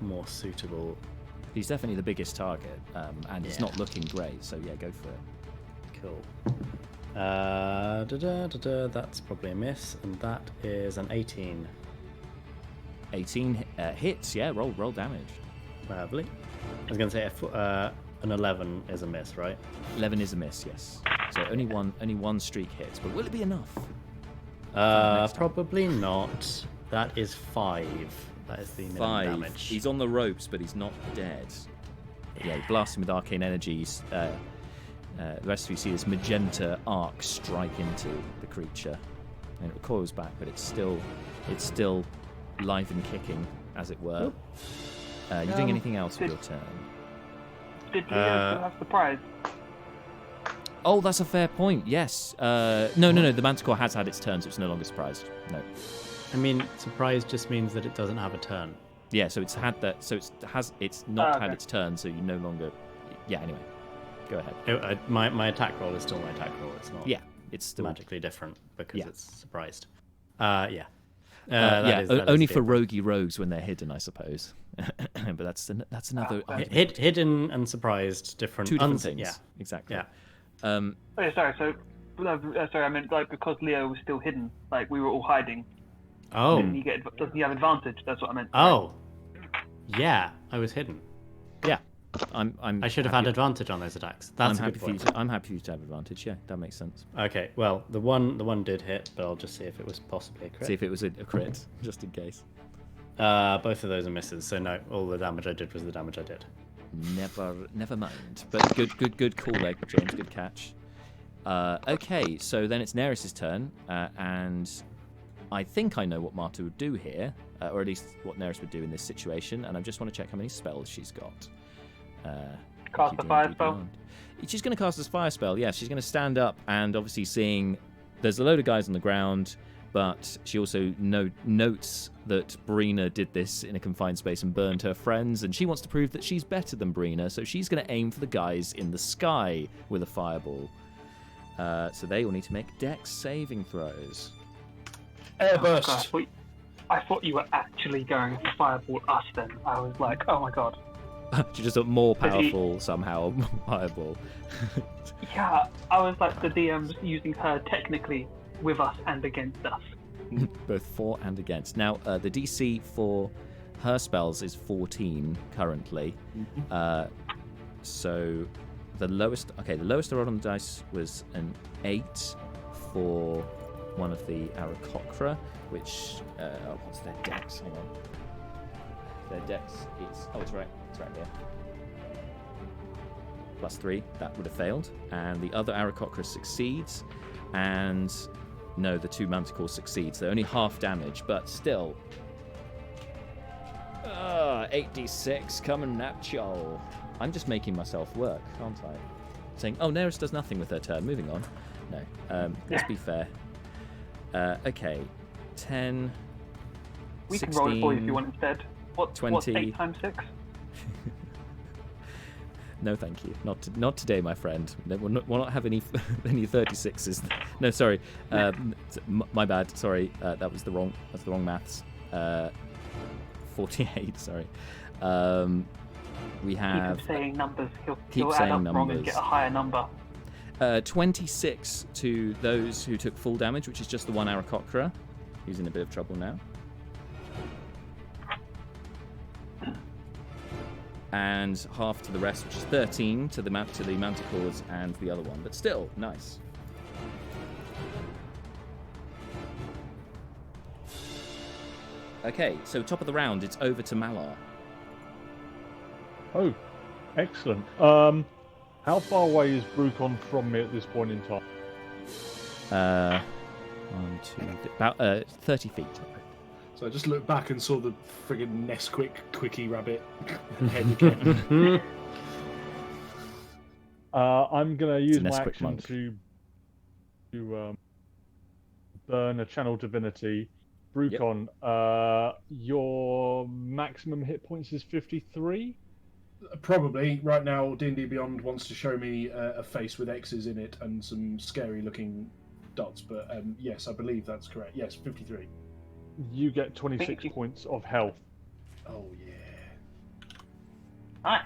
more suitable. He's definitely the biggest target, and it's not looking great, so yeah, go for it. Cool. That's probably a miss, and that is an 18. 18 hits, yeah, roll damage. Lovely. I was going to say an 11 is a miss, right? 11 is a miss, yes. So only one streak hits, but will it be enough? Probably not. That is 5. That is the minimum 5. damage. He's on the ropes, but he's not dead. Yeah, you blast him with arcane energies. The rest of you see this magenta arc strike into the creature, and it recoils back, but it's still live and kicking, as it were. You doing anything else with your turn? Did Leo still have surprise? Oh, that's a fair point. Yes. No. The Manticore has had its turn, so it's no longer surprised. No. Surprise just means that it doesn't have a turn. Yeah, so it's had that. So it's not had its turn, so you no longer. Yeah. Anyway, go ahead. My attack roll is still my attack roll. It's not. Yeah, it's still magically different because it's surprised. Only for roguey rogues when they're hidden, I suppose. But that's another hidden and surprised different. Two different things. Yeah, exactly. Yeah. Sorry. So, sorry. I meant because Leo was still hidden, we were all hiding. Oh. Does he have advantage? That's what I meant. Oh. Yeah, I was hidden. Yeah. I should have had advantage on those attacks. That's I'm happy for you to have advantage. Yeah, that makes sense. Okay. Well, the one did hit, but I'll just see if it was possibly a crit. See if it was a crit, just in case. Both of those are misses. So no, all the damage I did was the damage I did. Never mind. But good call there, James. Good catch. Okay, so then it's Neris's turn, and I think I know what Marta would do here, or at least what Neris would do in this situation, and I just want to check how many spells she's got. Cast a fire spell. She's going to cast a fire spell. Yeah, she's going to stand up, and obviously seeing there's a load of guys on the ground, but she also notes that Breena did this in a confined space and burned her friends, and she wants to prove that she's better than Breena, so she's going to aim for the guys in the sky with a fireball. So they all need to make dex saving throws. Airburst. Oh, I thought you were actually going to fireball us then. I was like, oh my god. She's just a more powerful somehow fireball. Yeah, I was like, the DM's using her technically with us and against us. Both for and against. Now, the DC for her spells is 14 currently. So the lowest I rolled on the dice was an 8 for one of the Aarakocra, which what's their dex? Hang on. Their dex is it's right here. +3, that would have failed, and the other Aarakocra succeeds, and no, the 2 Manticore succeeds. They're only half damage, but still. 8d6 coming at y'all. I'm just making myself work, aren't I? Saying, Neris does nothing with her turn. Moving on. No, let's be fair. Okay, 10. We 16, can roll it for you if you want instead. What's 8 times 6? No, thank you. Not today, my friend. No, we'll not have any 36s. No, sorry. My bad. Sorry. That's the wrong maths. 48. Sorry. We have. Keep saying numbers. He'll add up wrong and get a higher number. 26 to those who took full damage, which is just the one Aarakocra, who's in a bit of trouble now. And half to the rest, which is 13 to the Manticores and the other one. But still, nice. Okay, so top of the round, it's over to Malar. Oh, excellent. How far away is Brucon from me at this point in time? 1, 2, about 30 feet. So I just looked back and saw the friggin' Nesquik quickie rabbit head again. I'm going to use my Nesquik action monk. to burn a channel divinity. Brucon, your maximum hit points is 53? Probably. Right now, D&D Beyond wants to show me a face with X's in it and some scary-looking dots. But yes, I believe that's correct. Yes, 53. You get 26 points of health. Oh, yeah. Nice.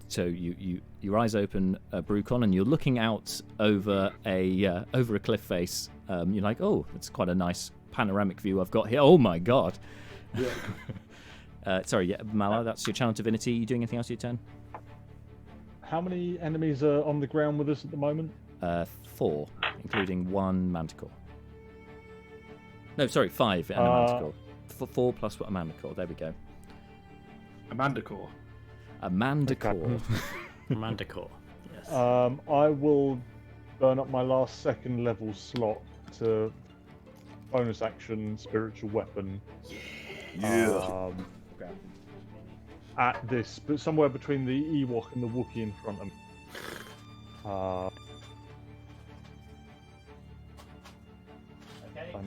So your eyes open, Brucon, and you're looking out over a cliff face. You're like, oh, it's quite a nice panoramic view I've got here. Oh my god. Yeah. Sorry, Mala, that's your channel divinity. You doing anything else your turn? How many enemies are on the ground with us at the moment? 4, including 1 Manticore. No, sorry, 5 and a Manticore. 4 plus a Manticore. There we go. A Manticore. A Manticore. Okay. Manticore. Yes. I will burn up my last second level slot to bonus action spiritual weapon. At this, but somewhere between the Ewok and the Wookiee in front of me. I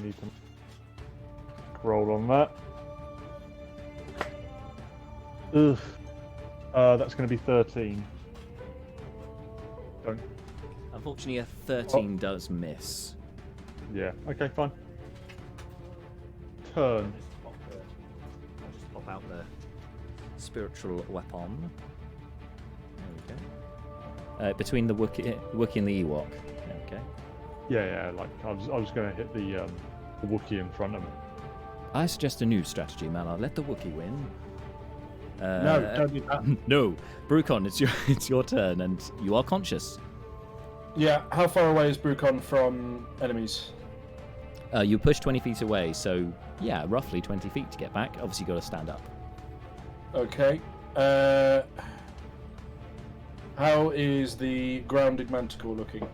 need to roll on that. Ugh. That's going to be 13. Don't. Unfortunately, a 13 does miss. Yeah. Okay. Fine. Turn. I'll just pop out the spiritual weapon. There we go. Between the Wookiee and the Ewok. Okay. Yeah. Like I was going to hit the Wookiee in front of me. I suggest a new strategy, Malar. Let the Wookiee win. No, don't do that. No, Brucon, it's your turn, and you are conscious. Yeah, how far away is Brucon from enemies? You push 20 feet away, so yeah, roughly 20 feet to get back. Obviously, you got to stand up. Okay. How is the grounded Manticore looking?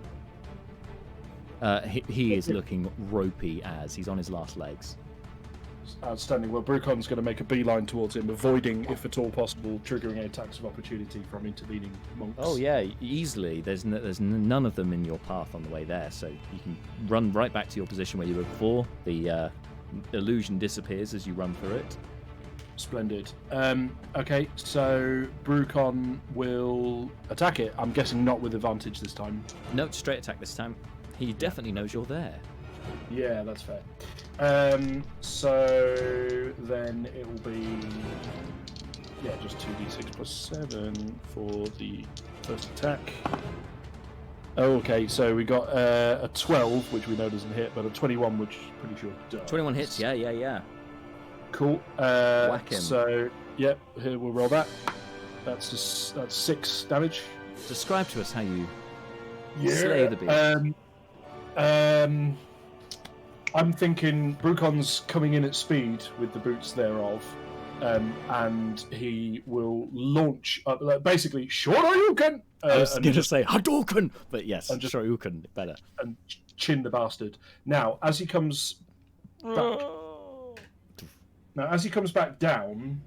He is looking ropey as he's on his last legs. Outstanding. Well, Brucon's going to make a beeline towards him, avoiding, if at all possible, triggering attacks of opportunity from intervening monks. Oh yeah, easily. There's none of them in your path on the way there, so you can run right back to your position where you were before. The illusion disappears as you run through it. Splendid. Okay, so Brucon will attack it. I'm guessing not with advantage this time. No, straight attack this time. He definitely knows you're there. Yeah, that's fair. So then it will be just 2d6 plus 7 for the first attack. Okay, so we got a 12, which we know doesn't hit, but a 21, which pretty sure does. 21 hits. Yeah. Cool. Whack him. So here we'll roll that. That's 6 damage. Describe to us how you slay the beast. I'm thinking Brucon's coming in at speed with the boots thereof, and he will launch basically Shoryuken. I was going to say Hadouken, but yes, Shoryuken better. And chin the bastard. Now, as he comes back down,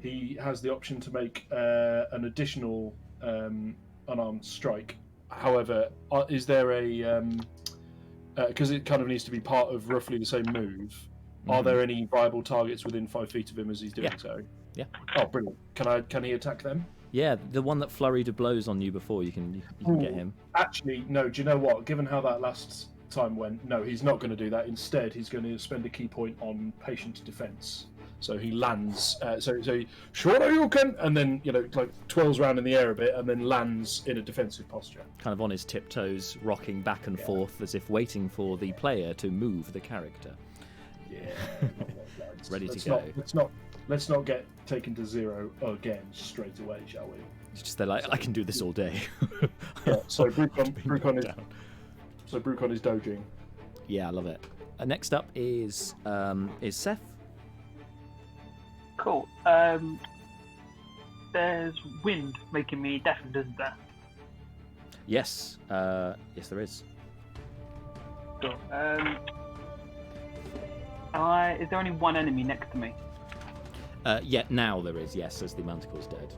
he has the option to make an additional unarmed strike. However, is there a because it kind of needs to be part of roughly the same move. Are there any viable targets within 5 feet of him as he's doing so? Yeah. Oh, brilliant! Can he attack them? Yeah, the one that flurried of blows on you before, you can get him. Actually, no. Do you know what? Given how that last time went, no, he's not going to do that. Instead, he's going to spend a key point on patient defense. So he lands. So Shoryuken, and then twirls around in the air a bit, and then lands in a defensive posture. Kind of on his tiptoes, rocking back and forth as if waiting for the player to move the character. Yeah. Ready to go. Let's not get taken to 0 again straight away, shall we? It's just they're like, I can do this all day. So Brucon is dodging. Yeah, I love it. Next up is Seth. Cool. there's wind making me deafened, isn't there? Yes. Yes, there is. Sure. Is there only one enemy next to me? Yeah, now there is, yes, as the Manticore's dead.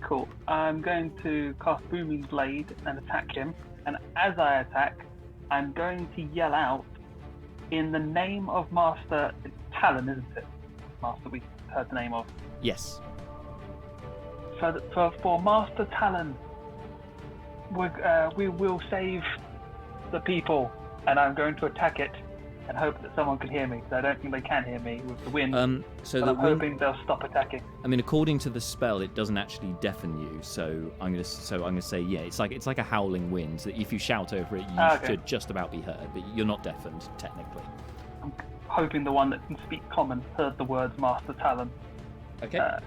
Cool. I'm going to cast Booming Blade and attack him. And as I attack, I'm going to yell out, in the name of Master Talon, isn't it? Master, we heard the name of. Yes. For Master Talon, we will save the people, and I'm going to attack it and hope that someone can hear me, because I don't think they can hear me with the wind. But I'm hoping they'll stop attacking. I mean, according to the spell, it doesn't actually deafen you. So I'm gonna say, yeah, it's like a howling wind. That if you shout over it, you should just about be heard, but you're not deafened technically. I'm hoping the one that can speak common heard the words Master Talon. Okay.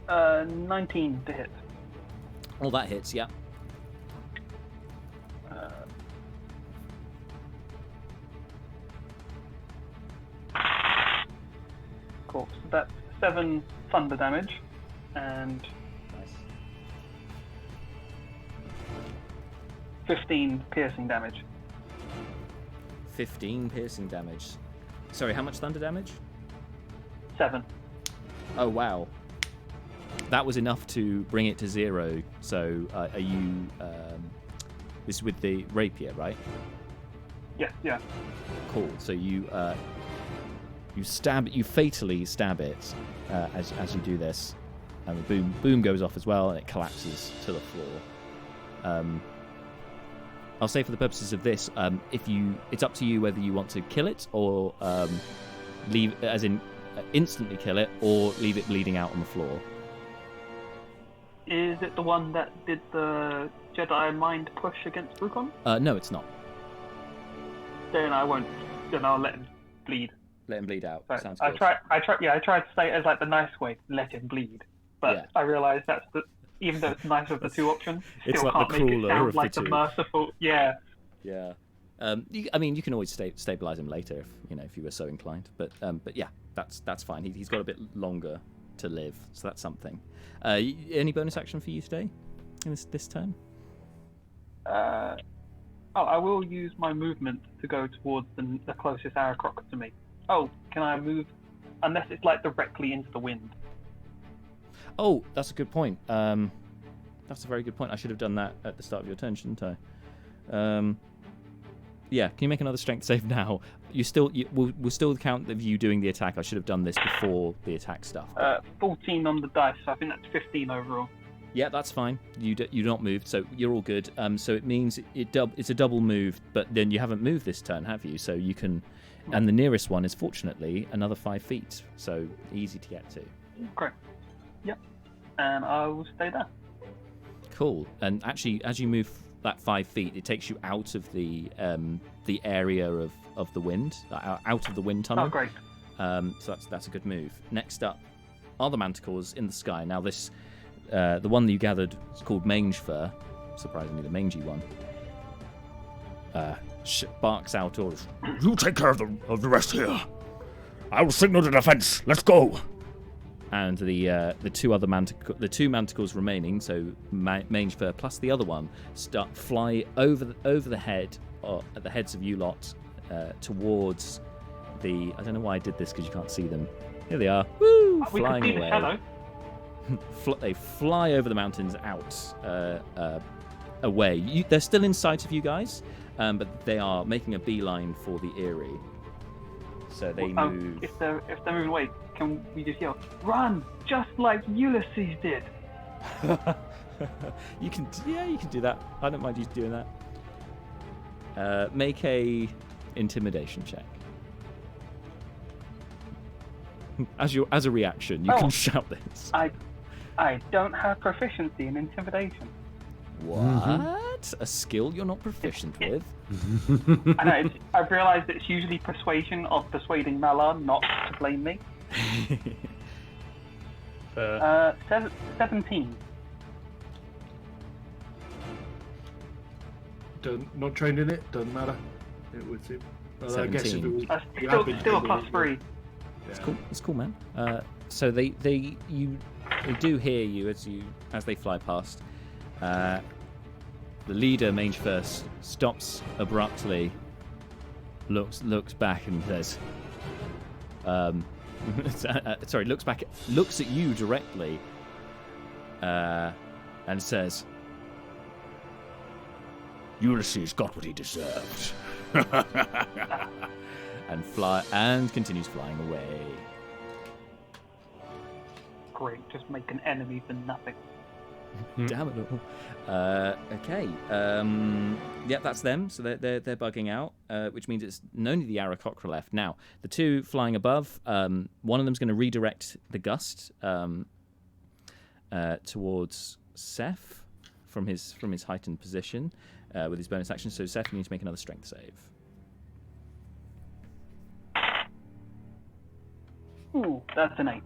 19 to hit. Well, that hits, yeah. Cool. So that's 7 thunder damage, and Nice. 15 piercing damage. 15 piercing damage. Sorry, how much thunder damage? 7. Oh, wow. That was enough to bring it to 0. So, are you... this is with the rapier, right? Yeah. Cool. So you fatally stab it as you do this, and the boom goes off as well, and it collapses to the floor. I'll say for the purposes of this, it's up to you whether you want to kill it or leave, as in instantly kill it, or leave it bleeding out on the floor. Is it the one that did the Jedi mind push against Brucon? No, it's not. Then I won't. Then I'll let him bleed. Let him bleed out. Right. Sounds I good. tried to say it as like the nice way, let him bleed. But Yeah. I realised that's even though it's nicer of the two options, It's still like can't the make it crueler sound of like the the two. merciful. Yeah. Yeah. You can always stabilize him later if you were so inclined. But yeah, that's fine. He's got a bit longer to live, so that's something. Any bonus action for you today in this turn? I will use my movement to go towards the closest arrow croc to me. Oh, can I move? Unless it's like directly into the wind. Oh, that's a good point. That's a very good point. I should have done that at the start of your turn, shouldn't I? Yeah, can you make another strength save now? We'll still count of you doing the attack. I should have done this before the attack stuff. 14 on the dice, so I think that's 15 overall. Yeah, that's fine. You're not moved, so you're all good. So it means it's a double move, but then you haven't moved this turn, have you? So you can, and the nearest one is fortunately another 5 feet, so easy to get to. Great. Yep. And I will stay there. Cool. And actually, as you move that 5 feet, it takes you out of the area of the wind, out of the wind tunnel. Oh, great. So that's a good move. Next up are the manticores in the sky. Now this, the one that you gathered is called mange fur, surprisingly the mangy one. Barks out orders. You take care of the rest here. I will signal the defense. Let's go. And the two manticores remaining, so mange fur plus the other one, fly over the head, at the heads of you lot, towards the. I don't know why I did this because you can't see them. Here they are, woo, We flying can see away. the shadow. They fly over the mountains out, away. They're still in sight of you guys, but they are making a beeline for the Eyrie. So they move. If they're moving away, can we just yell, "Run!" just like Ulysses did? you can do that. I don't mind you doing that. Make a intimidation check. As a reaction, you can shout this. I don't have proficiency in intimidation. What? A skill you're not proficient with? I know. I've realised it's usually persuasion of persuading Mala not to blame me. 17. Not trained in it, doesn't matter. It was. I guess if it was, Still a +3. It's cool. It's cool, man. So they do hear you as they fly past. The leader, Mange First, stops abruptly, looks back and says, sorry, looks at you directly, and says, Ulysses got what he deserved. and continues flying away. Great, just make an enemy for nothing. Damn it all. Okay. Yeah, that's them. So they're bugging out, which means it's only the Aarakocra left. Now, the two flying above, one of them's going to redirect the gust towards Seth from his heightened position with his bonus action. So Seth, you need to make another strength save. Ooh, that's an 8.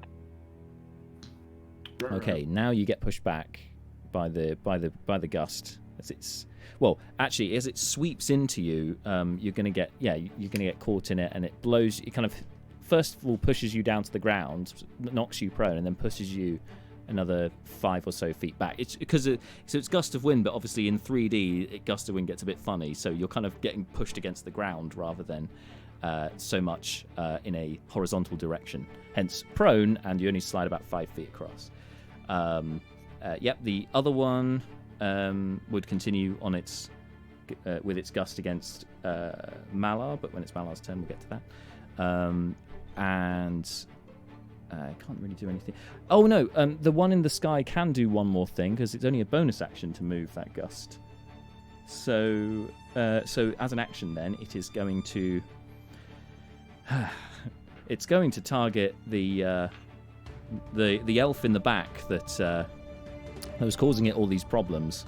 Okay, now you get pushed back by the gust as it sweeps into you. You're gonna get caught in it, and it blows. It kind of first of all pushes you down to the ground, knocks you prone, and then pushes you another 5 or so feet back. It's because it's gust of wind, but obviously in 3D, gust of wind gets a bit funny, so you're kind of getting pushed against the ground rather than so much in a horizontal direction. Hence prone, and you only slide about 5 feet across. The other one would continue on its with its gust against Malar, but when it's Malar's turn, we'll get to that. And I can't really do anything. Oh no, the one in the sky can do one more thing because it's only a bonus action to move that gust. So as an action, then it is going to target the elf in the back that was causing it all these problems,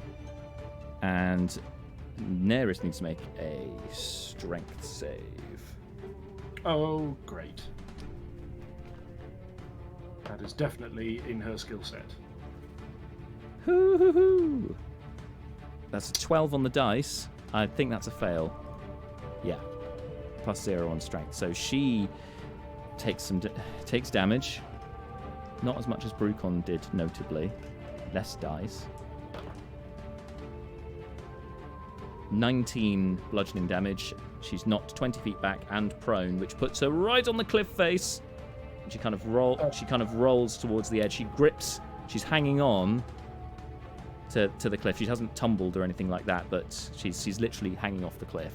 and Neris needs to make a strength save. Oh, great. That is definitely in her skill set. Hoo-hoo-hoo. That's a 12 on the dice. I think that's a fail. Yeah. +0 on strength. So she takes damage. Not as much as Brucon did, notably. Less dice. 19 bludgeoning damage. She's knocked 20 feet back and prone, which puts her right on the cliff face. She kind of rolls towards the edge. She grips. She's hanging on to the cliff. She hasn't tumbled or anything like that, but she's literally hanging off the cliff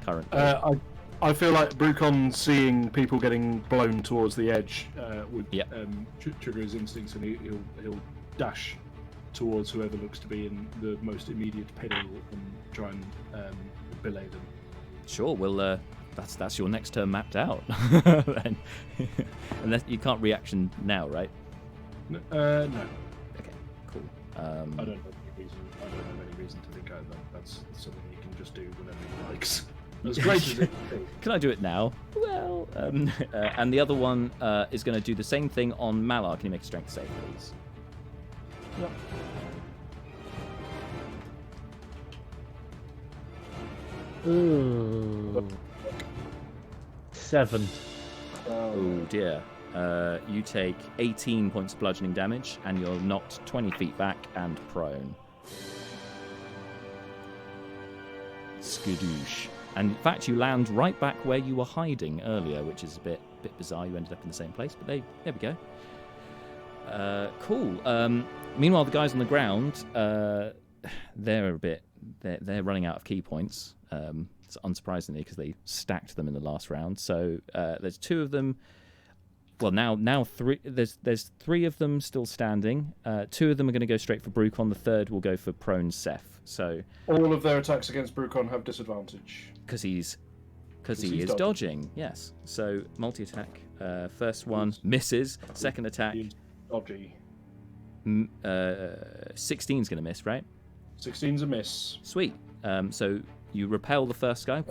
currently. I feel like Brucon seeing people getting blown towards the edge would trigger his instincts, and he'll dash towards whoever looks to be in the most immediate peril and try and belay them. Sure. Well, that's your next turn mapped out. Unless you can't reaction now, right? No. Okay. Cool. I don't have any reason to think that's something he can just do whenever he likes. As great as it is. Can I do it now? Well, and the other one is going to do the same thing on Malar. Can you make a strength save, please? Yep. Ooh. 7. Oh dear. You take 18 points of bludgeoning damage, and you're knocked 20 feet back and prone. Skadoosh. And in fact, you land right back where you were hiding earlier, which is a bit bizarre. You ended up in the same place, but there we go. Cool. Meanwhile, the guys on the ground, they're running out of key points. Unsurprisingly, because they stacked them in the last round. So there's 2 of them. Well, now 3. There's 3 of them still standing. 2 of them are going to go straight for Brucon. The third will go for prone Seth. So all of their attacks against Brucon have disadvantage because he is dodging. Yes. So multi-attack. First one misses. Second attack. Dodgy. 16's going to miss, right? 16's a miss. Sweet. So you repel the first guy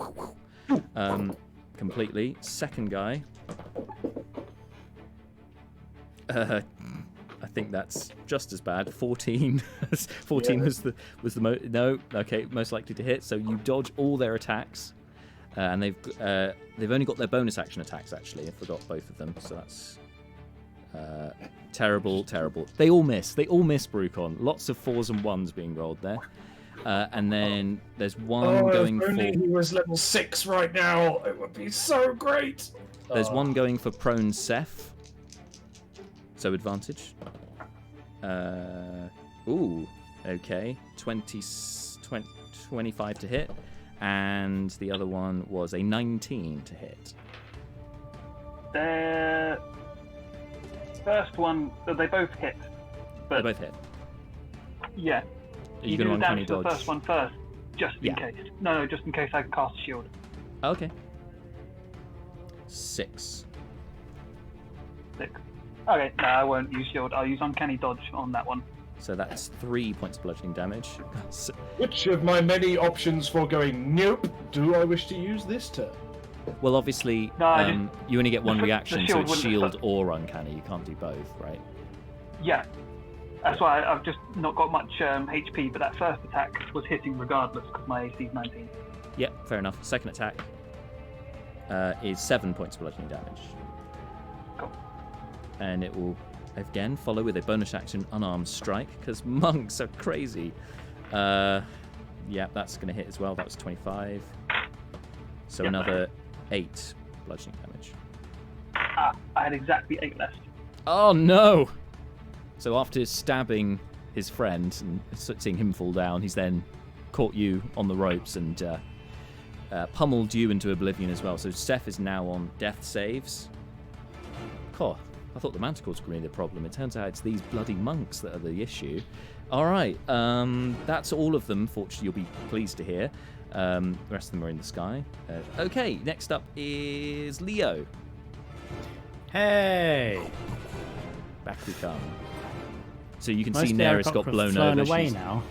completely. Second guy. I think that's just as bad. 14. 14 was the most likely to hit. So you dodge all their attacks, and they've only got their bonus action attacks. Actually, I forgot both of them. So that's Terrible. They all miss. They all miss Brucon. Lots of 4s and 1s being rolled there. And then there's one going if only for... he was level 6 right now, it would be so great. There's one going for prone Seth. So advantage. Ooh, okay. 25 to hit. And the other one was a 19 to hit. The first one, they both hit. But They both hit. Yeah. Are you do going the to uncanny damage to the dodge? first one first, just in case. No, just in case I can cast a shield. Okay. 6. 6. Okay, no, I won't use shield. I'll use uncanny dodge on that one. So that's 3 points of bludgeoning damage. Which of my many options for going nope do I wish to use this turn? Well, obviously, No, you only get one the reaction, so shield it's wouldn't shield affect- or uncanny. You can't do both, right? Yeah. That's why I've just not got much HP, but that first attack was hitting regardless because my AC is 19. Yep, fair enough. Second attack is 7 points of bludgeoning damage. Cool. And it will, again, follow with a bonus action unarmed strike, because monks are crazy. Yeah, that's going to hit as well. That was 25. So another 8 bludgeoning damage. I had exactly 8 left. Oh, no! So after stabbing his friend and seeing him fall down, he's then caught you on the ropes and pummeled you into oblivion as well. So Seth is now on death saves. God, I thought the Manticores were going to be the problem. It turns out it's these bloody monks that are the issue. All right, that's all of them. Fortunately, you'll be pleased to hear. The rest of them are in the sky. Okay, next up is Leo. Hey! Back we come. So you can Most see of the Neris got Aracocra blown flown over. away She's- now.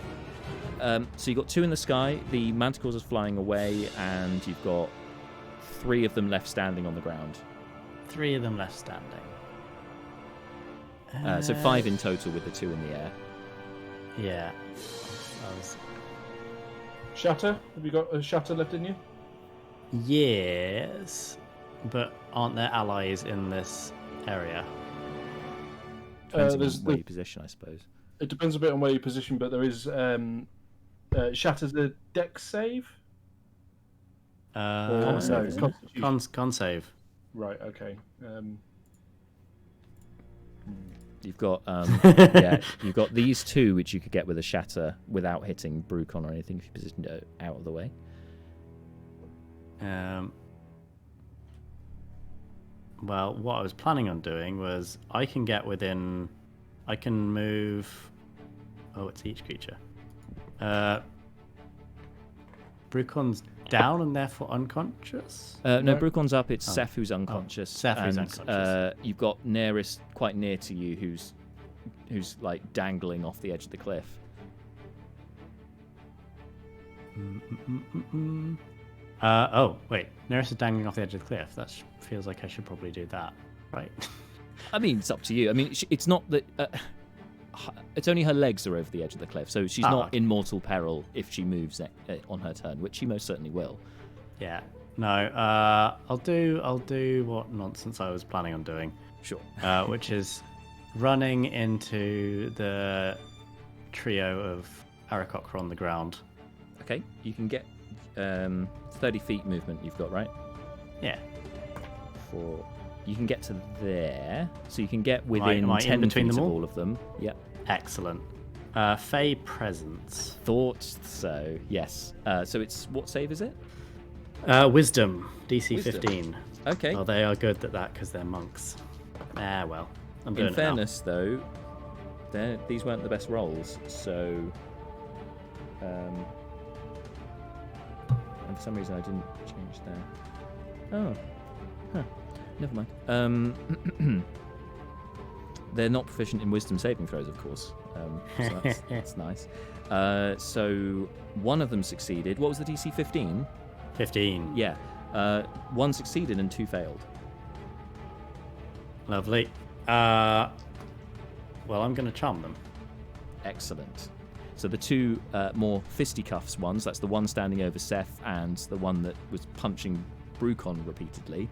So you've got 2 in the sky, the Manticores are flying away, and you've got 3 of them left standing on the ground. 3 of them left standing. So 5 in total with the 2 in the air. Yeah. Shatter? Have you got a shatter left in you? Yes. But aren't there allies in this area? Depends on there's where the- you position, I suppose. It depends a bit on where you position, but there is Shatter's a dex save. Con save, no, isn't it? Constitution. Con save. Right. Okay. You've got yeah, you've got these 2 which you could get with a shatter without hitting Brucon or anything if you positioned it out of the way. Well, what I was planning on doing was I can move. Oh, it's each creature. Brucon's down and therefore unconscious? No, Brucon's up. It's Seth who's unconscious. Seth who's and, unconscious. You've got Neris quite near to you, who's like dangling off the edge of the cliff. Oh, wait. Neris is dangling off the edge of the cliff. That feels like I should probably do that, right? I mean, it's up to you. I mean, it's not that. It's only her legs are over the edge of the cliff, so she's not in mortal peril if she moves on her turn, which she most certainly will. Yeah. No. I'll do what nonsense I was planning on doing. Sure. Which is running into the trio of Aracocra on the ground. Okay, you can get 30 feet movement. You've got, right? Yeah. You can get to there, so you can get within Am I 10 in between feet them of all? all of them. Yep. Excellent. Fey Presence. Thought so. Yes. So it's what save is it? Wisdom. DC Wisdom. 15. Okay. Well, they are good at that because they're monks. Well. I'm doing In it now. fairness, though, these weren't the best rolls, so. And for some reason, I didn't change that. Oh. Huh. Never mind. They're not proficient in wisdom saving throws, of course. So that's nice. So one of them succeeded. What was the DC? 15? 15. Yeah. One succeeded and 2 failed. Lovely. Well, I'm going to charm them. Excellent. So the 2 more fisticuffs ones, that's the one standing over Seth and the one that was punching Brucon repeatedly,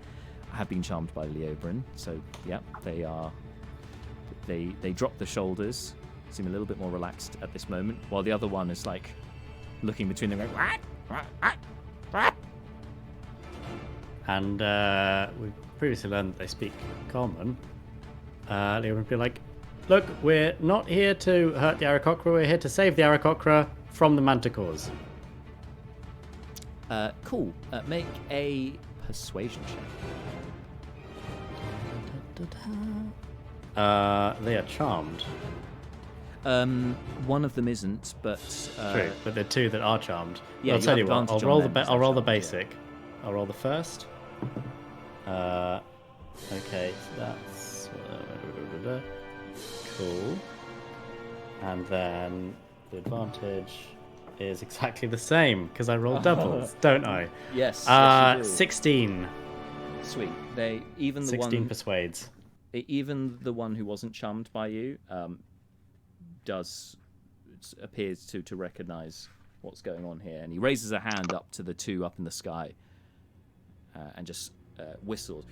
have been charmed by Leobrin. So, yeah, they are They drop the shoulders, seem a little bit more relaxed at this moment, while the other one is like looking between them, going what? And we've previously learned that they speak common. Leo would be like, look, we're not here to hurt the Aarakocra, we're here to save the Aarakocra from the Manticores. Cool. Make a persuasion check. They are charmed. One of them isn't, but True, but the two that are charmed. Yeah, I'll tell you what. I'll advantage roll on them the if I'll they're roll the charmed, yeah. basic. I'll roll the first. Okay, so that's cool. And then the advantage is exactly the same because I rolled doubles, don't I? yes. 16. Sweet. They even the 16 one persuades. even the one who wasn't charmed by you appears to recognize what's going on here, and he raises a hand up to the two up in the sky and just whistles.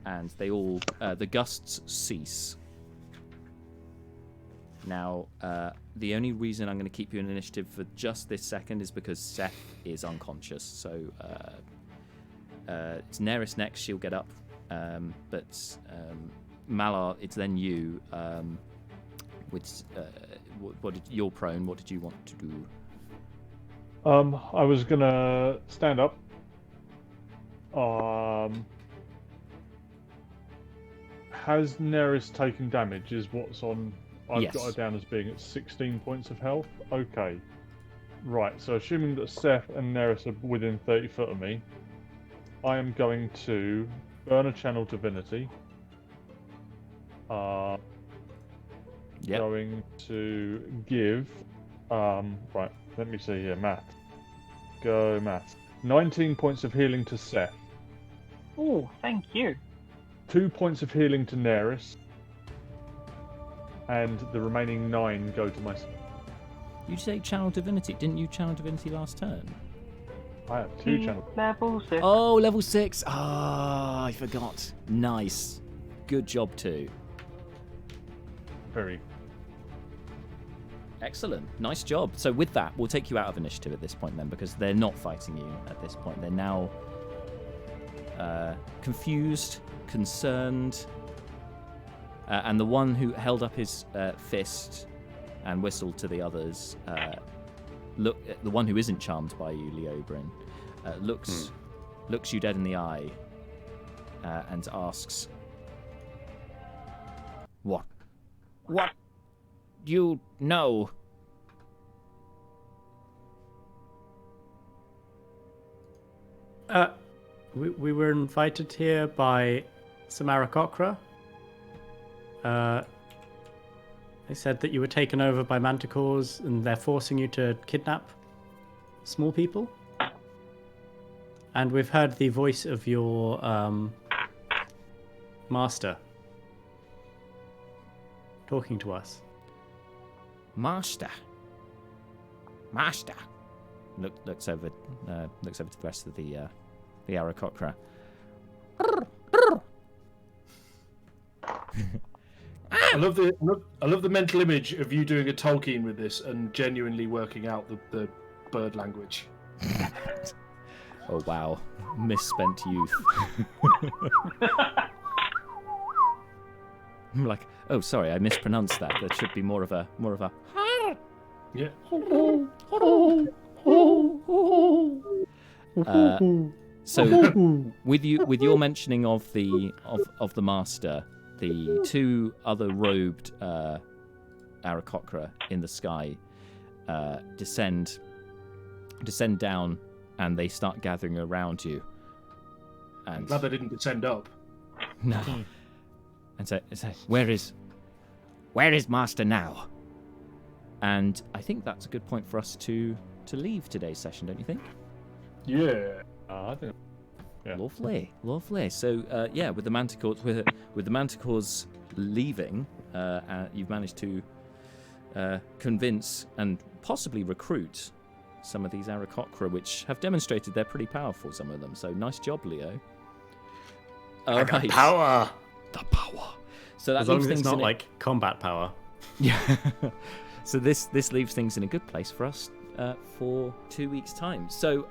And they all the gusts cease. Now, the only reason I'm going to keep you in initiative for just this second is because Seth is unconscious. So it's Neris next. She'll get up, but Malar, it's then you. You're prone. What did you want to do? I was gonna stand up. Has Neris taken damage? Is what's on. I've Yes. got her down as being at 16 points of health. Okay. Right, so assuming that Seth and Neris are within 30 foot of me, I am going to burn a channel divinity. Yep. Going to give... right, let me see here. Math. Go math. 19 points of healing to Seth. Oh, thank you. 2 points of healing to Neris. And the remaining 9 go to myself. You say channel divinity? Didn't you channel divinity last turn? I have 2 channels. Level 6. Oh, level 6. I forgot. Nice. Good job too. Very. Excellent. Nice job. So with that, we'll take you out of initiative at this point then, because they're not fighting you at this point. They're now confused, concerned, and the one who held up his fist and whistled to the others, the one who isn't charmed by you, Leo Bryn, looks you dead in the eye and asks, What you know? We were invited here by some Aarakocra. They said that you were taken over by Manticores and they're forcing you to kidnap small people. And we've heard the voice of your master talking to us. Master. looks over to the rest of the Aarakocra. I love the mental image of you doing a Tolkien with this and genuinely working out the bird language. Oh wow, misspent youth. I'm like, oh sorry, I mispronounced that. That should be more of a. Yeah. So with your mentioning of the master, the two other robed Aarakocra in the sky descend down, and they start gathering around you. And I'm glad they didn't descend up. no, and say, Where is Master now? and I think that's a good point for us to leave today's session, don't you think? Yeah. I think. Yeah. Lovely. So with the Manticores leaving, you've managed to convince and possibly recruit some of these Aarakocra, which have demonstrated they're pretty powerful. Some of them. So nice job, Leo. All right. Power. The power. So that As long leaves as it's things not in like combat power. Yeah. So this leaves things in a good place for us for 2 weeks' time. So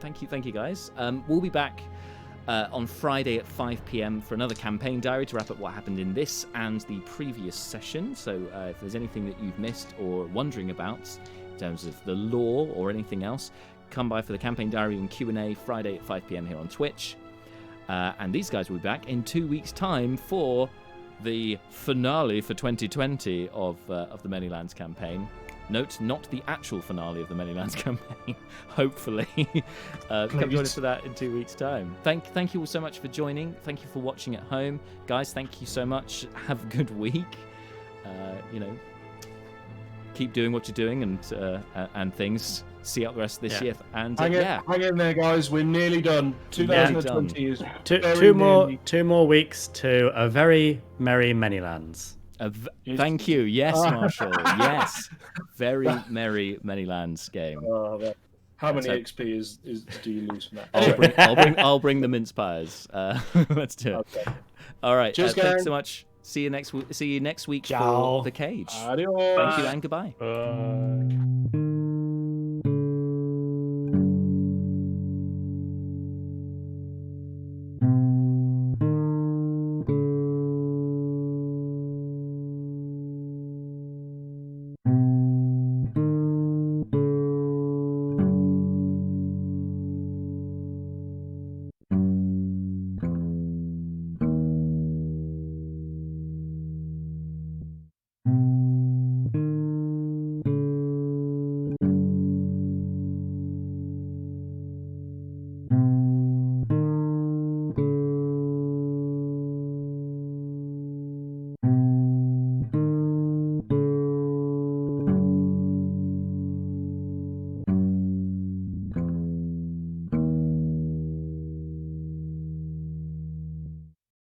thank you guys. We'll be back on Friday at 5 p.m. for another campaign diary to wrap up what happened in this and the previous session. So if there's anything that you've missed or wondering about in terms of the lore or anything else, come by for the campaign diary and Q&A Friday at 5 p.m. here on Twitch. And these guys will be back in 2 weeks' time for the finale for 2020 of the Manylands campaign. Note, not the actual finale of the Manylands campaign. Hopefully, come join us for that in 2 weeks' time. Thank you all so much for joining. Thank you for watching at home, guys. Thank you so much. Have a good week. Keep doing what you're doing and things. See out the rest of this year. And hang in there, guys. We're nearly done. 2020 is two more weeks to a very merry Manylands. Thank you. Yes, Marshall. Yes. Very merry Manylands game. How many XP do you lose from that? Anyway. I'll bring the mince pies. Let's do it. Okay. All right. Thanks so much. See you next week Ciao. for the cage. Adios. Thank you and goodbye.